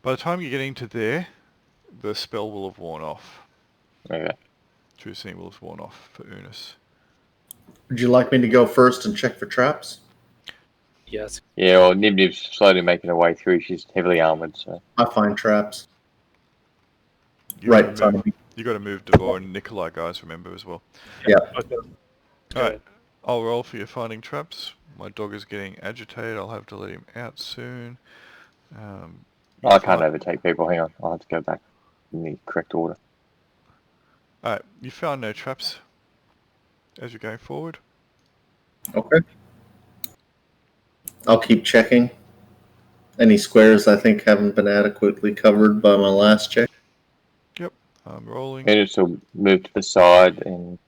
By the time you get into there, the spell will have worn off. Okay. True Seeing will have worn off for Unis. Would you like me to go first and check for traps? yes. Yeah, well, Nib's slowly making her way through. She's heavily armored, so. I find traps. You Right, gotta sorry. move, you got to move Devor and Nikolai, guys. Remember as well. Okay. All right. I'll roll for your finding traps. My dog is getting agitated. I'll have to let him out soon. I can't overtake people. Hang on, I'll have to go back. in the correct order. Alright, you found no traps as you're going forward. Okay. I'll keep checking. Any squares I think haven't been adequately covered by my last check. Yep, I'm rolling. And just to move to the side and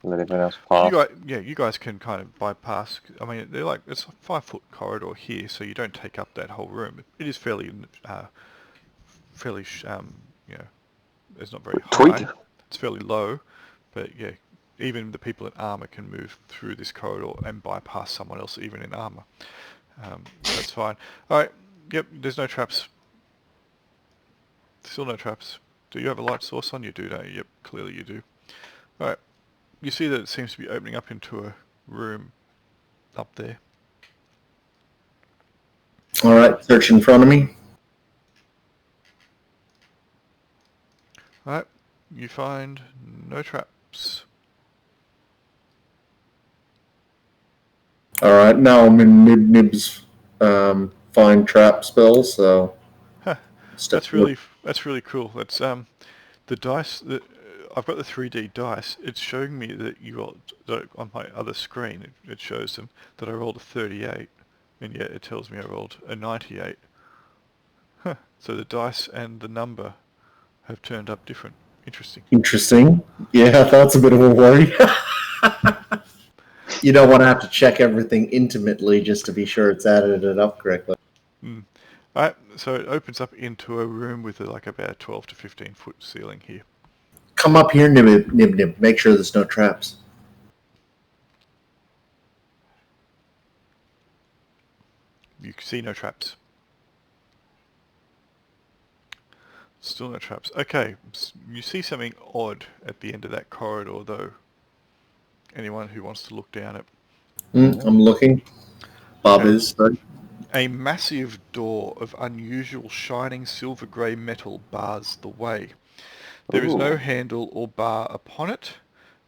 let everyone else pass. You guys can kind of bypass. I mean, it's a 5-foot corridor here, so you don't take up that whole room. It is fairly, it's not very high. It's fairly low, but yeah, even the people in armor can move through this corridor and bypass someone else, even in armor. That's fine. All right. Yep. There's no traps. Still no traps. Do you have a light source on? You do, don't you? Yep. Clearly you do. All right. You see that it seems to be opening up into a room up there. All right. Search in front of me. All right. You find no traps. All right. Now I'm in Nib's find trap spell, so That's really cool. That's the dice. I've got the 3D dice. It's showing me that on my other screen. It shows them that I rolled a 38, and yet it tells me I rolled a 98. Huh. So the dice and the number have turned up different. Interesting. Yeah, that's a bit of a worry. You don't want to have to check everything intimately just to be sure it's added it up correctly. Alright, so it opens up into a room with about a 12 to 15 foot ceiling here. Come up here, Nib. Make sure there's no traps. You see no traps. Still no traps. Okay, you see something odd at the end of that corridor, though. Anyone who wants to look down it. I'm looking. Bob is. Sorry. A massive door of unusual shining silver grey metal bars the way. There is no handle or bar upon it.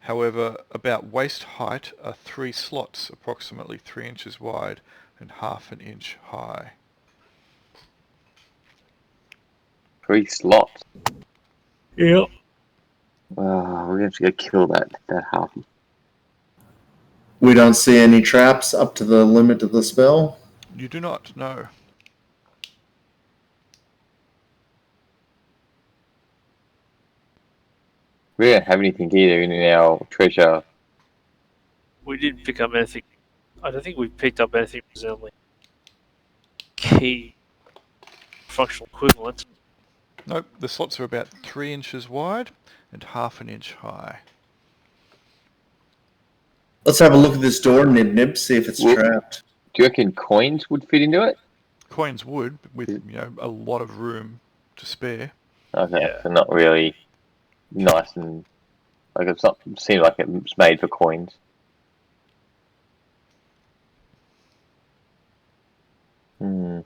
However, about waist height are 3 slots, approximately 3 inches wide and half an inch high. 3 slots. Yep. We're going to have to go kill that harpy. We don't see any traps up to the limit of the spell. You do not know. We don't have anything either in our treasure. We didn't pick up anything. I don't think we picked up anything resembling key functional equivalent. Nope, the slots are about 3 inches wide and half an inch high. Let's have a look at this door, Nib, see if it's trapped. Do you reckon coins would fit into it? Coins would, with a lot of room to spare. Okay, yeah. So not really nice and it's not seems like it's made for coins. No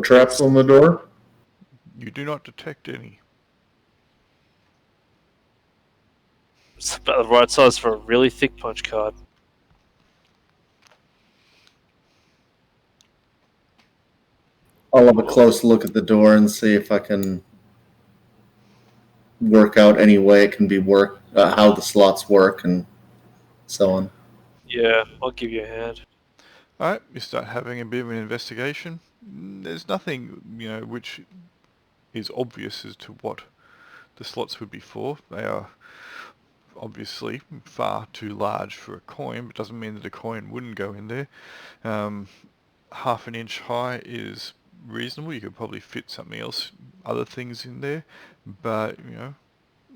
traps on the door? You do not detect any. It's about the right size for a really thick punch card. I'll have a close look at the door and see if I can work out any way it can be how the slots work and so on. Yeah, I'll give you a hand. Alright, you start having a bit of an investigation. There's nothing, which is obvious as to what the slots would be for. They are obviously far too large for a coin, but doesn't mean that a coin wouldn't go in there. Half an inch high is reasonable. You could probably fit something else, other things in there, but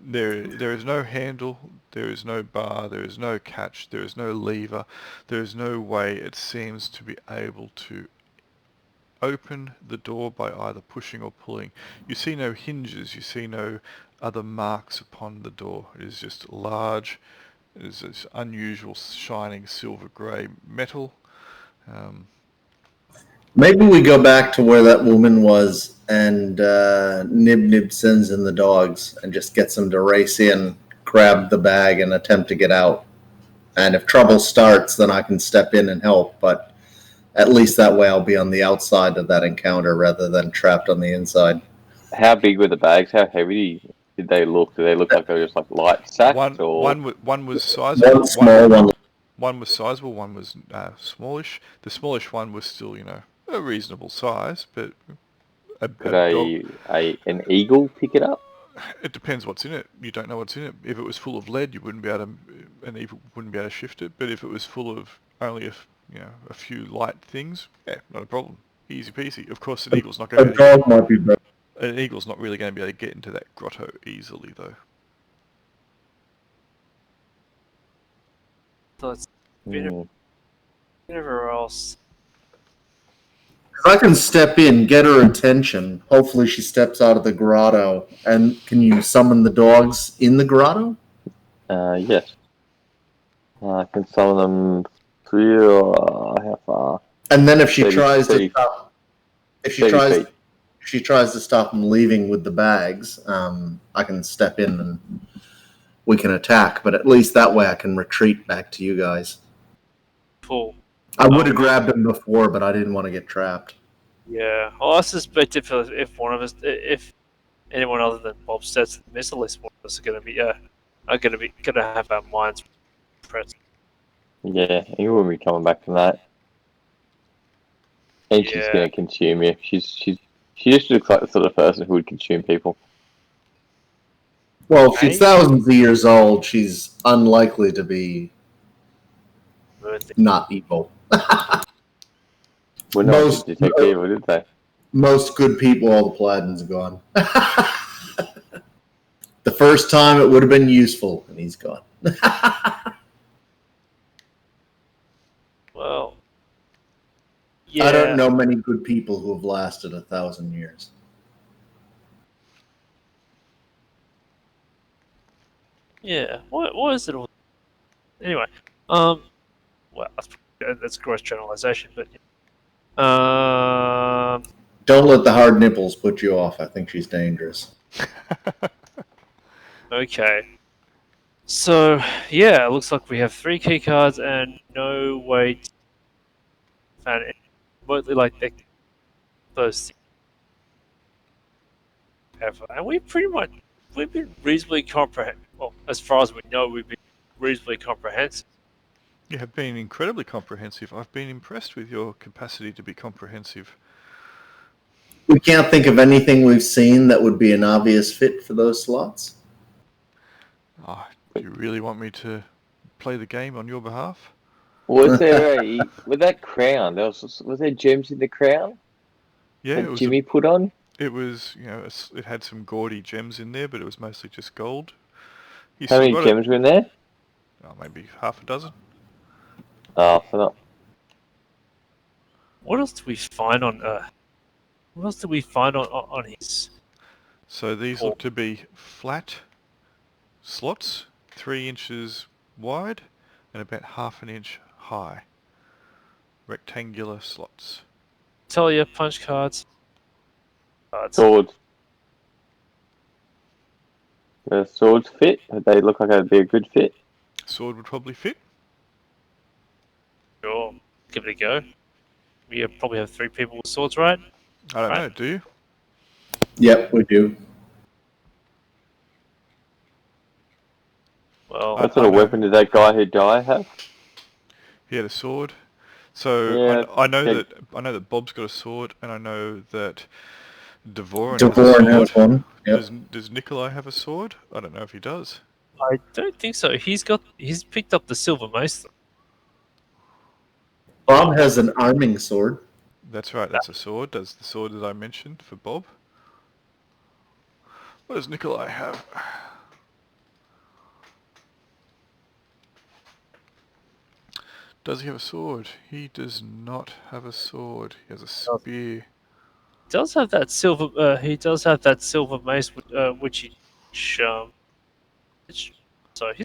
there is no handle, there is no bar, there is no catch, there is no lever, there is no way it seems to be able to open the door by either pushing or pulling. You see no hinges, you see no other marks upon the door. It is just large. It is this unusual shining silver grey metal. Maybe we go back to where that woman was and Nib sends in the dogs and just gets them to race in, grab the bag and attempt to get out. And if trouble starts, then I can step in and help, but at least that way I'll be on the outside of that encounter rather than trapped on the inside. How big were the bags? How heavy did they look? Did they look like they were just like light sacks? One was sizable. One small one. One was sizable. One was smallish. The smallish one was still, a reasonable size, but Could an eagle pick it up? it depends what's in it. You don't know what's in it. If it was full of lead, you wouldn't be able to, an eagle wouldn't be able to shift it. But if it was full of only a few light things, yeah, not a problem. Easy peasy. Of course, an eagle's not going A to. dog might be better. An eagle's not really going to be able to get into that grotto easily, though. So it's whatever else. If I can step in, get her attention, hopefully she steps out of the grotto. And can you summon the dogs in the grotto? Yes. I can summon them through. How far? And then if she 30 tries to 30 stop, if she 30 tries, feet. if she tries to stop them leaving with the bags, I can step in and we can attack. But at least that way I can retreat back to you guys. Cool. I would have grabbed him before, but I didn't want to get trapped. Yeah. Well, I suspect if one of us, if anyone other than Bob sets the missile list, one of us are going to have our minds pressed. Yeah, you wouldn't be coming back from that. And she's Yeah. going to consume you. She just looks like the sort of person who would consume people. Well, if she's thousands of years old, she's unlikely to be not evil. Well, no one did detect evil, did they? Most good people, all the Paladins are gone. The first time it would have been useful, and he's gone. Well, yeah. I don't know many good people who have lasted 1,000 years. Yeah. What is it all? Anyway, well, that's gross generalization, but Don't let the hard nipples put you off. I think she's dangerous. okay. So yeah, it looks like we have 3 key cards and no way to find it remotely like those things ever. And we've been reasonably comprehensive. Well, as far as we know, we've been reasonably comprehensive. You have been incredibly comprehensive. I've been impressed with your capacity to be comprehensive. We can't think of anything we've seen that would be an obvious fit for those slots. Oh, do you really want me to play the game on your behalf? Was there with that crown? Was there gems in the crown? Yeah, that it was. Jimmy put on. It was, it had some gaudy gems in there, but it was mostly just gold. How many gems were in there? Oh, maybe half a dozen. Oh, for that. What else do we find on? What else do we find on his? So these look to be flat slots, 3 inches wide and about half an inch high. Rectangular slots. Tell you, punch cards. Swords. The swords fit? They look like they'd be a good fit. Sword would probably fit. Sure, give it a go. We probably have 3 people with swords, right? I don't know, do you? Yep, we do. Well, What sort of weapon did that guy who died have? He had a sword. So Yeah, I know that Bob's got a sword, and I know that Dvorin has one. Yep. Does Nikolai have a sword? I don't know if he does. I don't think so. He's picked up the silver mace. Bob has an arming sword. That's right, that's a sword. That's the sword that I mentioned for Bob. What does Nikolai have? Does he have a sword? He does not have a sword. He has a spear. He does have that silver. He does have that silver mace, which so he's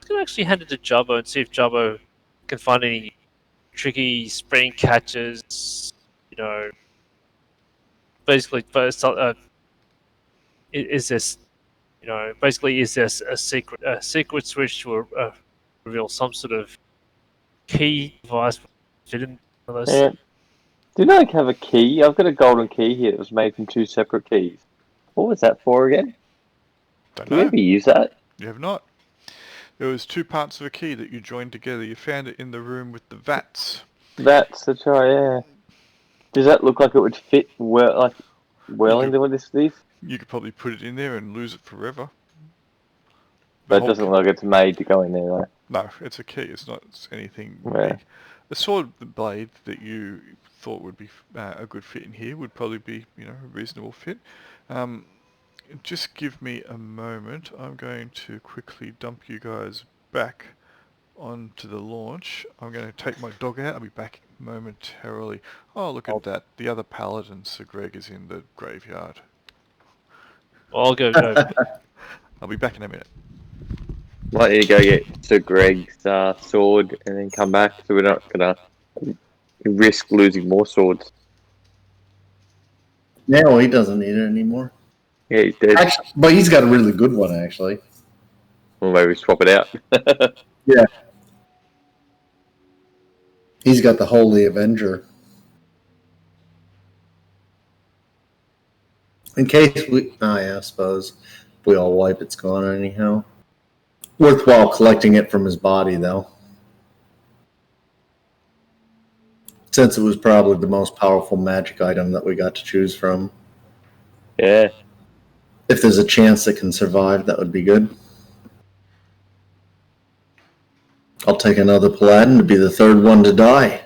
gonna actually hand it to Jabbo and see if Jabbo can find any tricky spring catches. Basically, first, is this? Basically, is this a secret switch to reveal some sort of key device fit in one of those? Yeah. Didn't I have a key? I've got a golden key here that was made from 2 separate keys. What was that for again? Don't Did we know. ever use that? You have not. There was 2 parts of a key that you joined together. You found it in the room with the vats. That's right, yeah. Does that look like it would fit well You into what this is? You could probably put it in there and lose it forever. But it doesn't look like it's made to go in there, though. No, it's a key. It's not anything Yeah. big. A sword blade that you thought would be a good fit in here would probably be, a reasonable fit. Just give me a moment. I'm going to quickly dump you guys back onto the launch. I'm going to take my dog out. I'll be back momentarily. Oh, look at that. The other paladin, Sir Greg, is in the graveyard. I'll go. I'll be back in a minute. Might need to go get Sir Greg's sword and then come back, so we're not gonna risk losing more swords. Yeah, well, he doesn't need it anymore. Yeah, he's dead. Actually, but he's got a really good one, actually. Well, maybe swap it out. Yeah. He's got the Holy Avenger. In case I suppose if we all wipe, it's gone anyhow. Worthwhile collecting it from his body, though. Since it was probably the most powerful magic item that we got to choose from. Yeah. If there's a chance it can survive, that would be good. I'll take another paladin to be the third one to die.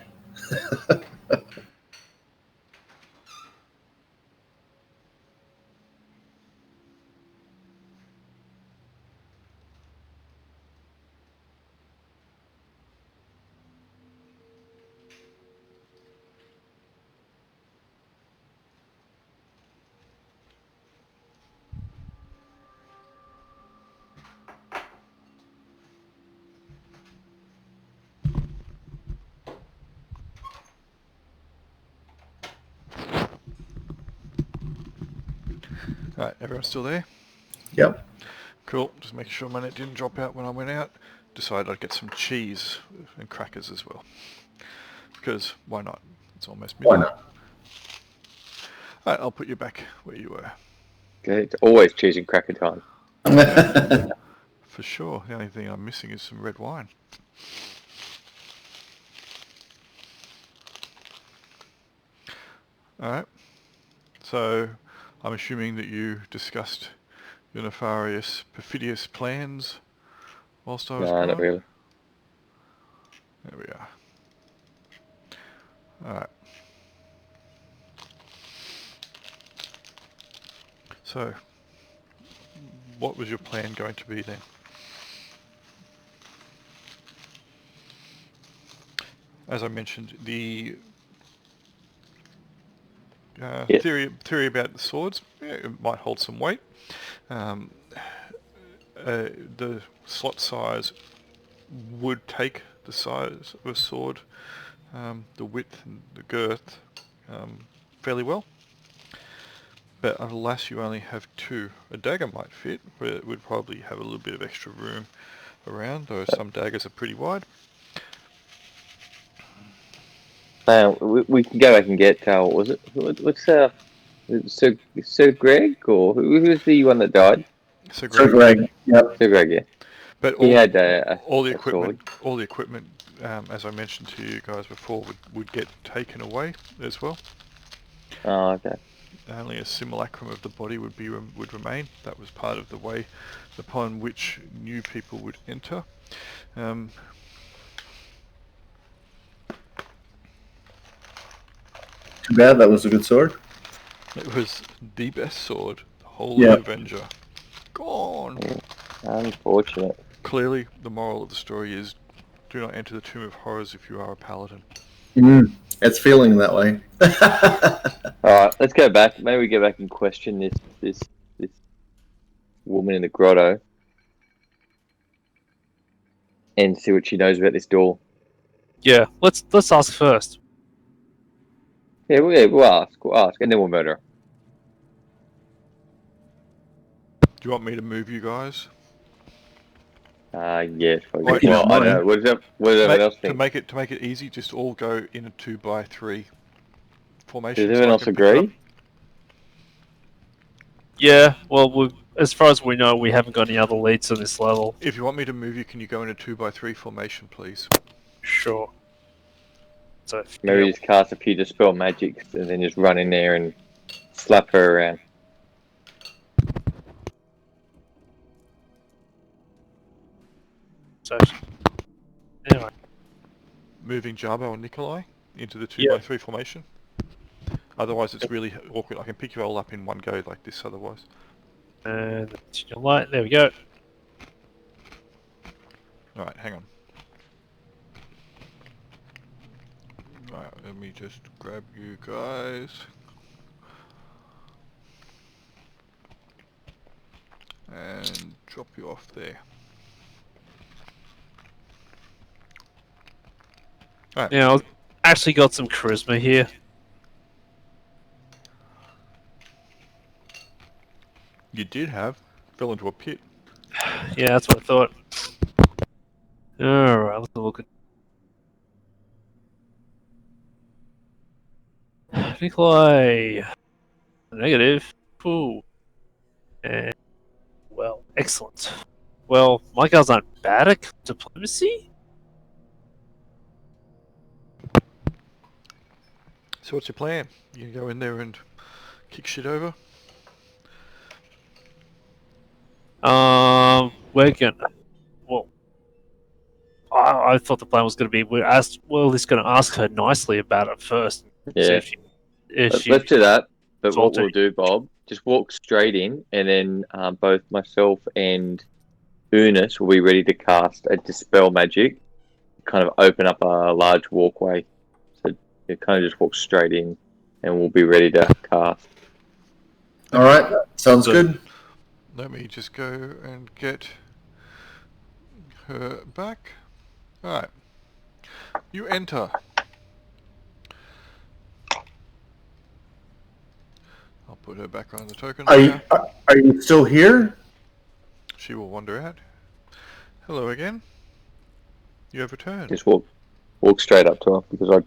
Alright, everyone still there? Yep. Cool. Just making sure my net didn't drop out when I went out. Decided I'd get some cheese and crackers as well. Because why not? It's almost midnight. Why not? Alright, I'll put you back where you were. Okay, it's always choosing cracker time. For sure. The only thing I'm missing is some red wine. Alright. So, I'm assuming that you discussed your nefarious, perfidious plans whilst I was gone? No, not really. There we are. Alright. So, what was your plan going to be then? As I mentioned, the theory about the swords, it might hold some weight. The slot size would take the size of a sword, the width and the girth, fairly well. But alas, you only have 2. A dagger might fit, where it would probably have a little bit of extra room around, though some daggers are pretty wide. We can go back and get, what was it? What's Sir Greg, or who was the one that died? So Sir Greg. Yep. Sir Greg, yeah. But He had all the a equipment, sword. as I mentioned to you guys before, would get taken away as well. Oh, okay. Only a simulacrum of the body would remain. That was part of the way upon which new people would enter. Too bad, that was a good sword. It was the best sword, the Holy Avenger. Gone! Unfortunate. Clearly, the moral of the story is, do not enter the Tomb of Horrors if you are a paladin. It's feeling that way. Alright, let's go back. Maybe we go back and question this woman in the grotto and see what she knows about this door. Yeah, let's ask first. Yeah, we'll ask, and then we'll murder her. Do you want me to move you guys? Yes. Right, Well, I don't know. What does everyone else To think? make it easy, just all go in a 2x3 formation. Does everyone else agree? Yeah, well, as far as we know, we haven't got any other leads on this level. If you want me to move you, can you go in a 2x3 formation, please? Sure. So, Maybe yeah. just cast a few dispel magics and then just run in there and slap her around. So, anyway. Moving Jarbo and Nikolai into the Yeah. 2x3 formation. Otherwise, it's really awkward. I can pick you all up in one go like this. Otherwise, And your light. There we go. all right, hang on. Right, let me just grab you guys. And drop you off there. Alright. Now, I've actually got some charisma here. You did have. Fell into a pit. Yeah, that's what I thought. Alright, let's look at Nikolai. Negative. Ooh. And, well, excellent. Well, my guys aren't bad at diplomacy? So what's your plan? You gonna go in there and kick shit over? We're gonna. Well, I thought the plan was gonna be we're at least gonna ask her nicely about it first. See Yeah. if she Let's do that. But what Salty. we'll do, Bob, just walk straight in, and then both myself and Eunice will be ready to cast a dispel magic, kind of open up a large walkway. So you kind of just walk straight in, and we'll be ready to cast. All right, sounds So- good. Let me just go and get her back. Alright. You enter. I'll put her back on the token. Are you now. are you still here? She will wander out. Hello again. You have returned. Just walk straight up to her because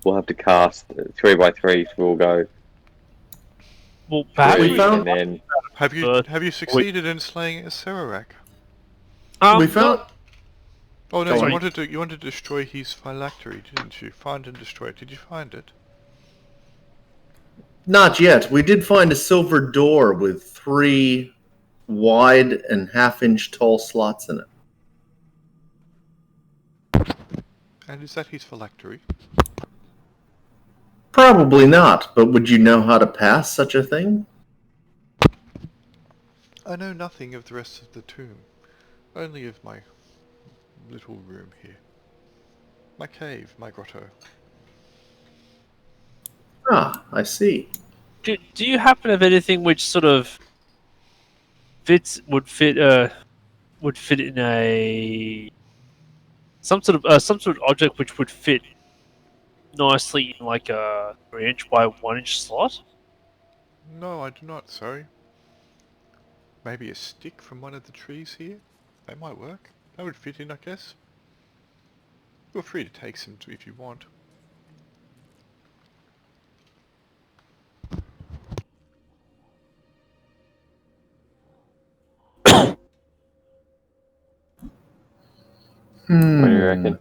we'll have to cast 3x3. So we'll go well, perhaps We 3, found- and then Have you succeeded in slaying a Serarak? We found. Oh no, Go you on. wanted to destroy his phylactery, didn't you? Find and destroy it. Did you find it? Not yet. We did find a silver door with 3 wide and half-inch tall slots in it. And is that his phylactery? Probably not, but would you know how to pass such a thing? I know nothing of the rest of the tomb. Only of my little room here. My cave, my grotto. Ah, I see. do you happen to have anything which sort of would fit in a some sort of object which would fit nicely in like a 3-inch by 1-inch slot? No, I do not, sorry. Maybe a stick from one of the trees here? That might work. That would fit in, I guess. Feel free to take some if you want. what do you reckon?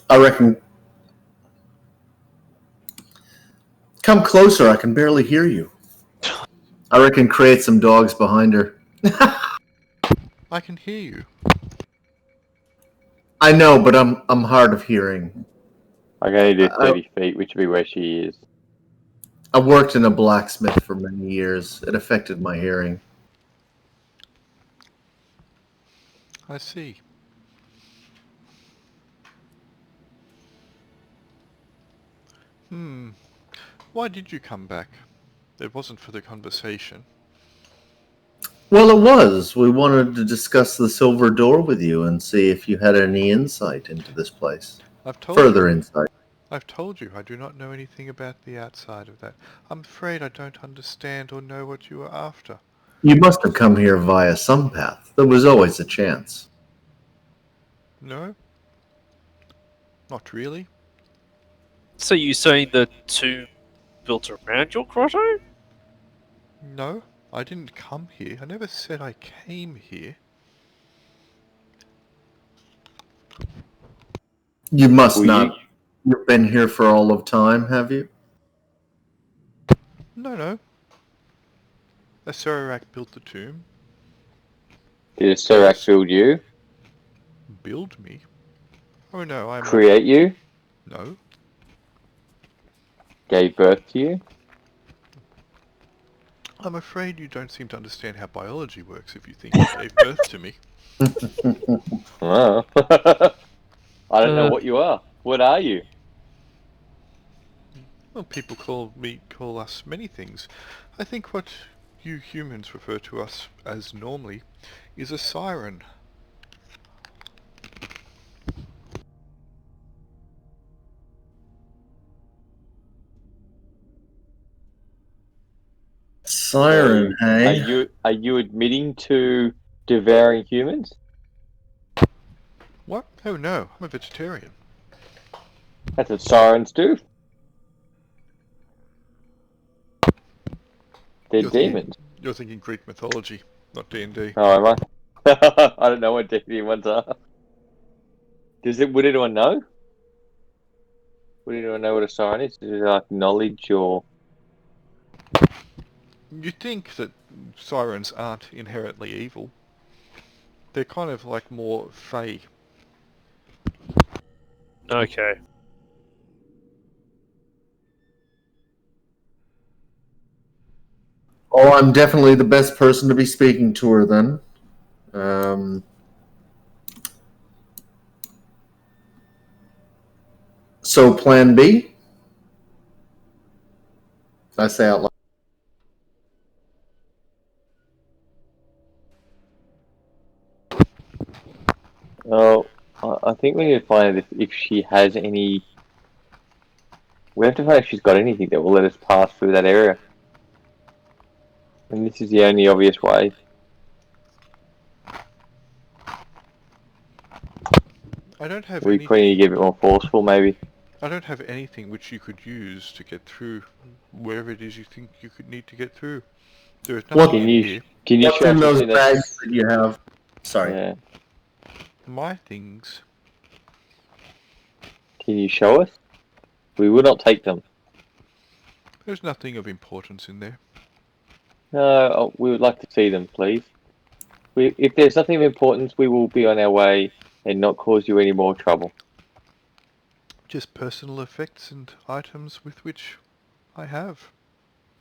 I reckon. Come closer. I can barely hear you. I reckon create some dogs behind her. I can hear you. I know, but I'm hard of hearing. I can only do 30 feet, which would be where she is. I worked in a blacksmith for many years. It affected my hearing. I see. Why did you come back? It wasn't for the conversation. Well, it was. We wanted to discuss the silver door with you and see if you had any insight into this place. Further insight. I've told you I do not know anything about the outside of that. I'm afraid I don't understand or know what you are after. You must have come here via some path. There was always a chance. No? Not really. So you saying the tomb built around your grotto? No? I didn't come here. I never said I came here. You must Will not. You've been here for all of time, have you? No. A Serac built the tomb. Did a Serac build you? Build me? Oh no, I'm not. Create you? No. Gave birth to you? I'm afraid you don't seem to understand how biology works if you think you gave birth to me. Oh. I don't know what you are. What are you? Well, people call us many things. I think what you humans refer to us as normally is a siren. Siren, hey? Are you admitting to devouring humans? What? Oh no, I'm a vegetarian. That's what sirens do. They're demons. You're thinking Greek mythology, not D&D. Oh, am I? I don't know what demons are. Would anyone know? Would anyone know what a siren is? Is it like knowledge or... You think that sirens aren't inherently evil. They're kind of like more fey. Okay. Oh, I'm definitely the best person to be speaking to her then. So, plan B? I say out loud. Oh, I think we need to find out if she has any... We have to find out if she's got anything that will let us pass through that area. And this is the only obvious way. I don't have We anything. probably need to get a bit more forceful, maybe. I don't have anything which you could use to get through wherever it is you think you could need to get through. There is nothing in here. Can you What's show in us those something bags that's... that you have? Sorry. Yeah. My things. Can you show us? We will not take them. There's nothing of importance in there. No, we would like to see them, please. If there's nothing of importance, we will be on our way and not cause you any more trouble. Just personal effects and items with which I have.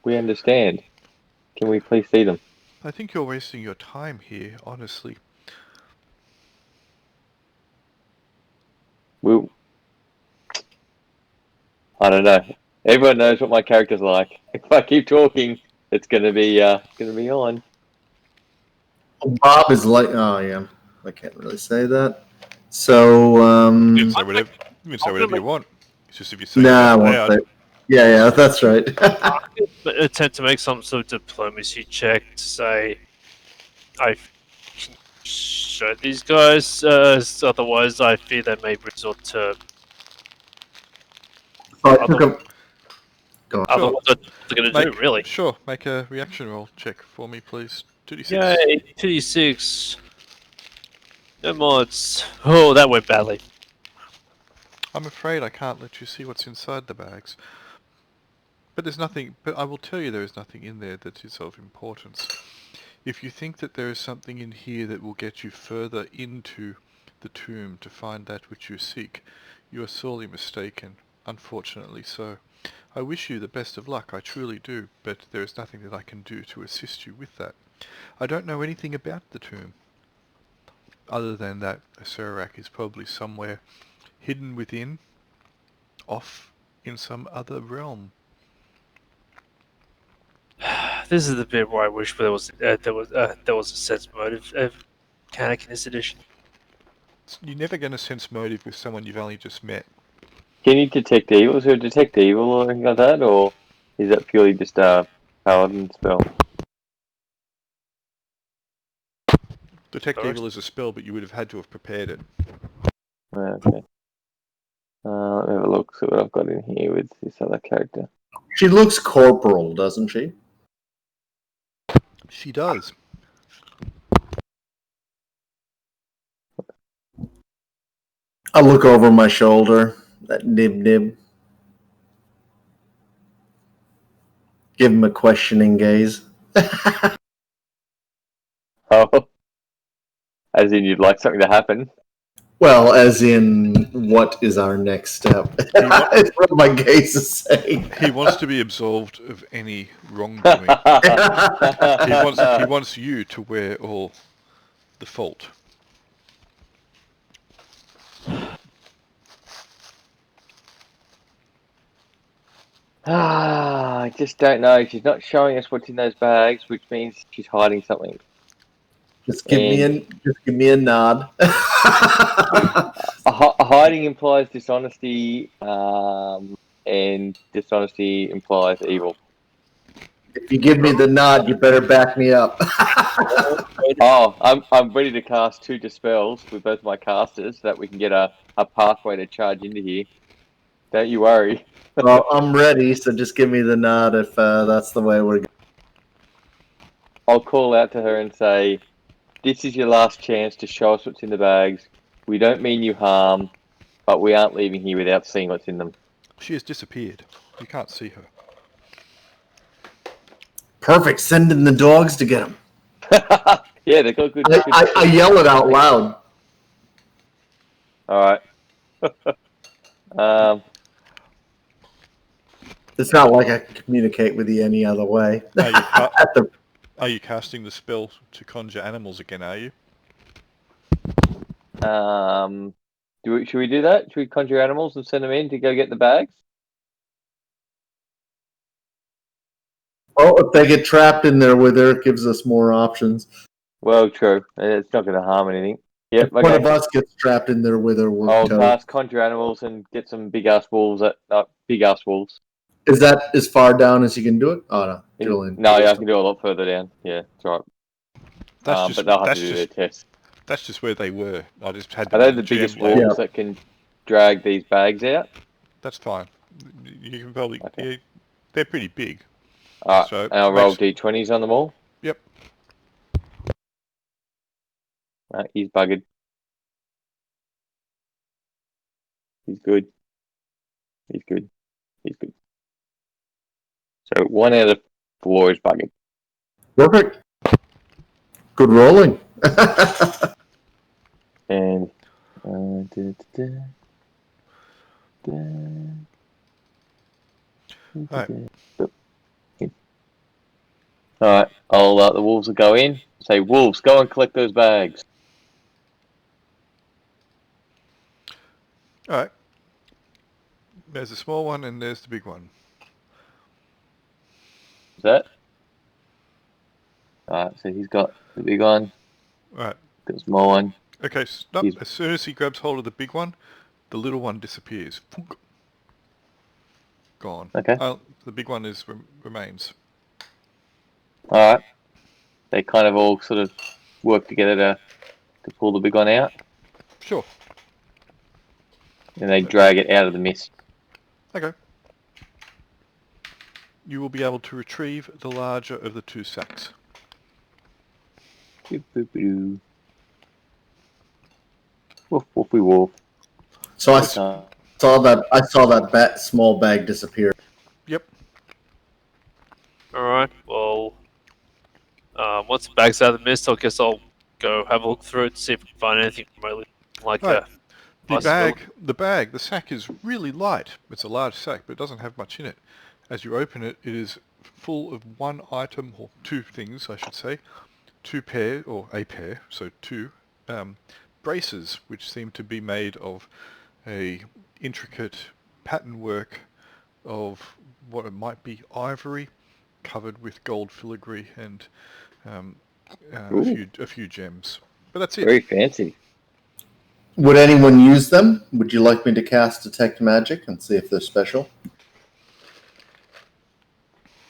We understand. Can we please see them? I think you're wasting your time here, honestly. I don't know. Everyone knows what my character's like. If I keep talking, it's gonna be on. Bob is like, oh yeah, I can't really say that. So, You can say whatever you want. It's just if you say it nah, I out won't loud. say. Yeah, that's right. Attempt to make some sort of diplomacy check to say, I can show these guys, otherwise I fear they may resort to. So I took a, Otherwise, what they're going to do, really? Sure, make a reaction roll check for me, please. 2d6. Yay, 2d6. No mods. Oh, that went badly. I'm afraid I can't let you see what's inside the bags. But there's nothing. But I will tell you there is nothing in there that is of importance. If you think that there is something in here that will get you further into the tomb to find that which you seek, you are sorely mistaken. Unfortunately so. I wish you the best of luck, I truly do, but there is nothing that I can do to assist you with that. I don't know anything about the tomb, other than that a Serac is probably somewhere hidden within, off in some other realm. This is the bit where I wish there was a sense motive mechanic in this edition. You're never going to sense motive with someone you've only just met. Can you detect evil? Is there a detect evil or anything like that, or is that purely just a paladin spell? Detect evil is a spell, but you would have had to have prepared it. Okay. Let me have a look. See what I've got in here with this other character. she looks corporal, doesn't she? She does. I look over my shoulder. That nib. Give him a questioning gaze. Oh, as in you'd like something to happen. Well, as in, what is our next step? It's what my gaze is saying. He wants to be absolved of any wrongdoing. He wants you to wear all the fault. I just don't know. She's not showing us what's in those bags, which means she's hiding something. Just give me a nod. Hiding implies dishonesty, and dishonesty implies evil. If you give me the nod, you better back me up. Oh, I'm ready to cast 2 dispels with both my casters so that we can get a pathway to charge into here. Don't you worry. Well, I'm ready, so just give me the nod if that's the way we're going. I'll call out to her and say, "This is your last chance to show us what's in the bags. We don't mean you harm, but we aren't leaving here without seeing what's in them." She has disappeared. You can't see her. Perfect. Send in the dogs to get them. Yeah, they got good. I yell it out loud. All right. It's not like I can communicate with you any other way. Are you casting the spell to conjure animals again, are you? Should we do that? Should we conjure animals and send them in to go get the bags? Oh, if they get trapped in there with her, it gives us more options. Well, true. It's not going to harm anything. Yep. If one of us gets trapped in there with her, we're I'll toast. cast conjure animals and get some big ass wolves. Big ass wolves. Is that as far down as you can do it? Oh no, Julian. No, yeah, I can do it a lot further down. Yeah, that's right. But they'll have to do their test. That's just where they were. I just had. Are they the biggest wolves that can drag these bags out? That's fine. You can probably. Okay. Yeah, they're pretty big. Alright, so I'll roll d20s on them all. Yep. Right, he's buggered. He's good. He's good. He's good. So 1 out of 4 is buggered. Perfect. Good rolling. And Alright, I'll the wolves will go in. Say, wolves, go and collect those bags. Alright. There's a small one and there's the big one. Is that? Alright, so he's got the big one. Right. Got the small one. Okay, stop. As soon as he grabs hold of the big one, the little one disappears. Gone. Okay. The big one remains. Alright. They kind of all sort of work together to pull the big one out. Sure. And they drag it out of the mist. Okay. You will be able to retrieve the larger of the 2 sacks. Woof, woofy woof. So I saw that small bag disappear. Yep. Alright, well, once the bag's out of the mist, I guess I'll go have a look through it, see if I can find anything remotely like that. The sack is really light. It's a large sack, but it doesn't have much in it. As you open it, it is full of one item, or 2 things, I should say. 2 pair, or a pair, so 2 braces, which seem to be made of a intricate pattern work of what it might be ivory, covered with gold filigree and a few gems. But that's it. Very fancy. Would anyone use them? Would you like me to cast Detect Magic and see if they're special?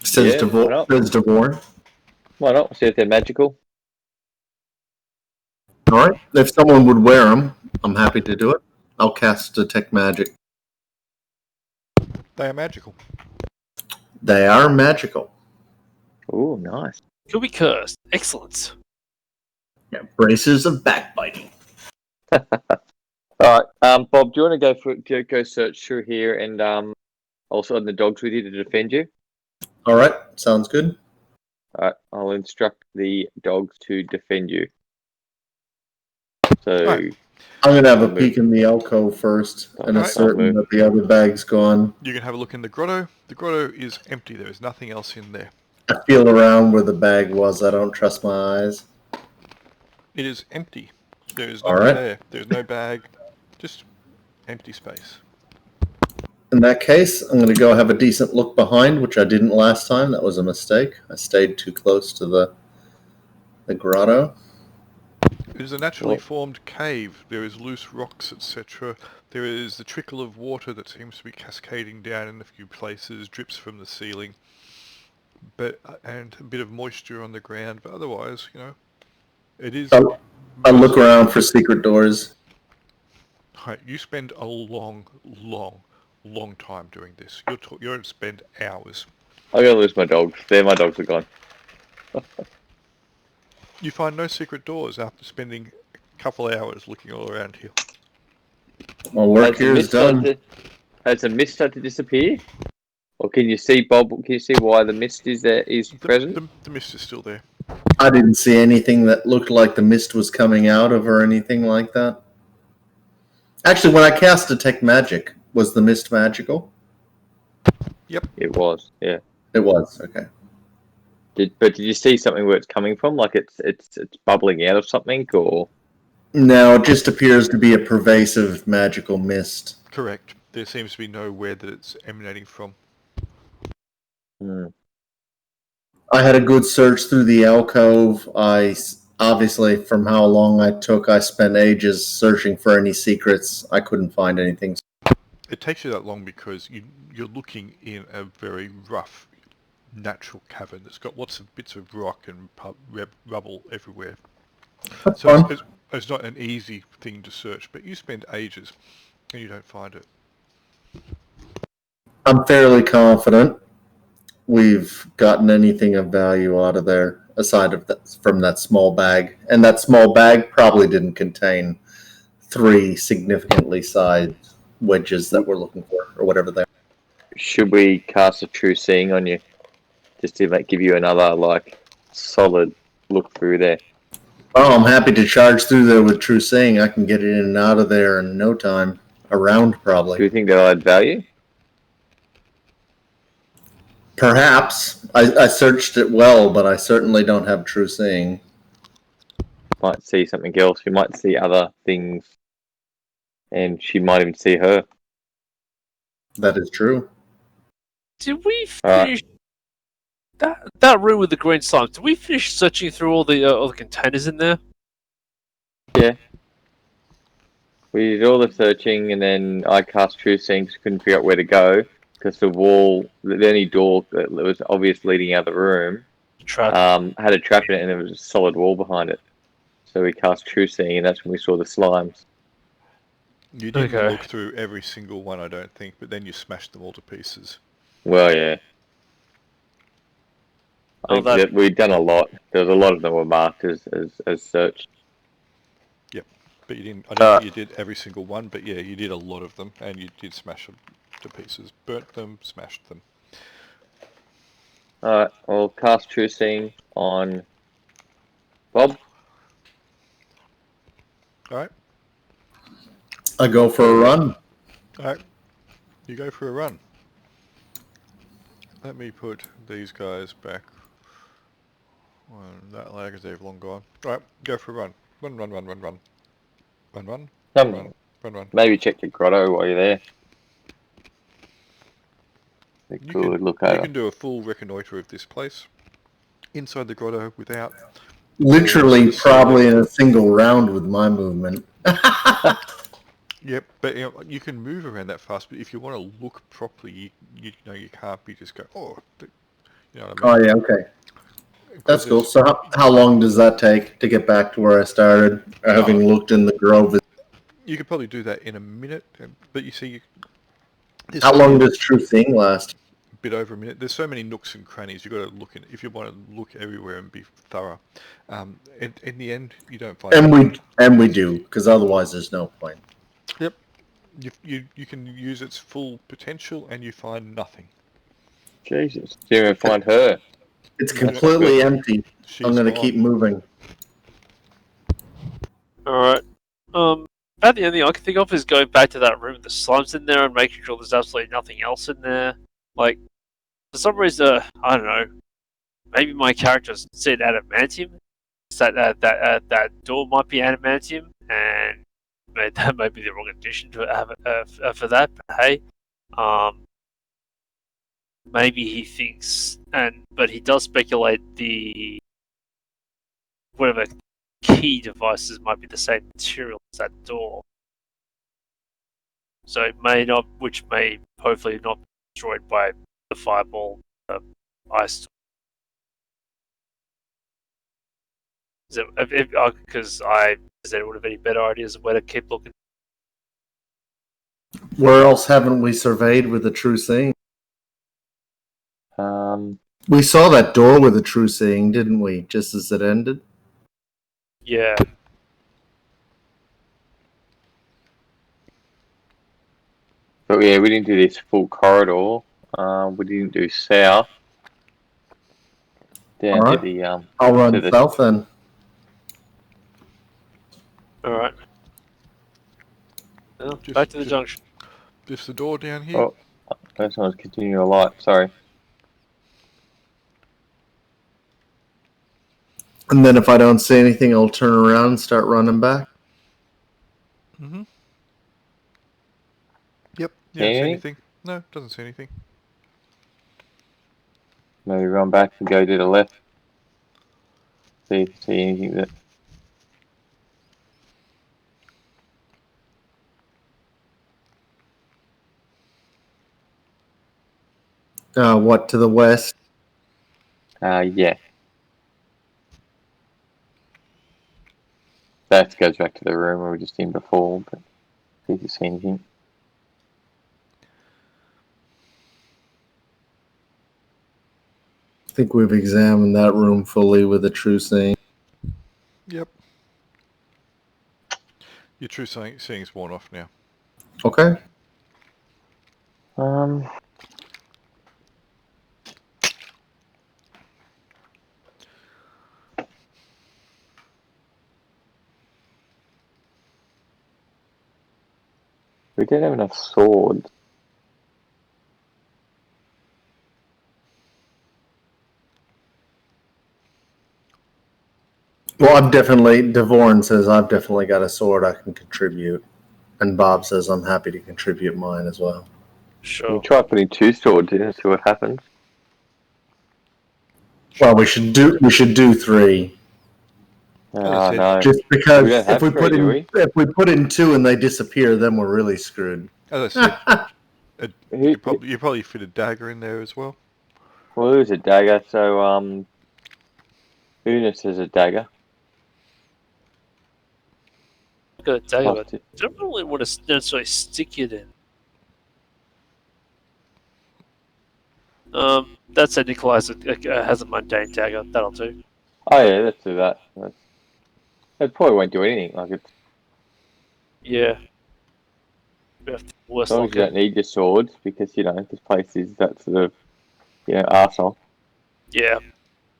Says Devor. Why not? See if they're magical. All right. If someone would wear them, I'm happy to do it. I'll cast Detect Magic. They are magical. They are magical. Oh, nice. Could be cursed. Excellent. Yeah, braces of backbiting. All right, Bob, do you want to go search through here and also send the dogs with you to defend you? All right, sounds good. All right, I'll instruct the dogs to defend you. So Right. I'm gonna have a Move. peek in the alcove first and Alright. ascertain Move. that the other bag's gone. You can have a look in the grotto. The grotto is empty. There is nothing else in there. I feel around where the bag was. I don't trust my eyes. It is empty. There is All nothing right. there. There's no bag. Just empty space. In that case, I'm going to go have a decent look behind, which I didn't last time. That was a mistake. I stayed too close to the grotto. It is a naturally formed cave. There is loose rocks, etc. There is the trickle of water that seems to be cascading down in a few places, drips from the ceiling, and a bit of moisture on the ground. But otherwise, it is. I look around for secret doors. Right, you spend a long time doing this. You're going to spend hours. I'm going to lose my dogs. My dogs are gone. You find no secret doors after spending a couple hours looking all around here. My work here is done. Has the mist started to disappear? Or can you see, Bob, can you see why the mist is present? The mist is still there. I didn't see anything that looked like the mist was coming out of or anything like that. Actually, when I cast Detect Magic, was the mist magical? Yep. It was, yeah. It was, okay. Did you see something where it's coming from? Like it's bubbling out of something, or? No, it just appears to be a pervasive magical mist. Correct. There seems to be nowhere that it's emanating from. I had a good search through the alcove. Obviously, from how long I took, I spent ages searching for any secrets. I couldn't find anything. It takes you that long because you're looking in a very rough, natural cavern that's got lots of bits of rock and rubble everywhere. That's So fun. it's not an easy thing to search, but you spend ages and you don't find it. I'm fairly confident we've gotten anything of value out of there, aside from that small bag. And that small bag probably didn't contain 3 significantly sized wedges that we're looking for, or whatever they are. Should we cast a True Seeing on you? Just to give you another, solid look through there. Oh, I'm happy to charge through there with True Seeing. I can get it in and out of there in no time. A round, Do probably. you think that'll add value? Perhaps. I searched it well, but I certainly don't have True Seeing. Might see something else. You might see other things. And she might even see her. That is true. Did we finish that room with the green slime? Did we finish searching through all the containers in there? Yeah. We did all the searching, and then I cast True Seeing because I couldn't figure out where to go. Because the only door that was obvious leading out of the room, had a trap in it, and there was a solid wall behind it. So we cast True Seeing, and that's when we saw the slimes. You didn't look through every single one, I don't think, but then you smashed them all to pieces. Well, yeah. I think that we'd done a lot. There was a lot of them were marked as searched. Yep, but you didn't. I don't think you did every single one, but yeah, you did a lot of them, and you did smash them to pieces. Burnt them, smashed them. Alright, I'll cast True Seeing on Bob. Alright. I go for a run. Alright. You go for a run. Let me put these guys back on that lag as they've long gone. Alright, go for a run. Run. Maybe check the grotto while you're there. You can do a full reconnoitre of this place. Inside the grotto without... Literally, probably in a single round with my movement. Yep, but you can move around that fast, but if you want to look properly, you can't be just go, oh, you know what I mean? Oh, yeah, okay. That's cool. So how long does that take to get back to where I started, having looked in the grove? You could probably do that in a minute, but you see... How long does True Seeing last? bit over a minute. There's so many nooks and crannies. You've got to look in. If you want to look everywhere and be thorough, in the end, you don't find. And we do, because otherwise there's no point. Yep. You can use its full potential and you find nothing. Jesus. You even find her. It's completely empty. She's I'm going to gone. keep moving. Alright. About the only thing I can think of is going back to that room with the slimes in there and making sure there's absolutely nothing else in there. Like, for some reason, I don't know, maybe my character's said adamantium. That door might be adamantium, and that might be the wrong addition to have for that. But hey, maybe he thinks, but he does speculate the whatever key devices might be the same material as that door. So it may not, which may hopefully not be destroyed by the fireball ice. Because does anyone have any better ideas of where to keep looking? Where else haven't we surveyed with the true seeing? We saw that door with the true seeing, didn't we? Just as it ended. Yeah. But yeah, we didn't do this full corridor. We didn't do south. Down Alright. to the I'll run south then. Alright. Well, back to the junction. Just the door down here. Oh, that's not continue a light. Sorry. And then if I don't see anything, I'll turn around and start running back. Mm-hmm. Yep. You don't see Okay. anything. No, doesn't see anything. Maybe run back and go to the left. See if you see anything that. What, to the west? Yeah. That goes back to the room we were just in before, but see if you see anything. I think we've examined that room fully with the true seeing. Yep. Your true seeing's worn off now. Okay. We don't have enough swords. Well, Devorn says I've definitely got a sword I can contribute. And Bob says I'm happy to contribute mine as well. Sure. We try putting 2 swords in and see what happens. Well, we should do 3. Oh no. Just because We don't have if we three, do we? if we put in 2 and they disappear, then we're really screwed. As I said, you probably fit a dagger in there as well. Well, there's a dagger, so Unis has a dagger. Got a dagger, Plus but I don't really want to necessarily stick it in. That said, Nikolai has a mundane dagger. That'll do. Oh yeah, let's do that. It probably won't do anything. Like it's Yeah. We have to worse as long as you don't need your swords, because this place is that sort of arsehole. Yeah.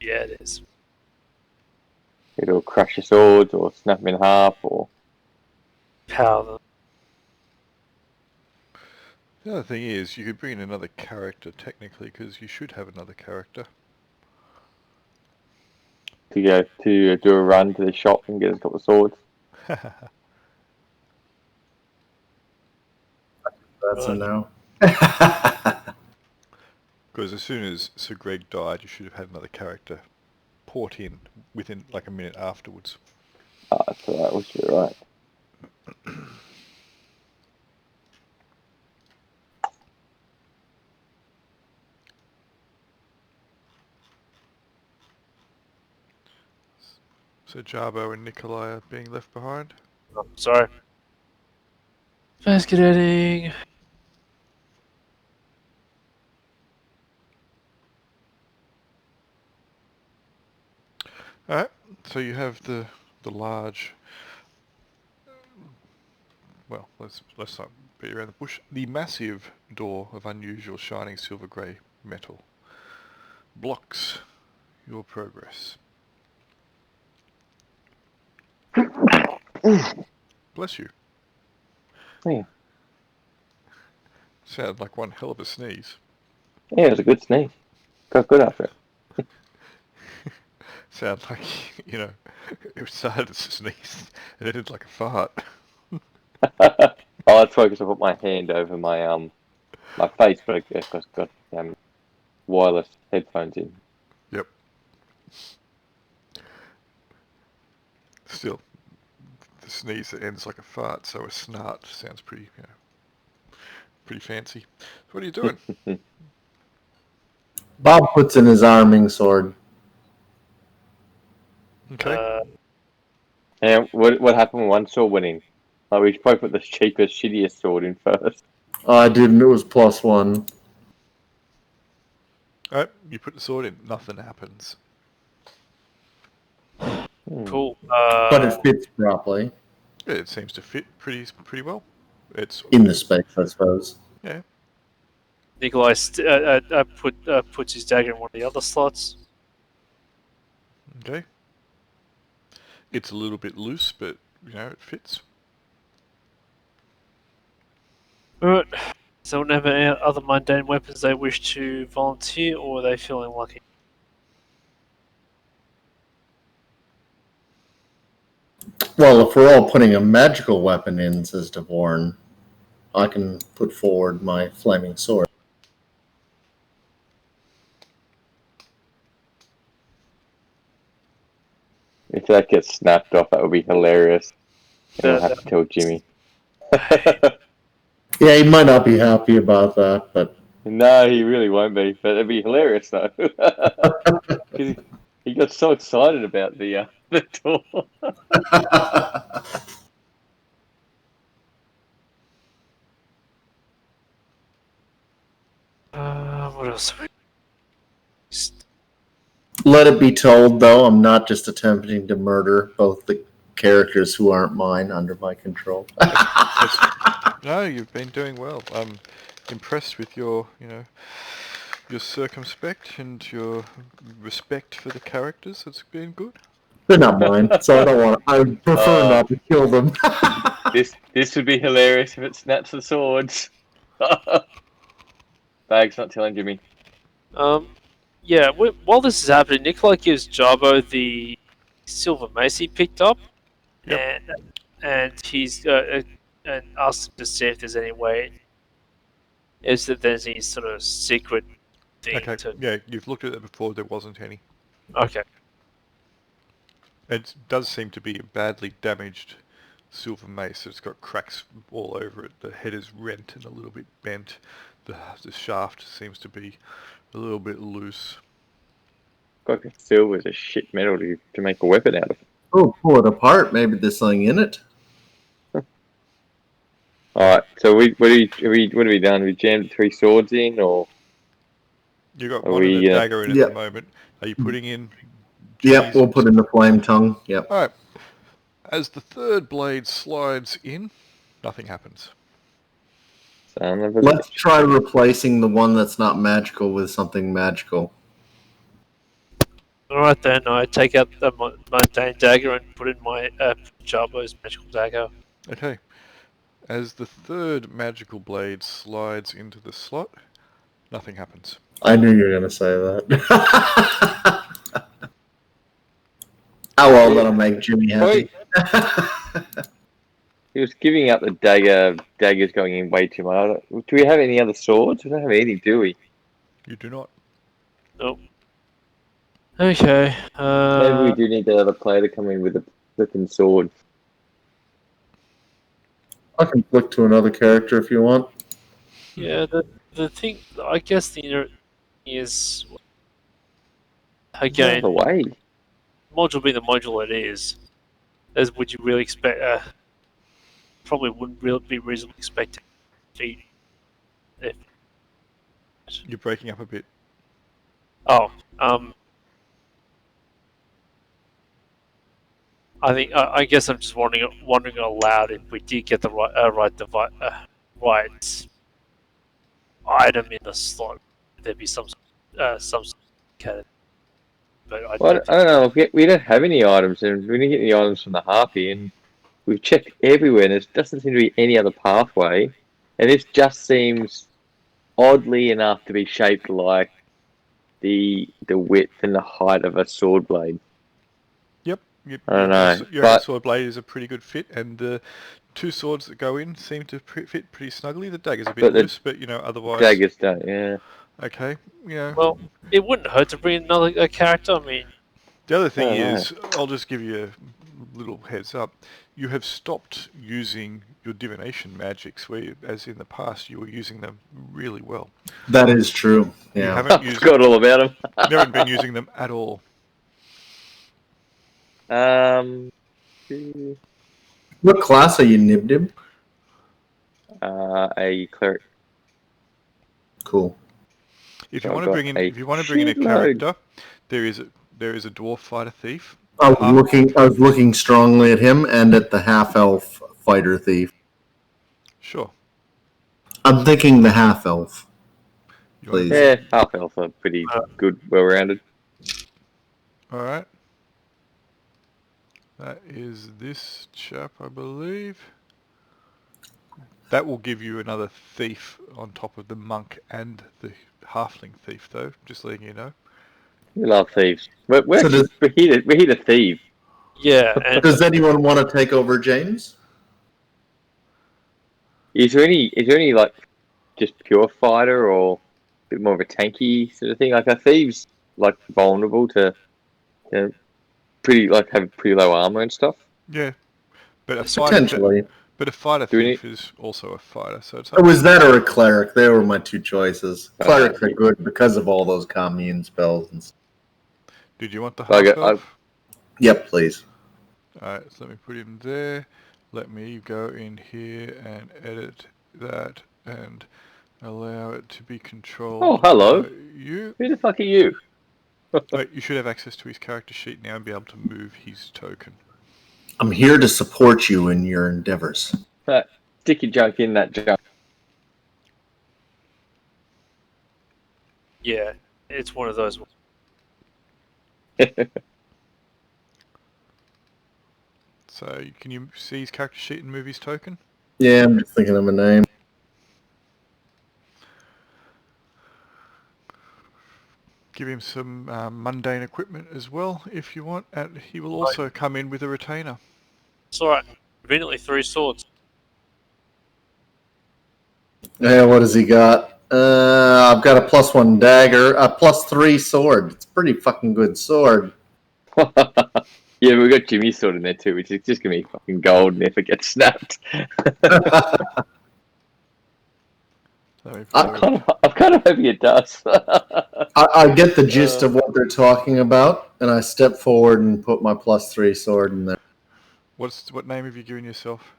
Yeah, it is. It'll crush your swords or snap them in half or. Power them. The other thing is, you could bring in another character, technically, because you should have another character. To go to do a run to the shop and get a couple of swords. That's a no. Because as soon as Sir Greg died, you should have had another character port in within like a minute afterwards. So that was right. So Jarbo and Nikolai are being left behind. Oh, sorry. Basket editing. Alright, so you have the large, well, let's not beat around the bush. The massive door of unusual shining silver grey metal blocks your progress. Bless you. Yeah. Sounded like one hell of a sneeze. Yeah, it was a good sneeze. Got good after it. Sounded like, it started as a sneeze and ended like a fart. Oh, that's focus. I put my hand over my my face, but I got wireless headphones in. Yep. Still, the sneeze that ends like a fart, so a snart sounds pretty, pretty fancy. What are you doing? Bob puts in his arming sword. Okay. And what happened when one sword went in? Like, we probably put the cheapest, shittiest sword in first. I didn't. It was +1. Alright, you put the sword in, nothing happens. Cool. But it fits properly Yeah, it seems to fit pretty well. It's in the specs, I suppose. yeah. Nikolai puts his dagger in one of the other slots. Okay. It's a little bit loose, but it fits. Alright. So, whenever any other mundane weapons they wish to volunteer, or are they feeling lucky? Well, if we're all putting a magical weapon in, says Devorn, I can put forward my flaming sword. If that gets snapped off, that would be hilarious. And we'll have to tell Jimmy. Yeah, he might not be happy about that, but No, he really won't be, but it'd be hilarious though. Because he got so excited about the door. What else? let it be told, though, I'm not just attempting to murder both the characters who aren't mine under my control. No, you've been doing well. I'm impressed with your circumspect and your respect for the characters. It's been good. They're not mine, so I don't want. I would prefer not to kill them. This would be hilarious if it snaps the swords. Bag's not telling Jimmy. Yeah. While this is happening, Nikolai gives Jarbo the silver mace he picked up, Yep. and he's and asks him to see if there's any way, is that there's any sort of secret thing Okay. to. Yeah, you've looked at it before. There wasn't any. Okay. It does seem to be a badly damaged silver mace. It's got cracks all over it. The head is rent and a little bit bent. The shaft seems to be a little bit loose. Silver is a shit metal to make a weapon out of. Oh, pull it apart. Maybe there's something in it. Alright, so what have we done? We jammed 3 swords in, or You got Are one and we, a dagger in at Yep. the moment. Are you putting in? Yep, we'll put in the flame tongue. Yep. All right. As the third blade slides in, nothing happens. son of a Let's bitch? try replacing the one that's not magical with something magical. Alright then, I take out the mundane dagger and put in my Jarbo's magical dagger. Okay. As the third magical blade slides into the slot, nothing happens. I knew you were going to say that. Oh well, that'll make Jimmy happy. He was giving up the dagger. Dagger's going in way too much. Do we have any other swords? We don't have any, do we? You do not. Nope. Okay. Maybe we do need another player to come in with a flipping sword. I can flick to another character if you want. Yeah, the thing, I guess the inner is, again, Another way. module being the module it is, as would you really expect, probably wouldn't really be reasonably expected to feed. You're breaking up a bit. Oh, I guess I'm just wondering aloud if we did get the right item in the slot, there'd be some sort of category. But I Well, don't I don't think know. We don't have any items, and we didn't get any items from the harpy, and we've checked everywhere, and there doesn't seem to be any other pathway. And this just seems oddly enough to be shaped like the width and the height of a sword blade. Yep. I don't know, Your but sword blade is a pretty good fit, and the two swords that go in seem to fit pretty snugly. The dagger's a bit But the loose, but otherwise daggers don't. Yeah. okay. well, it wouldn't hurt to bring another character. I mean, The other thing I don't know. is, I'll just give you a little heads up. You have stopped using your divination magics, as in the past you were using them really well. That is true. You Yeah. haven't I forgot all about them. you haven't been using them at all. What class are you, Nib? A cleric. Cool. If So you I've want to got bring in, a if you want to bring in a shitload. character, there is a dwarf fighter thief. I was looking strongly at him and at the half-elf fighter thief. Sure. I'm thinking the half-elf. You wanna Please. bring- Yeah, half elf are pretty good, well rounded. All right. That is this chap, I believe. That will give you another thief on top of the monk and the halfling thief, though. Just letting you know. We love thieves. We're So here to thieve. yeah, and Does anyone want to take over James? Is there any like just pure fighter or a bit more of a tanky sort of thing? Like are thieves like vulnerable to pretty like have pretty low armor and stuff? Yeah, but Potentially. But a fighter Do we thief is also a fighter, so it's. It was that or a cleric. They were my two choices. Okay. Clerics are good because of all those commune spells. And stuff. Did you want the Like, half elf? Yep, please. Alright, so let me put him there. Let me go in here and edit that and allow it to be controlled. Oh, hello. by you. Who the fuck are you? Wait, you should have access to his character sheet now and be able to move his token. I'm here to support you in your endeavors. Stick your junk in that junk. yeah, it's one of those. So can you see his character sheet and move his token? Yeah, I'm just thinking of a name. Give him some mundane equipment as well if you want, and he will also come in with a retainer. It's all right. Conveniently, 3 swords. Yeah, what has he got? I've got a +1 dagger, a +3 sword. It's a pretty fucking good sword. Yeah, we've got Jimmy's sword in there too, which is just gonna be fucking golden if it gets snapped. I'm kind of hoping it does. I get the gist of what they're talking about, and I step forward and put my +3 sword in there. What name have you given yourself?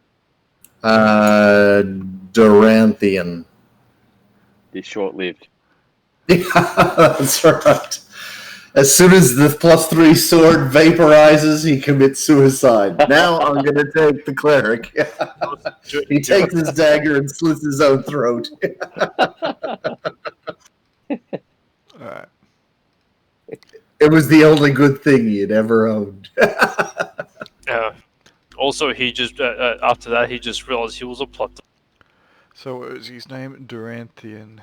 Duranthian. It's short-lived. Yeah, that's right. As soon as the +3 sword vaporizes, he commits suicide. Now I'm going to take the cleric. He takes his dagger and slits his own throat. Alright. It was the only good thing he had ever owned. Also, he just after that he just realized he was a plot. So what was his name? Duranthian.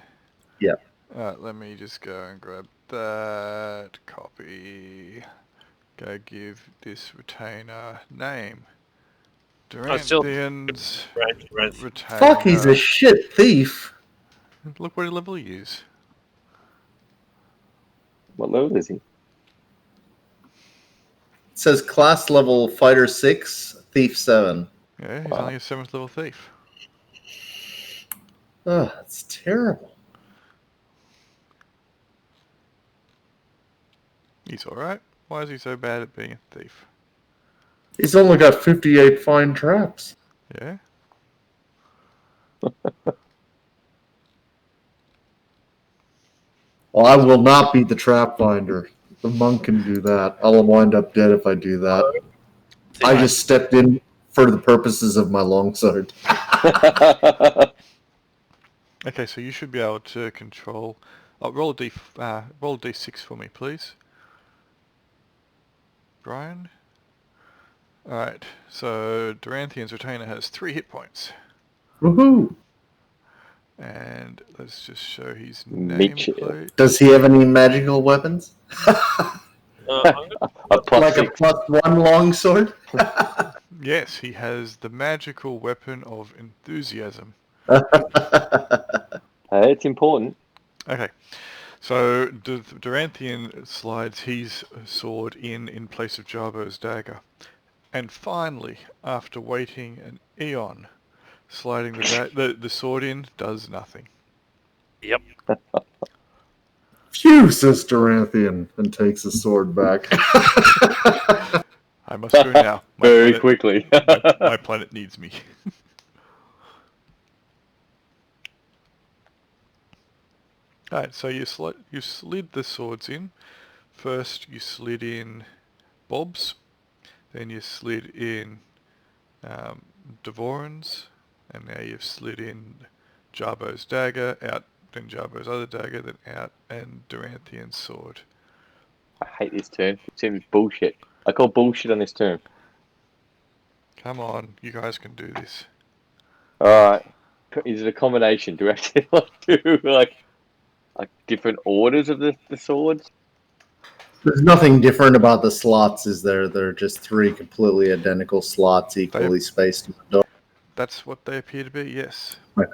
Yeah. Alright, let me just go and grab that copy. Go give this retainer name. Duranthian's retainer. Fuck, he's a shit thief. Look what level he is. What level is he? It says class level fighter 6, thief 7. Yeah, he's only a 7th level thief. Oh, that's terrible. He's alright. Why is he so bad at being a thief? He's only got 58 fine traps. Yeah? Well, I will not be the trap finder. The monk can do that. I'll wind up dead if I do that. I just stepped in for the purposes of my longsword. Okay, so you should be able to control. Roll a d6 for me, please, Brian. All right. So Duranthian's retainer has 3 hit points, Woohoo! and let's just show his Meet you. nameplate. Does he have any magical weapons? A plus Like a 6. +1 longsword? Yes, he has the magical weapon of enthusiasm. Hey, it's important. Okay, so Duranthian slides his sword in place of Jarbo's dagger. And finally, after waiting an eon, sliding the sword in does nothing. Yep. Phew, says Duranthian, and takes his sword back. I must go now. Very quickly. My planet needs me. Alright, so you slid the swords in. First you slid in Bob's, then you slid in Devoran's, and now you've slid in Jarbo's dagger, out, then Jarbo's other dagger, then out, and Duranthian's sword. I hate this turn. This turn is bullshit. I call bullshit on this turn. Come on, you guys can do this. Alright. Is it a combination? Do we actually do like different orders of the swords? There's nothing different about the slots, is there? They're just 3 completely identical slots equally spaced in the door. That's what they appear to be, yes. Okay.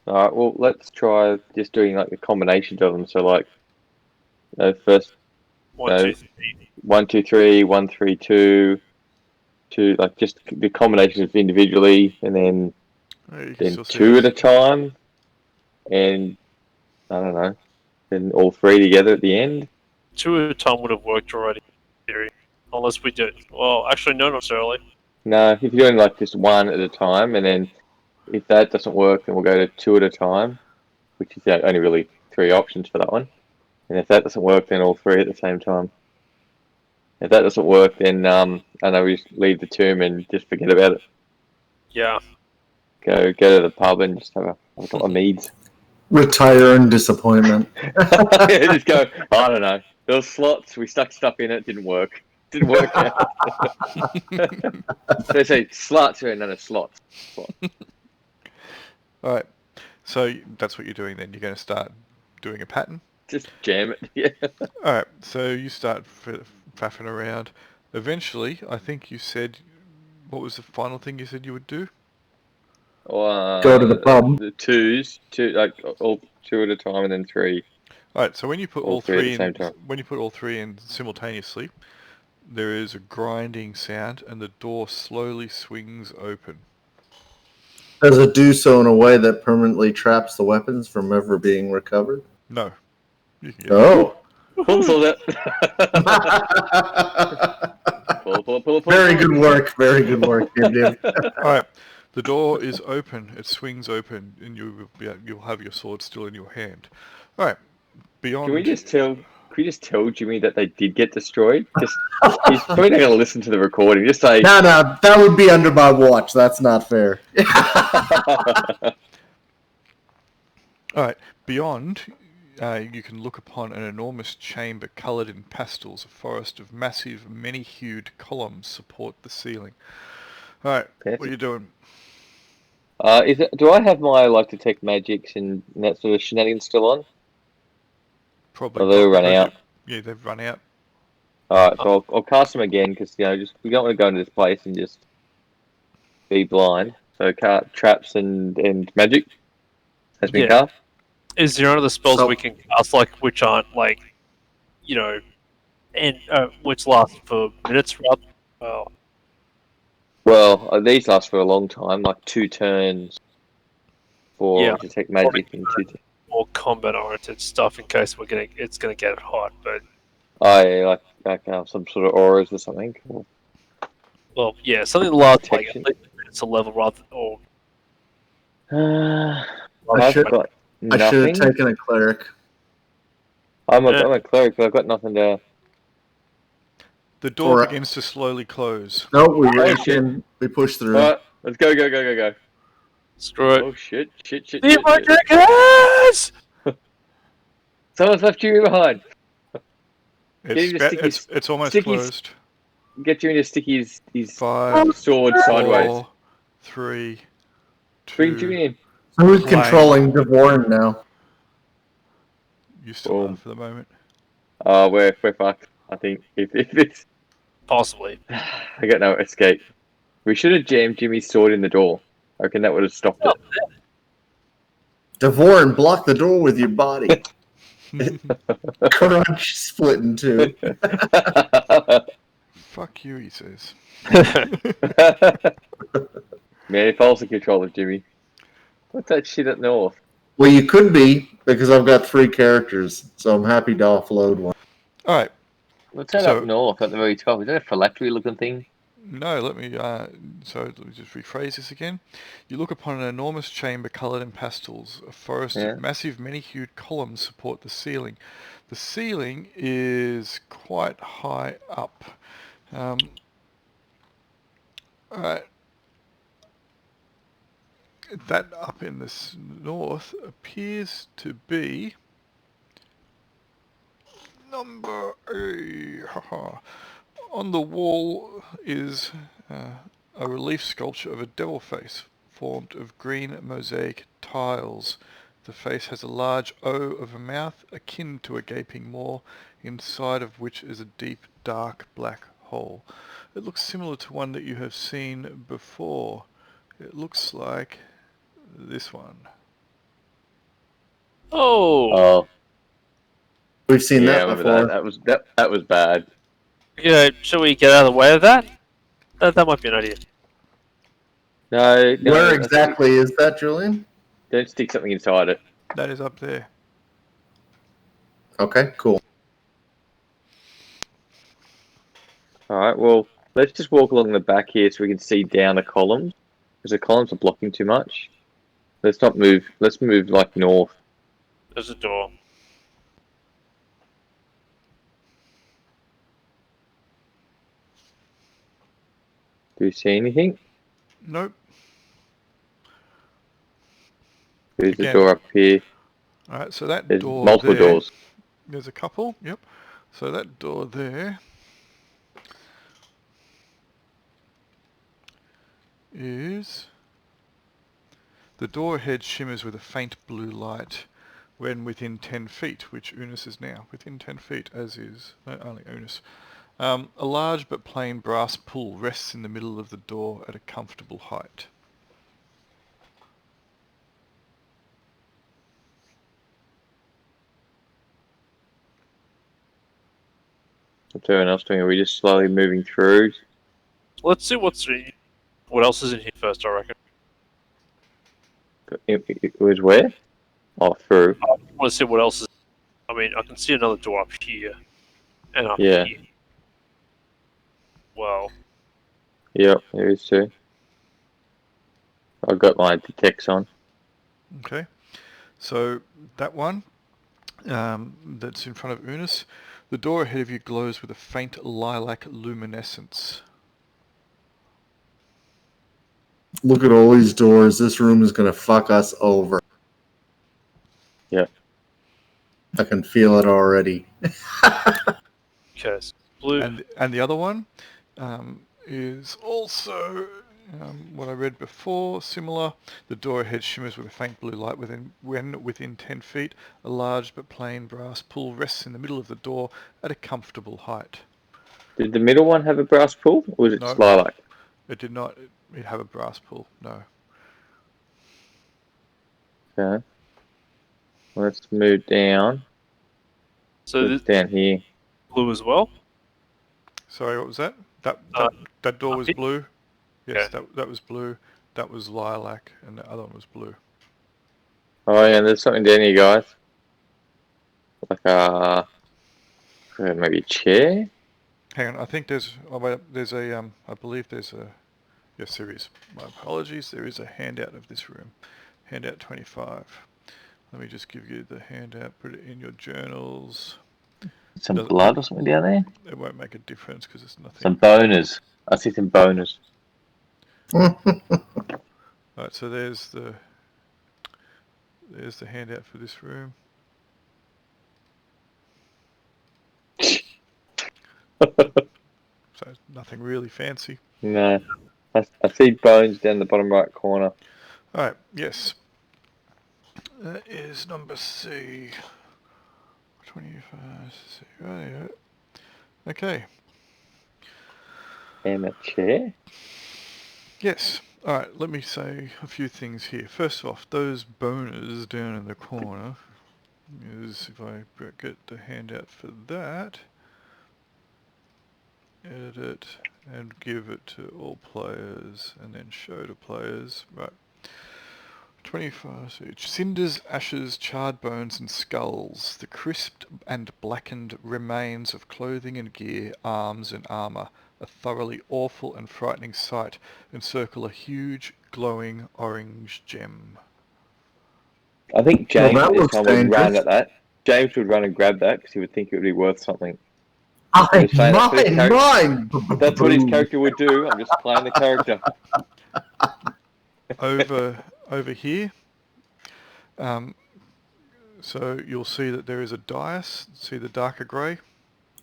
Alright, well, let's try just doing like the combinations of them. So, like, first 1, 2, 3. 1, 2, 3, 1, 3, 2, 2, like just the combinations individually, and then You can still see 2 this. at a time, and I don't know, then all 3 together at the end. 2 at a time would have worked already, in theory. Unless we did. Well, actually, no, not necessarily. No, if you're doing like just 1 at a time, and then if that doesn't work, then we'll go to 2 at a time, which is only really 3 options for that one. And if that doesn't work, then all 3 at the same time. If that doesn't work, then I know we just leave the tomb and just forget about it. Yeah. Go to the pub and just have a couple of meads. Retire in disappointment. Just go. I don't know. There was slots. We stuck stuff in it. Didn't work. Didn't work out. They say slots. No, slots. Alright, so that's what you're doing then. You're going to start doing a pattern. Just jam it. Yeah. Alright, so you start faffing around. Eventually, I think you said, what was the final thing you said you would do? Go to the pub. The 2s, like all 2 at a time, and then 3. Alright, so when you put All all 3 at three the same in, time. when you put all 3 in simultaneously, there is a grinding sound, and the door slowly swings open. Does it do so in a way that permanently traps the weapons from ever being recovered? No, you can get Oh. Pull it. Pull. Very good work. Very good work, Dib. Alright, the door is open. It swings open, and you'll have your sword still in your hand. Alright, beyond. Can we just tell Jimmy that they did get destroyed? Just he's probably not going to listen to the recording. Just say No, that would be under my watch. That's not fair. Alright, beyond, you can look upon an enormous chamber coloured in pastels. A forest of massive, many-hued columns support the ceiling. Alright, what are you doing? Do I have my detect magics and that sort of shenanigans still on? Probably. Or they'll run out. Yeah, they've run out. Alright, so I'll cast them again because we don't want to go into this place and just be blind. So traps and magic has been cast. Is there other spells we can cast, which aren't which last for minutes rather? Well, these last for a long time, like 2 turns for detect magic and 2 turns. More combat-oriented stuff in case it's gonna get hot, but like some sort of auras or something. well, yeah, something that lasts Protection. at least a minutes a level rather, or I've should- got I should have nothing. taken a cleric. I'm a cleric, but I've got nothing to. The door For- begins to slowly close. No, we ran shit. in. We pushed through. Alright, let's go. Screw it. Oh shit. The Americans! Someone's left you behind. It's, Getting the it's almost stickies. closed. Get you into Sticky's 5, sword sideways. 4, 3, 2. Bring Jimmy in. Who's Plane. controlling Devorin now? You still Boom. are for the moment. Oh, we're fucked. I think if it's, Possibly. I got no escape. We should have jammed Jimmy's sword in the door. I reckon that would have stopped it. Devorin, block the door with your body. Crunch split in two. Fuck you, he says. Man, if I was in control of Jimmy. What's that shit up north? Well, you could be, because I've got 3 characters, so I'm happy to offload one. Alright, What's that So- up north at the very top? Is that a phylactery looking thing? no, let me just rephrase this again. You look upon an enormous chamber coloured in pastels. A forest Yeah. of massive, many-hued columns support the ceiling. The ceiling is quite high up. Alright. That up in the north appears to be number A. On the wall is a relief sculpture of a devil face formed of green mosaic tiles. The face has a large O of a mouth akin to a gaping maw, inside of which is a deep, dark black hole. It looks similar to one that you have seen before. It looks like this one. Oh. Oh, We've seen yeah, I that remember before. that was bad. Yeah, shall we get out of the way of that? That might be an idea. No, Where exactly is that, Julian? Don't stick something inside it. That is up there. Okay, cool. Alright, well, let's just walk along the back here so we can see down the columns. Because the columns are blocking too much. Let's not move. Let's move like north. There's a door. Do you see anything? Nope. There's a Again. door up here. Alright, so that There's door multiple there, doors. there's a couple, yep. So that door there is... The door ahead shimmers with a faint blue light when within 10 feet, which Unis is now, within 10 feet, as is, no, only Unis. A large but plain brass pull rests in the middle of the door at a comfortable height. What's everyone else doing? Are we just slowly moving through? Let's see what else is in here first, I reckon. It was where? Oh, through. I want to see what else is. I mean, I can see another door up here. And up Yeah. here. Well, Yep, there is too. I've got my detects on. Okay, so that one that's in front of Unis, the door ahead of you glows with a faint lilac luminescence. Look at all these doors. This room is going to fuck us over. Yeah. I can feel it already. okay. So blue. And the other one is also what I read before, similar. The door ahead shimmers with a faint blue light when within 10 feet. A large but plain brass pull rests in the middle of the door at a comfortable height. Did the middle one have a brass pull, or was it No. lilac? It did not have a brass pull, no. Okay. Let's move down. So It's this down here. blue as well. Sorry, what was that? That door was up here? blue? Yes, Okay. that was blue. That was lilac, and the other one was blue. Oh yeah, there's something down here, guys. Like maybe a chair. Hang on, I think there's I believe there's a, yes there is. My apologies, there is a handout of this room. Handout 25. Let me just give you the handout, put it in your journals. Some Doesn't- blood or something down there? It won't make a difference because it's nothing. Some boners. I see some boners. Alright, so there's the handout for this room. So nothing really fancy. No. I see bones down the bottom right corner. Alright, yes. That is number C. 25. C. Right. Okay. Amateur. Yes. Alright, let me say a few things here. First off, those boners down in the corner is, if I get the handout for that, edit it and give it to all players and then show to players. Right. 25 each. Cinders, ashes, charred bones and skulls. The crisped and blackened remains of clothing and gear, arms and armour. A thoroughly awful and frightening sight encircle a huge, glowing orange gem. I think James that at this looks time would run dangerous. at that. James would run and grab that because he would think it would be worth something. Mine. That's what his character would do. I'm just playing the character. Over here, so you'll see that there is a dais. See the darker grey?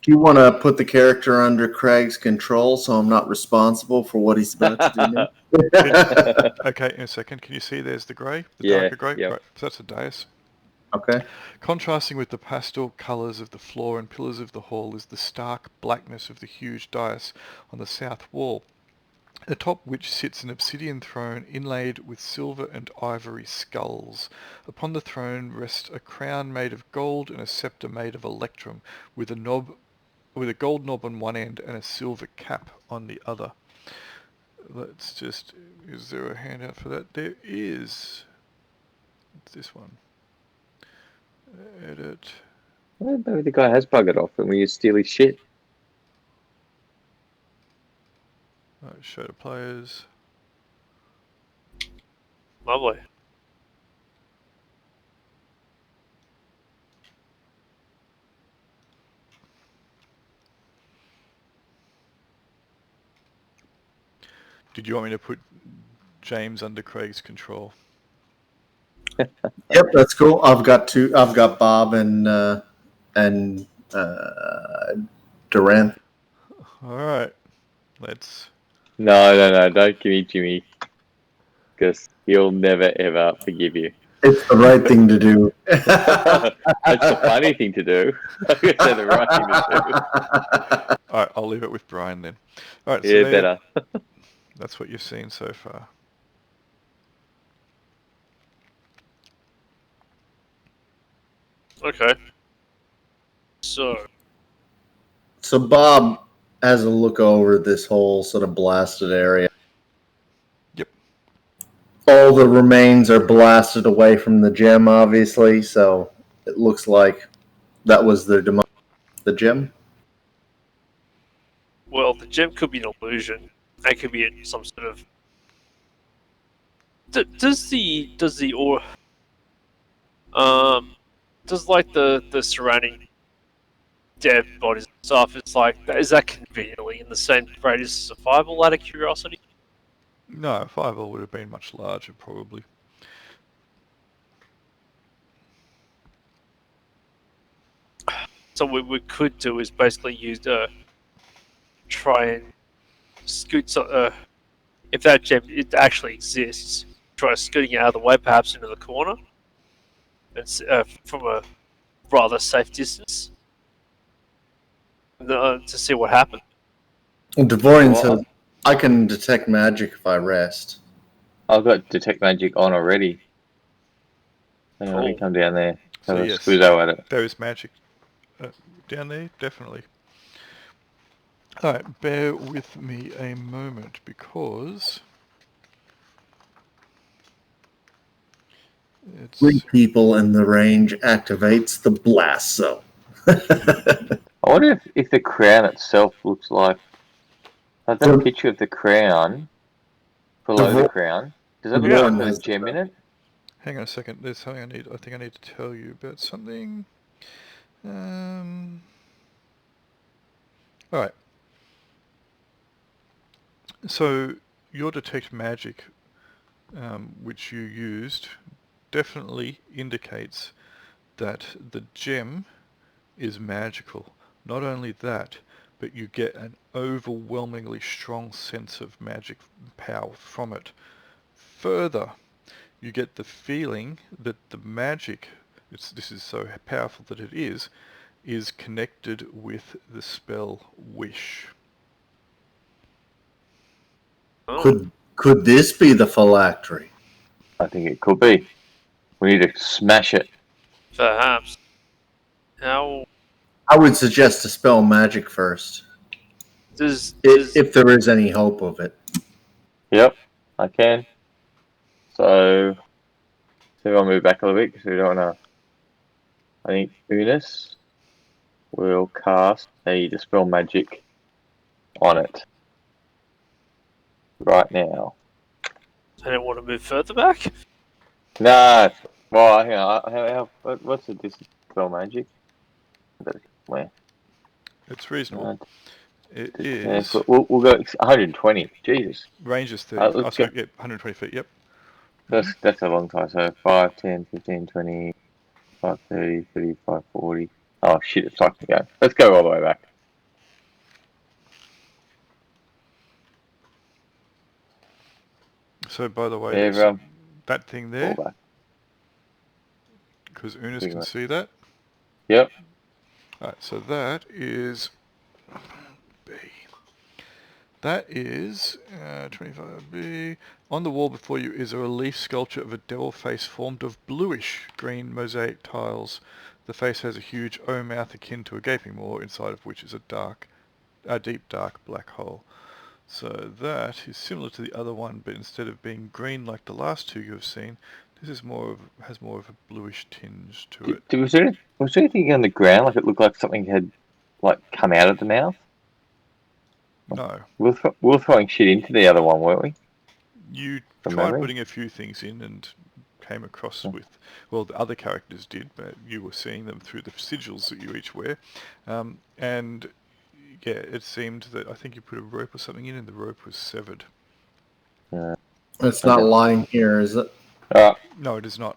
Do you want to put the character under Craig's control so I'm not responsible for what he's about to do now? Okay, in a second. Can you see there's the grey? The Yeah, darker grey? yep. Right, so that's a dais. Okay. Contrasting with the pastel colours of the floor and pillars of the hall is the stark blackness of the huge dais on the south wall, atop which sits an obsidian throne inlaid with silver and ivory skulls. Upon the throne rests a crown made of gold and a sceptre made of electrum, with a gold knob on one end and a silver cap on the other. Let's just... Is there a handout for that? There is. It's this one. Edit. Well, maybe the guy has buggered off and we use steal his shit. Right, show to players. Lovely. Did you want me to put James under Craig's control? Yep, that's cool. I've got Bob and Durant. All right, let's. No, don't give me Jimmy. Because he'll never, ever forgive you. It's the right thing to do. That's the funny thing to do. I would say the right thing to do. All right, I'll leave it with Brian then. All right, Yeah, so better. that's what you've seen so far. Okay. So, So Bob has a look over this whole sort of blasted area. Yep. All the remains are blasted away from the gem, obviously, so it looks like that was their demise. The gem? well, the gem could be an illusion. It could be some sort of. Does like the surrounding dead bodies and stuff? It's like, is that conveniently in the same radius as a fireball? Out of curiosity. No, a fireball would have been much larger, probably. So what we could do is basically use try and scoot if that gem it actually exists, try scooting it out of the way, perhaps into the corner, and from a rather safe distance, to see what happens. Devorian Well, says, I can detect magic if I rest. I've got detect magic on already. Hang on, let me Cool. come down there. So Have a yes, squizzo at it. there is magic down there, definitely. All right, bear with me a moment because it's 3 people in the range activates the blast zone. I wonder if the crown itself looks like... Like that picture of the crown, below the crown, does that look like Devorian there's has a gem in it? Hang on a second. There's something I think I need to tell you about something. All right. So your detect magic, which you used, definitely indicates that the gem is magical. Not only that, but you get an overwhelmingly strong sense of magic power from it. Further, you get the feeling that the magic, this is so powerful that it is connected with the spell Wish. Oh, Could this be the phylactery? I think it could be. We need to smash it. perhaps. How I would suggest to spell magic first, does if there is any hope of it. Yep, I can. So I'll move back a little bit because we don't want to. I think Unis will cast a Dispel Magic on it right now. I don't want to move further back? No. Well, hang on. What's the Dispel Magic? Where? It's reasonable. It Yeah, is we'll go 120. Jesus. range is 30. Let's Oh, sorry, go. yep, 120 feet. Yep. That's a long time. So 5, 10, 15, 20, 5, 30, 35, 40. Oh shit, it's time to go. Let's go all the way back. So by the way, Yeah, everyone, that thing all there, back. because Unis Big can one. see that. Yep. Alright, so that is B. That is 25B. On the wall before you is a relief sculpture of a devil face formed of bluish green mosaic tiles. The face has a huge O mouth akin to a gaping maw, inside of which is a deep dark black hole. So that is similar to the other one, but instead of being green like the last two you have seen, this is has more of a bluish tinge to it. Was there anything on the ground like it looked like something had like come out of the mouth? No. We were throwing shit into the other one, weren't we? You From tried memory? putting a few things in and came across with, well, the other characters did, but you were seeing them through the sigils that you each wear. And yeah, it seemed that I think you put a rope or something in and the rope was severed. It's not Okay. lying here, is it? Alright, No, it is not.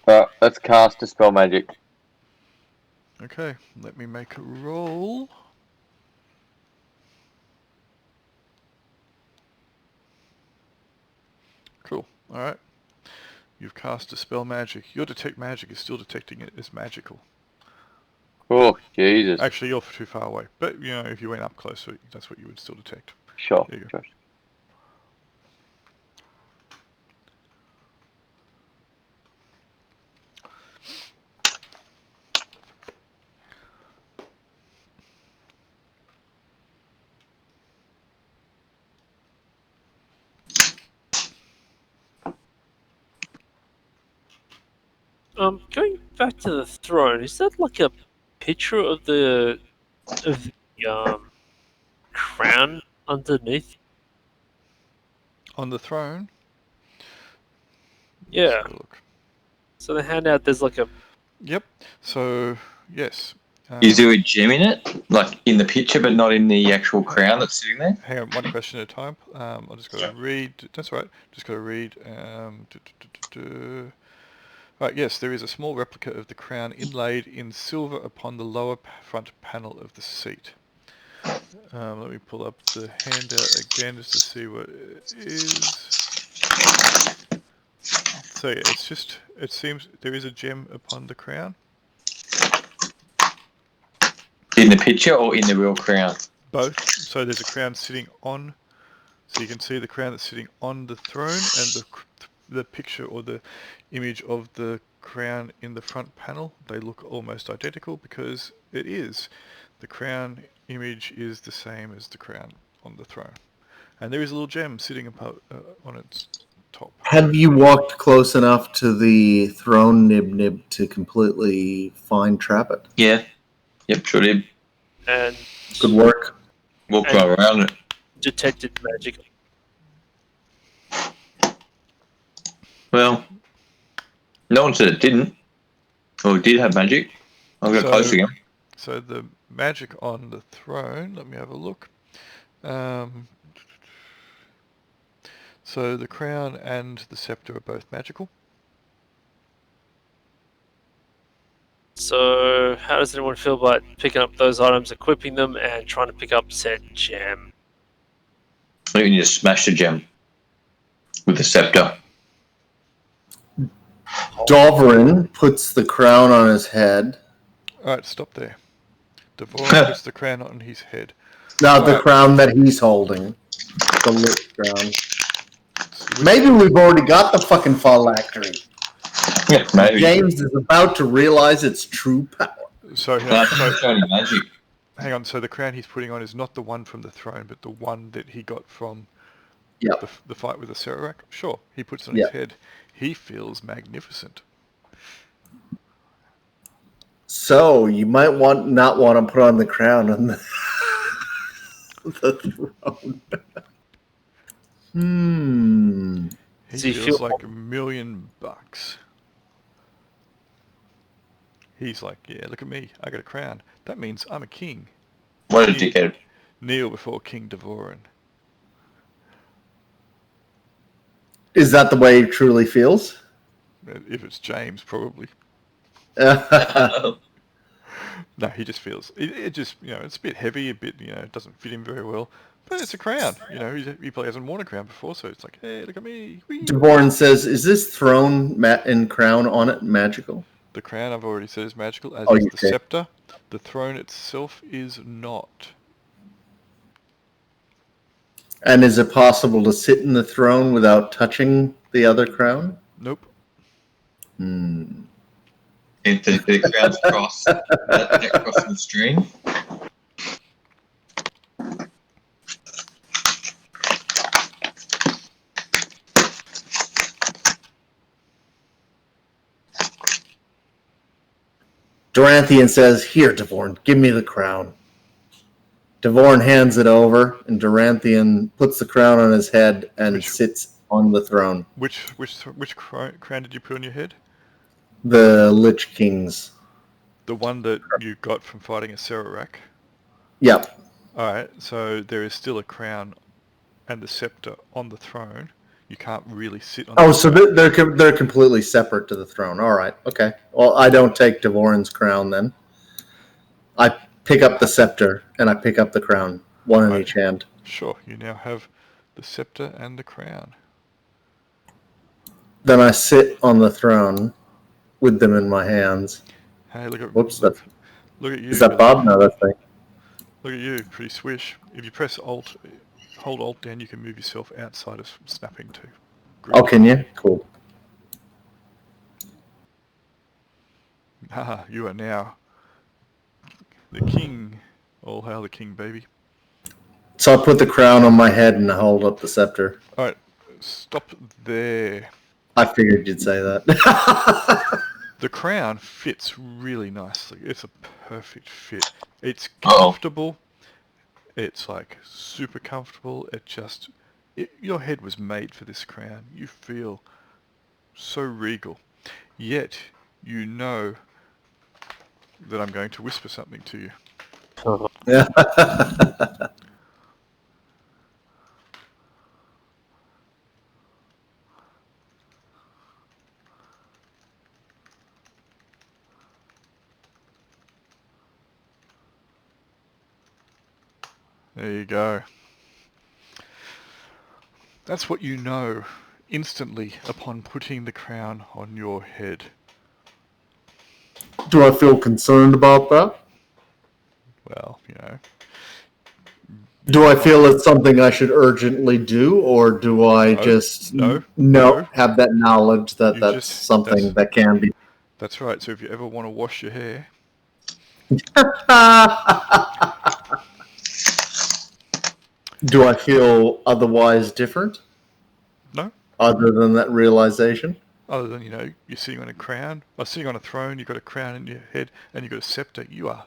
let's cast Dispel Magic. Okay, let me make a roll. Cool, alright. You've cast Dispel Magic. Your Detect Magic is still detecting it as magical. Oh, Jesus. Actually, you're too far away. But, you know, if you went up closer, that's what you would still detect. Sure, There you go. sure. Going back to the throne, is that like a picture of the crown underneath? On the throne, Yeah. let's have a look. So the handout, there's like a. Yep. So yes. Is there a gem in it, like in the picture, but not in the actual crown that's sitting there? Hang on, one question at a time. I'll just got to read. That's right. Just got to read. Right. Yes, there is a small replica of the crown inlaid in silver upon the lower front panel of the seat. Let me pull up the handout again just to see what it is. So yeah, it's just. It seems there is a gem upon the crown. In the picture or in the real crown? Both. So there's a crown sitting on. So you can see the crown that's sitting on the throne and the picture or the image of the crown in the front panel. They look almost identical because it is. The crown image is the same as the crown on the throne. And there is a little gem sitting on its top. Have you walked close enough to the throne, Nib, to completely find trap it? Yeah. Yep, sure did. And Good work. Walked right around it. detected magic. Well, No one said it didn't. Or it did have magic. I'll go close again. So the magic on the throne, let me have a look. So the crown and the scepter are both magical. So, how does anyone feel about picking up those items, equipping them, and trying to pick up said gem? I think you need to smash the gem with the scepter. Dovrin puts the crown on his head. Alright, stop there. Devorin puts the crown on his head. Now the Alright. crown that he's holding. The lit crown. Maybe we've already got the fucking phylactery. Yeah, maybe. James is about to realize its true power. So, That's not showing magic. hang on, so the crown he's putting on is not the one from the throne, but the one that he got from Yep. the fight with the Serac? Sure, he puts it on Yep. his head. He feels magnificent. So you might not want to put on the crown on the, the throne. He So you feels feel- like $1,000,000. He's like, yeah, look at me. I got a crown. That means I'm a king. What a dickhead. Kneel before King Devorin. Is that the way he truly feels? If it's James, probably. No, he just feels it just it's a bit heavy, a bit it doesn't fit him very well. But it's a crown. He probably hasn't worn a crown before, so it's like, hey, look at me. Whee! Devorin says, "Is this throne and crown on it magical?" The crown I've already said is magical, as Oh, is you the did. scepter. The throne itself is not. And is it possible to sit in the throne without touching the other crown? Nope. If the crown's cross, that crossing the stream. Duranthian says, "Here, Devorin, give me the crown." Devorin hands it over, and Duranthian puts the crown on his head and sits on the throne. Which crown did you put on your head? The Lich King's. The one that you got from fighting a Serac. Yep. Alright, so there is still a crown and the scepter on the throne. You can't really sit on Oh, the so crown. they're completely separate to the throne. All right. Okay. Well, I don't take Devorin's crown then. I pick up the scepter and I pick up the crown, one in Right. each hand. Sure, you now have the scepter and the crown. Then I sit on the throne with them in my hands. Hey, look at Whoops, look at you. Is that Bob? No, that's me. Look at you, pretty swish. If you press hold Alt down, you can move yourself outside of snapping too. Oh, can you? Cool. Haha, you are now the king. All hail the king, baby. So I put the crown on my head and I hold up the scepter. Alright, stop there. I figured you'd say that. The crown fits really nicely. It's a perfect fit. It's comfortable. It's like super comfortable. Your head was made for this crown. You feel so regal. Yet, you know that I'm going to whisper something to you. There you go. That's what you know instantly upon putting the crown on your head. Do I feel concerned about that? Well, Do I feel it's something I should urgently do, or do I just No. have that knowledge that that's something that can be? That's right. So if you ever want to wash your hair, Do I feel otherwise different? No. Other than that realization? Other than, you're sitting on a crown, or sitting on a throne, you've got a crown in your head, and you've got a scepter. You are,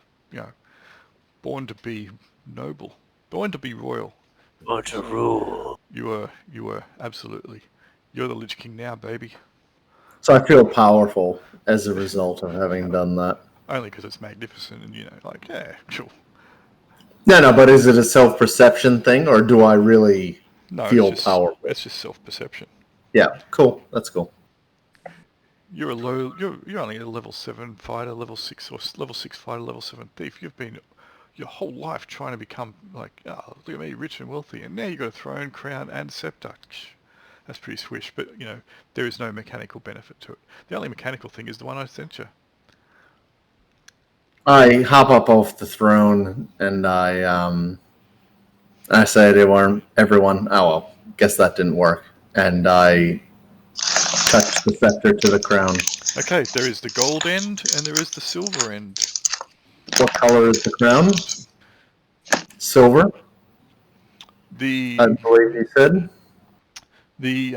born to be noble, born to be royal. Born to rule. You are absolutely. You're the Lich King now, baby. So I feel powerful as a result of having done that. Only because it's magnificent and, yeah, sure. No, but is it a self-perception thing, or do I really No, feel powerful? It's just self-perception. Yeah, cool. That's cool. You're only a level 7 fighter, level 6 or level 6 fighter, level 7 thief. You've been your whole life trying to become like, oh, look at me, rich and wealthy, and now you've got a throne, crown, and scepter. That's pretty swish, but there is no mechanical benefit to it. The only mechanical thing is the one I sent you. I hop up off the throne and I say to everyone, oh well, guess that didn't work. And I touch the scepter to the crown. Okay, there is the gold end and there is the silver end. What color is the crown? Silver. I believe you said. The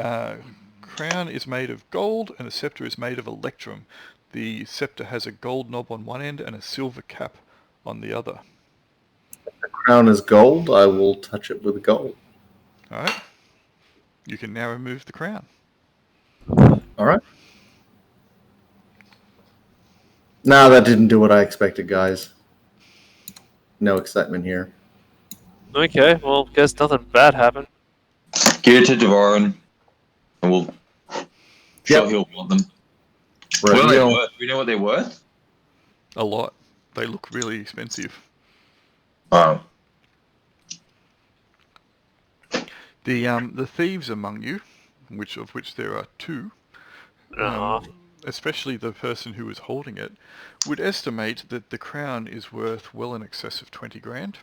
crown is made of gold and the scepter is made of electrum. The scepter has a gold knob on one end and a silver cap on the other. The crown is gold. I will touch it with gold. All right. You can now remove the crown. All right. No, that didn't do what I expected, guys. No excitement here. Okay, well, guess nothing bad happened. Give it to Devoran, and we'll. Sure, he'll want them. What are they worth? Do we know what they're worth? A lot. They look really expensive. Oh. The thieves among you, of which there are two, especially the person who is holding it, would estimate that the crown is worth well in excess of 20 grand.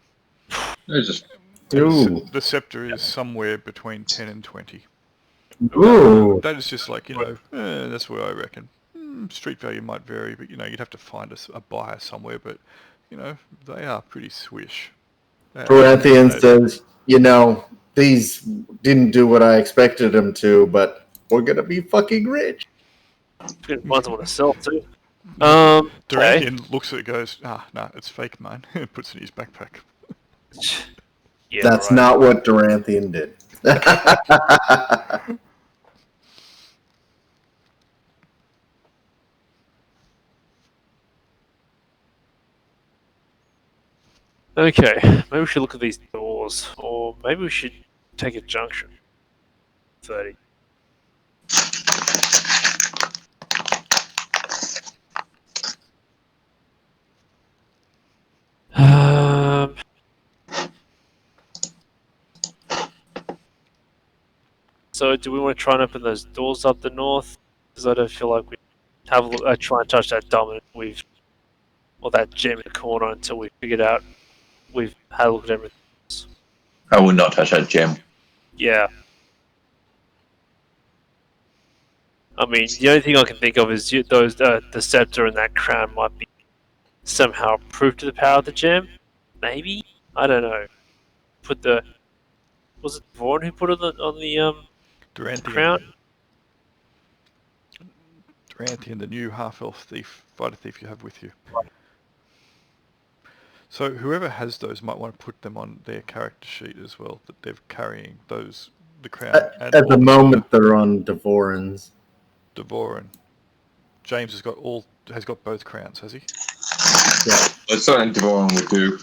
The scepter is somewhere between 10 and 20. Ooh. That is just like, that's where I reckon. Street value might vary, but, you'd have to find a buyer somewhere, but, they are pretty swish. Corinthian says, these didn't do what I expected them to, but we're going to be fucking rich. Find someone to sell too. Duranthian looks at it and goes, no, it's fake, man. Puts it in his backpack. Yeah, that's not what Duranthian did. Okay, maybe we should look at these doors, or maybe we should take a junction. 30. So do we want to try and open those doors up the north? Because I don't feel like we have a look. Try and touch that dominant or that gem in the corner until we figured out we've had a look at everything else. I would not touch that gem. Yeah. I mean, the only thing I can think of is the scepter and that crown might be somehow proof to the power of the gem. Maybe? I don't know. Was it Vaughn who put it on the crown? Duranthian, the new half-elf fighter thief you have with you. So whoever has those might want to put them on their character sheet as well, that they're carrying the crown. At the moment, they're on Devoran's. Devoran. James has got both crowns, has he? Yeah, that's something Devoran would do.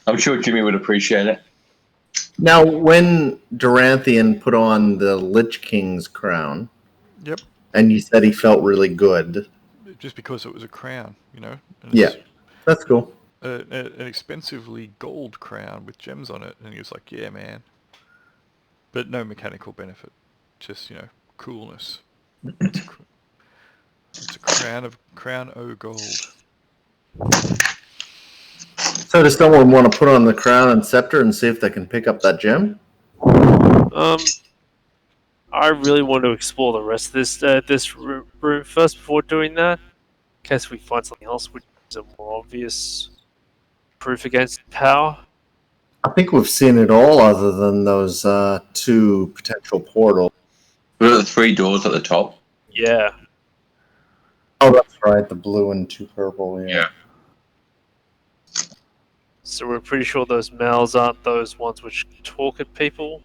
I'm sure Jimmy would appreciate it. Now, when Duranthian put on the Lich King's crown, yep, and you said he felt really good, just because it was a crown, and yeah, that's cool. An expensively gold crown with gems on it, and he was like, "Yeah, man," but no mechanical benefit, just coolness. It's a crown o' gold. So does someone want to put on the crown and scepter and see if they can pick up that gem? I really want to explore the rest of this room first before doing that. In case we find something else which is a more obvious proof against power. I think we've seen it all other than those two potential portals. What are the 3 doors at the top? Yeah. Oh, that's right, the blue and 2 purple, yeah. So we're pretty sure those males aren't those ones which talk at people?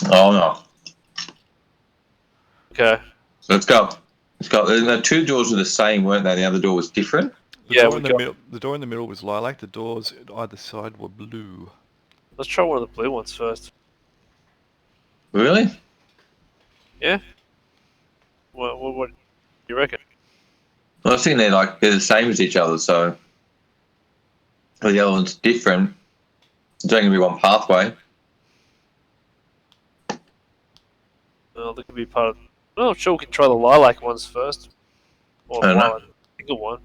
Oh, no. Okay. So let's go. The two doors were the same, weren't they? The other door was different. The door in the middle was lilac. The doors at either side were blue. Let's try one of the blue ones first. Really? Yeah. What do you reckon? Well, I think they're the same as each other. So the other one's different. There's only going to be one pathway. Well, that could be part of. Oh, sure, we can try the lilac ones first. Or I don't know. lilac single one.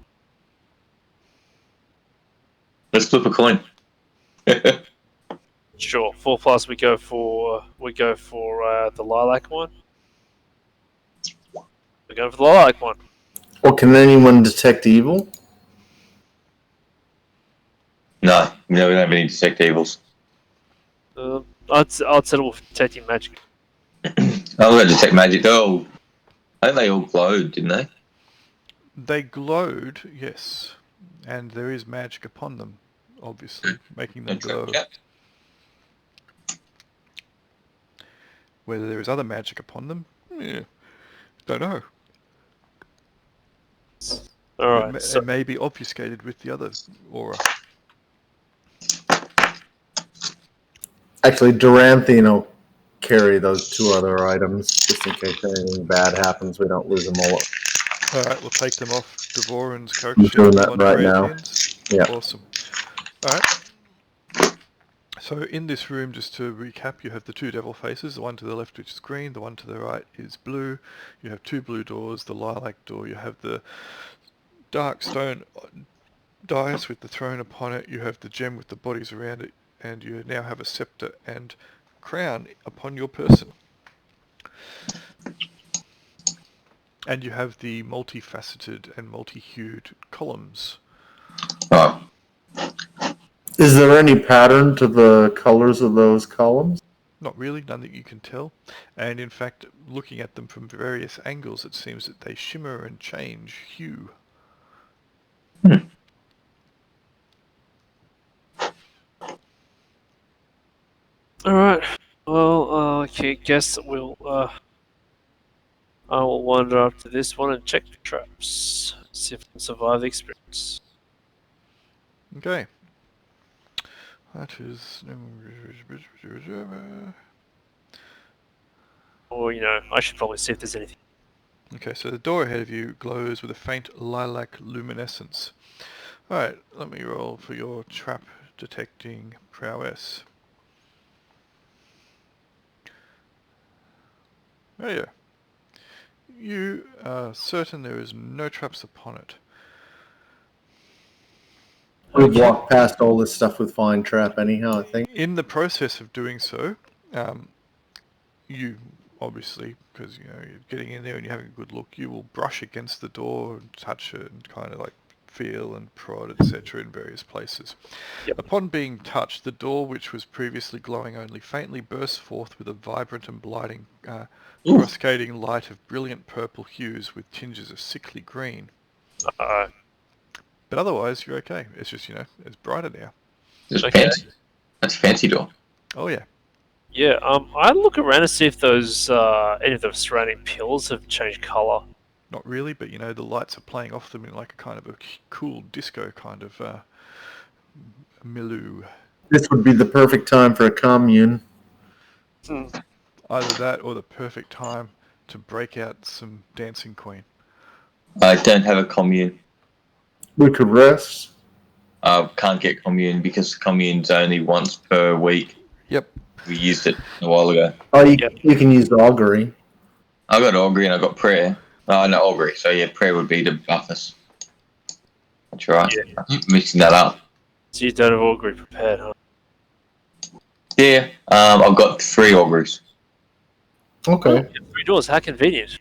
Let's flip a coin. Sure. 4+. We go for the lilac one. We're going for the lilac one. Or can anyone detect evil? No, we don't have any detect evils. I'd settle with detecting magic. I'm going to detect magic. I think they all glowed, didn't they? They glowed, yes, and there is magic upon them, obviously, making them glow. Yeah. Whether there is other magic upon them, don't know. Alright, It may be obfuscated with the other aura. Actually, Duranthine will carry those two other items just in case anything bad happens. We don't lose them all. Alright, we'll take them off Devoran's I'm character doing sheet. that right now. Yeah. Awesome. Alright. So in this room, just to recap, you have the two devil faces, the one to the left which is green, the one to the right is blue. You have two blue doors, the lilac door, you have the dark stone dais with the throne upon it, you have the gem with the bodies around it, and you now have a scepter and crown upon your person. And you have the multifaceted and multi-hued columns. Oh. Is there any pattern to the colors of those columns? Not really, none that you can tell. And in fact, looking at them from various angles, it seems that they shimmer and change hue. Alright. Well, okay, guess we'll, I will wander up to this one and check the traps. See if I can survive the experience. Okay. That is... Or, I should probably see if there's anything. Okay, so the door ahead of you glows with a faint lilac luminescence. Alright, let me roll for your trap detecting prowess. Oh yeah. You are certain there is no traps upon it. We've walked past all this stuff with Fine Trap anyhow, I think. In the process of doing so, you obviously, because you're getting in there and you're having a good look, you will brush against the door and touch it and kind of like feel and prod, etc. in various places. Yep. Upon being touched, the door, which was previously glowing only faintly, bursts forth with a vibrant and blighting, cascading light of brilliant purple hues with tinges of sickly green. But otherwise, you're okay. It's just, it's brighter now. It's Okay. fancy. That's a fancy door. Oh yeah. Yeah, I look around to see if those, any of the surrounding pillars have changed colour. Not really, but the lights are playing off them in like a kind of a cool disco kind of milieu. This would be the perfect time for a commune. Either that or the perfect time to break out some Dancing Queen. I don't have a commune. We could rest. Can't get commune because commune's only once per week. Yep. We used it a while ago. Oh, you can use augury. I got augury and I got prayer. No, augury. So yeah, prayer would be to buff us. That's right. Yeah. I keep mixing that up. So you don't have augury prepared, huh? Yeah. I've got 3 auguries. Okay. Oh, you have 3 doors, how convenient.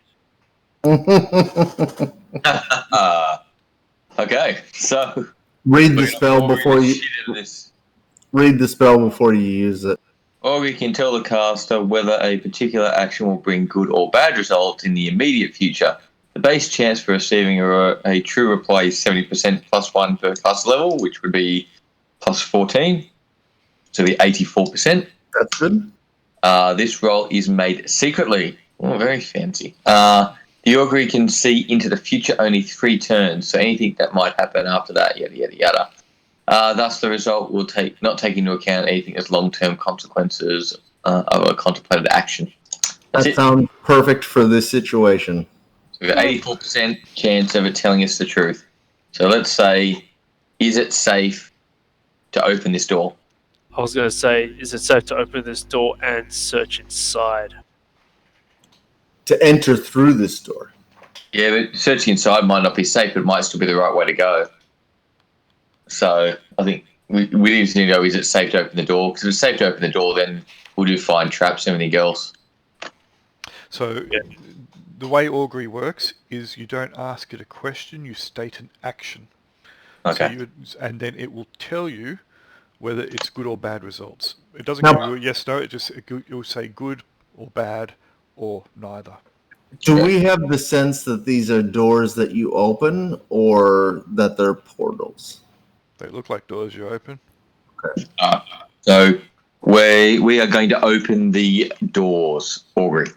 Okay, so Read the spell before you read the spell before you use it. Augury can tell the caster whether a particular action will bring good or bad results in the immediate future. The base chance for receiving a true reply is 70% +1 per class level, which would be +14, so the 84%. That's good. This roll is made secretly. Oh, very fancy. The augury can see into the future only 3 turns, so anything that might happen after that, yada yada yada. Thus, the result will not take into account anything as long-term consequences of a contemplated action. That's That it. sounds perfect for this situation. So we've got 84% chance of it telling us the truth. So let's say, is it safe to open this door? I was going to say, is it safe to open this door and search inside? To enter through this door. Yeah, but searching inside might not be safe, but it might still be the right way to go. So I think we need to know, is it safe to open the door? Because if it's safe to open the door, then we'll do find traps and everything else. So the way augury works is you don't ask it a question, you state an action. Okay. And then it will tell you whether it's good or bad results. It doesn't Now- give you a yes, no, it will say good or bad or neither. Do we have the sense that these are doors that you open or that they're portals? They look like doors you open. So we are going to open the doors, augury.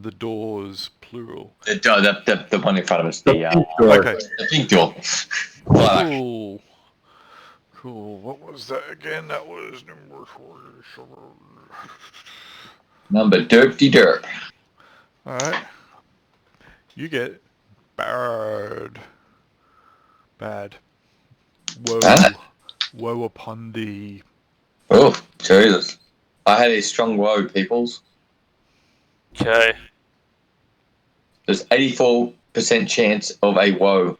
The doors, plural. The one in front of us. The The pink door. Okay. the pink door. Cool. Cool. What was that again? That was number 47. Number dirty dirt. Alright. You get bad. Bad. Woe. Bad? Woe upon thee. Oh, Jesus. I had a strong woe, peoples. Okay. There's 84% chance of a woe.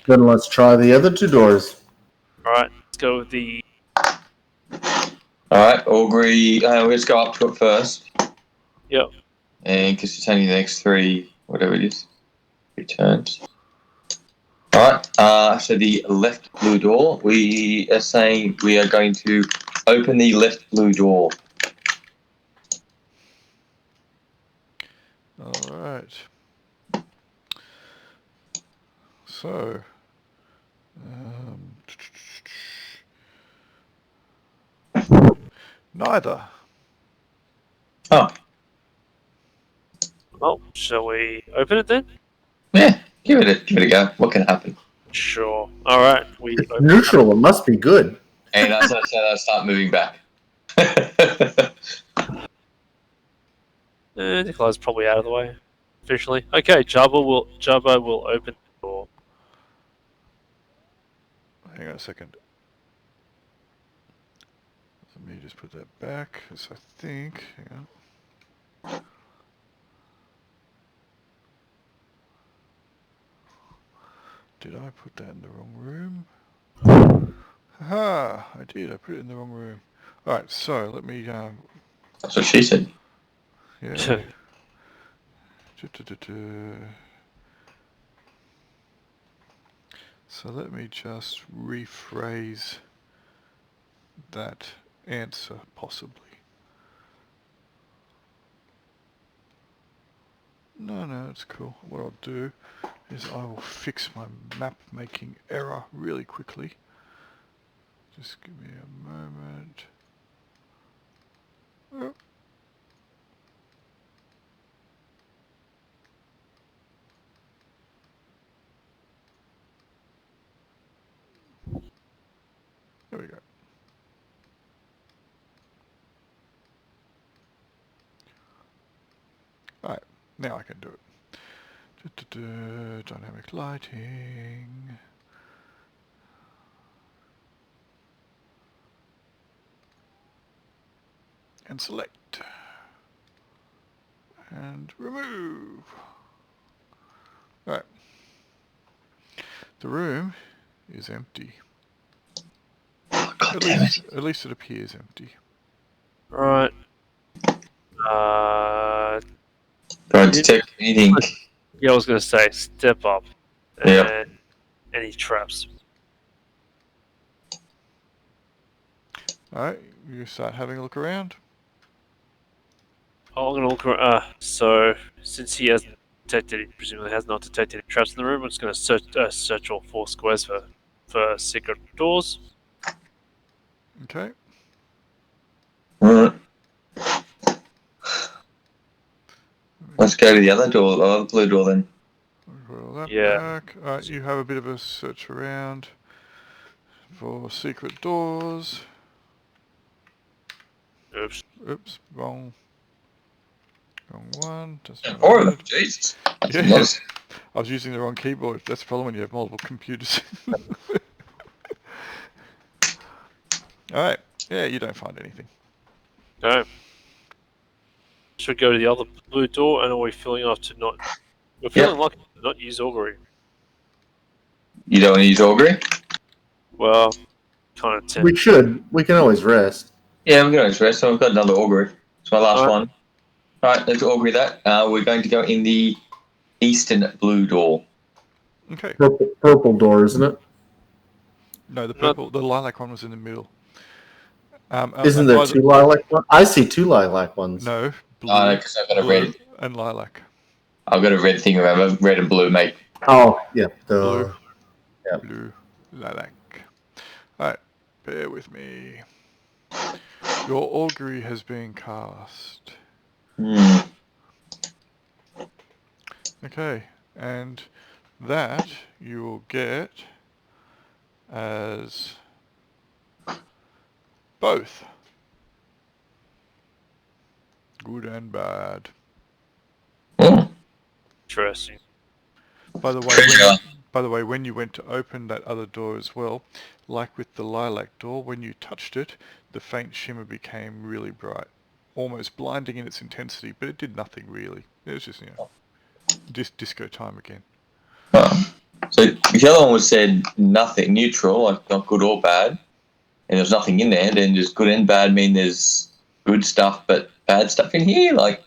Then let's try the other 2 doors. Alright, let's go with the... Alright, augury. Let's go up to it first. Yep. And because it's only the next 3, whatever it is, 3 turns. Alright, so the left blue door, we are saying we are going to open the left blue door. Alright. So. Neither. Oh, Well, shall we open it then? yeah, give it a go. What can happen? Sure. Alright, we It's open neutral. It must be good. And as I said, I start moving back. Nikolai's probably out of the way. Officially. Okay, Jabba will open the door. Hang on a second. Let me just put that back, because I think... Hang on. Did I put that in the wrong room? Haha, I did. I put it in the wrong room. Alright, so let me... That's what she said. yeah. So let me just rephrase that answer, possibly. No, it's cool. What I'll do is I will fix my map making error really quickly. Just give me a moment. Oh. There we go. Alright, now I can do it. Dynamic lighting. And select. And remove. Alright. The room is empty. Oh, God damn it. At least it appears empty. Right. Don't detect anything. Yeah, I was gonna say, step up. Yeah. And any traps. Alright, you start having a look around. Oh, I'm gonna look around. So, since he hasn't detected, presumably has not detected any traps in the room, I'm just gonna search all 4 squares for secret doors. Okay. Alright. Let's go to the other door, the other blue door then. Roll that Yeah. back. Alright, you have a bit of a search around for secret doors. Oops. Oops, wrong one. That's what I Four of them. wanted. Jesus. That's Yeah. a lot. I was using the wrong keyboard. That's the problem when you have multiple computers. Alright, yeah, you don't find anything. No. Should go to the other blue door, and are we feeling off to not? We're feeling lucky to not use augury. You don't want to use augury? Well, kind of We tempt. should. We can always rest. Yeah, we're going to rest. So we've got another augury. It's my last Alright. one. Alright, let's augury that. We're going to go in the eastern blue door. Okay. Purple door, isn't it? No, the lilac one was in the middle. Isn't and there by two lilac ones? I see two lilac ones. No, blue, No, because I've got a blue red. and lilac. I've got a red thing around. Red and blue, mate. Oh, yeah. Blue. Yep. Blue, lilac. Alright, bear with me. Your augury has been cast. Okay, and that you will get as both good and bad. Interesting. By the way, Treasure. when you went to open that other door as well, like with the lilac door, when you touched it, the faint shimmer became really bright, almost blinding in its intensity, but it did nothing really. It was just, disco time again. Oh. So if the other one was said nothing, neutral, like not good or bad, and there's nothing in there, then does good and bad mean there's good stuff but bad stuff in here? Like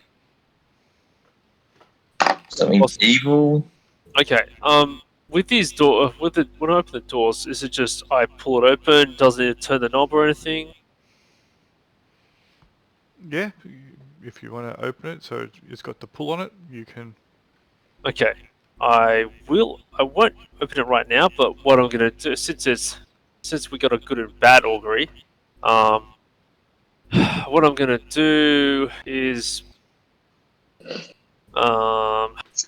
something evil? Okay. With these when I open the doors, is it just I pull it open? Doesn't it turn the knob or anything? Yeah, if you want to open it, so it's got the pull on it, you can. Okay. I won't open it right now, but what I'm gonna do, since we got a good and bad augury, what I'm gonna do is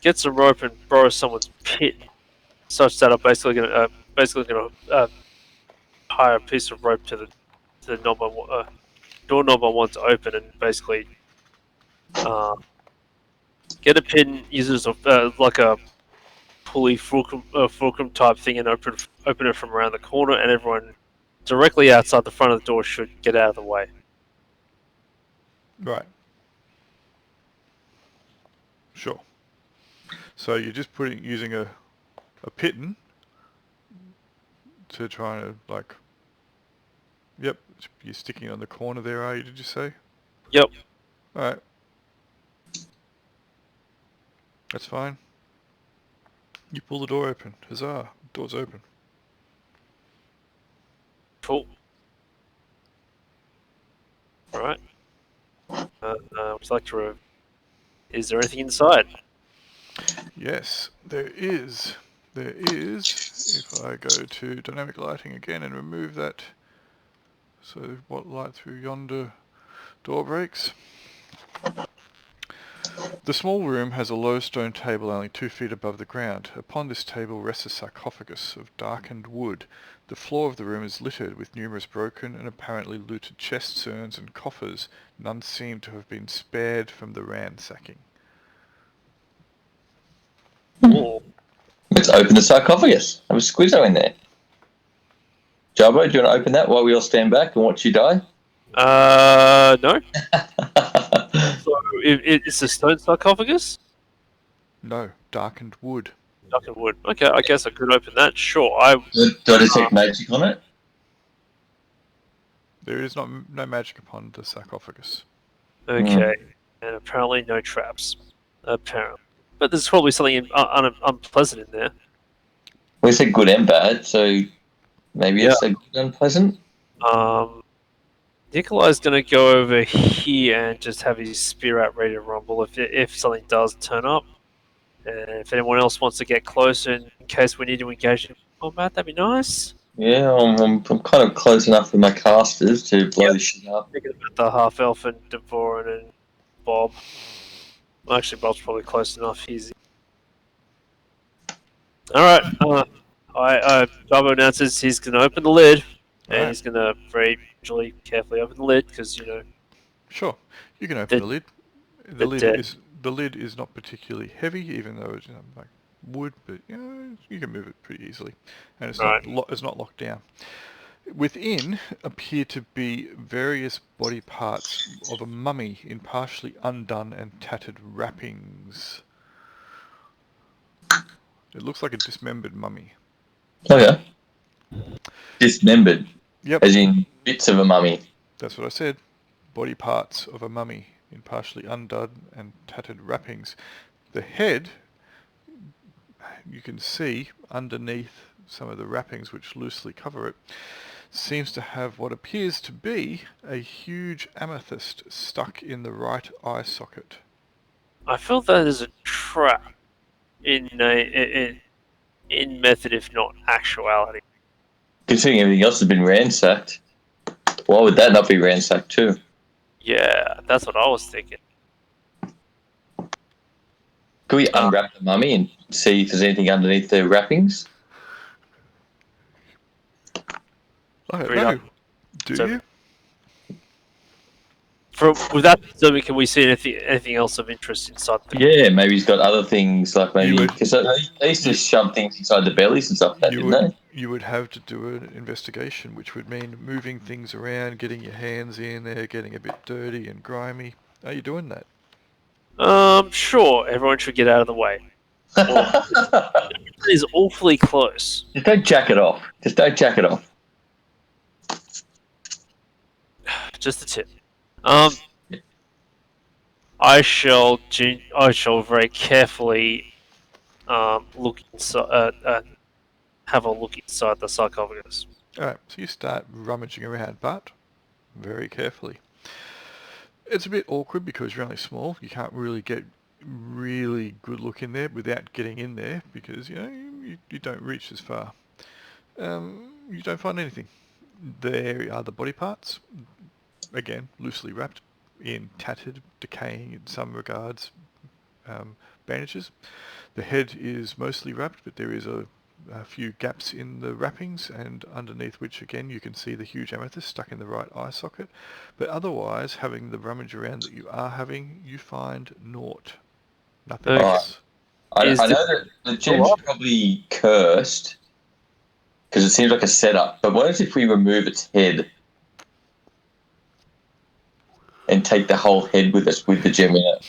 get some rope and borrow someone's pit, such that I'm basically gonna tie a piece of rope to the knob doorknob I want to open, and basically get a pin, use it as like a pulley fulcrum type thing, and open it from around the corner, and everyone directly outside the front of the door should get out of the way. Right. Sure. So you're just using a pitten to try to, like... Yep, you're sticking on the corner there, are you, did you say? Yep. Alright. That's fine. You pull the door open. Huzzah. Door's open. Cool. Alright. Would you like to... Is there anything inside? Yes, there is. There is. If I go to dynamic lighting again and remove that, so what light through yonder door breaks. The small room has a low stone table only 2 feet above the ground. Upon this table rests a sarcophagus of darkened wood. The floor of the room is littered with numerous broken and apparently looted chests, urns and coffers. None seem to have been spared from the ransacking. Cool. Let's open the sarcophagus. Have a squizzo in there. Jabbo, do you want to open that while we all stand back and watch you die? No. So it's a stone sarcophagus? No, darkened wood. Darkened wood. Okay, I guess I could open that. Sure. Do I detect magic on it? There is no magic upon the sarcophagus. Okay. And apparently no traps. Apparently. But there's probably something unpleasant in there. We said good and bad, so maybe it's a good unpleasant. Nikolai's going to go over here and just have his spear out ready to rumble if something does turn up. And if anyone else wants to get closer in case we need to engage in combat, that'd be nice. Yeah, I'm kind of close enough with my casters to blow the shit up. Thinking about the half-elf and Devoran and Bob. Well, actually, Bob's probably close enough. He's all right. Jabba announces he's going to open the lid, and Right. he's going to very gingerly, carefully open the lid because Sure, you can open The- the lid. the dead. The lid is not particularly heavy, even though it's like wood, but you can move it pretty easily, and it's Right. it's not locked down. Within appear to be various body parts of a mummy in partially undone and tattered wrappings. It looks like a dismembered mummy. Okay. Dismembered, Yep, as in bits of a mummy. that's what I said. Body parts of a mummy in partially undone and tattered wrappings. The head, you can see underneath some of the wrappings which loosely cover it, seems to have what appears to be a huge amethyst stuck in the right eye socket. I feel that is a trap in method, if not actuality. Considering everything else has been ransacked, why would that not be ransacked too? Yeah, that's what I was thinking. Could we unwrap the mummy and see if there's anything underneath the wrappings? I don't Read know. up. Do So- you? With that, can we see anything else of interest inside the? Yeah, maybe he's got other things, like maybe... would- Because they used to shove things inside the bellies and stuff like that, You didn't would, they? you would have to do an investigation, which would mean moving things around, getting your hands in there, getting a bit dirty and grimy. Are you doing that? Sure. Everyone should get out of the way. It is awfully close. Just don't jack it off. Just don't jack it off. Just a tip. I shall very carefully look inside. Have a look inside the sarcophagus. Alright, so you start rummaging around, but very carefully. It's a bit awkward because you're only small. You can't really get really good look in there without getting in there because, you don't reach as far. You don't find anything. There are the body parts, again, loosely wrapped in tattered, decaying in some regards, bandages. The head is mostly wrapped, but there is a few gaps in the wrappings, and underneath which, again, you can see the huge amethyst stuck in the right eye socket. But otherwise, having the rummage around that you are having, you find naught. Nothing Okay. else. I Is know the- that the gem's probably cursed because it seems like a setup. But what if we remove its head and take the whole head with us with the gem in it?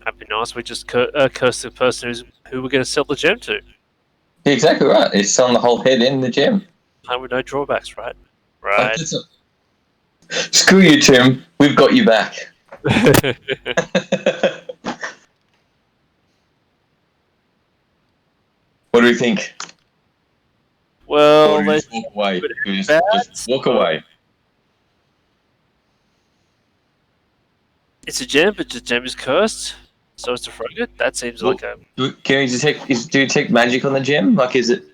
That'd be nice. We just curse the person who we're going to sell the gem to. Yeah, exactly right. It's selling the whole head and the gem. With no drawbacks, right? Like, Right. screw you, Tim. We've got you back. What do we think? Well, Or do we let's just walk away? We bad, just walk away. it's a gem, but the gem is cursed. So it's a frigate. That seems like a. Can we detect? Do you detect magic on the gem? Like, is it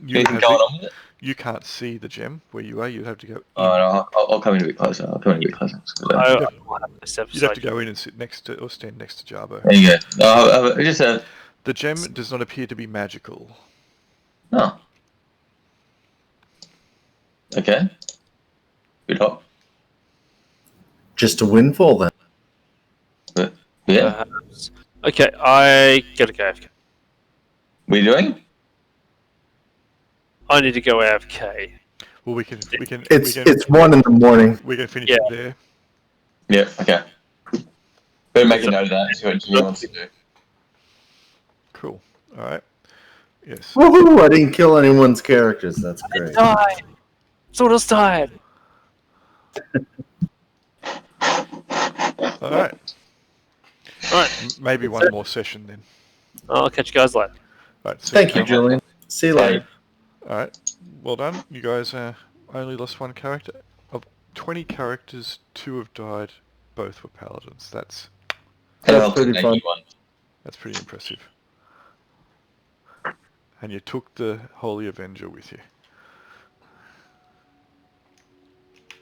You, anything have going it- on with it? you can't see the gem where you are. You'd have to go. Oh no, I'll come in a bit closer. I'll come in a bit closer. I You'd might have to step You'd have aside. to go in and sit next to or stand next to Jarbo. There you go. Just a. The gem does not appear to be magical. Oh. Okay. Good hop. Just a windfall then. Yeah. Perhaps. Okay, I gotta go AFK. What are you doing? I need to go AFK. Well, we can It's 1 in the morning. we can finish Yeah. it there. Yeah. Okay. Better make a note of that. See what Jimmy wants to do. Cool. All right. Yes. Woohoo! I didn't kill anyone's characters. That's great. Died. Sordos died. All right. Alright, Maybe one more session then. I'll catch you guys later. All right. So Thank you, Julian. See you later. All right. Well done. You guys only lost one character. Of 20 characters, 2 have died. Both were paladins. That's That's pretty fun. pretty impressive. And you took the Holy Avenger with you.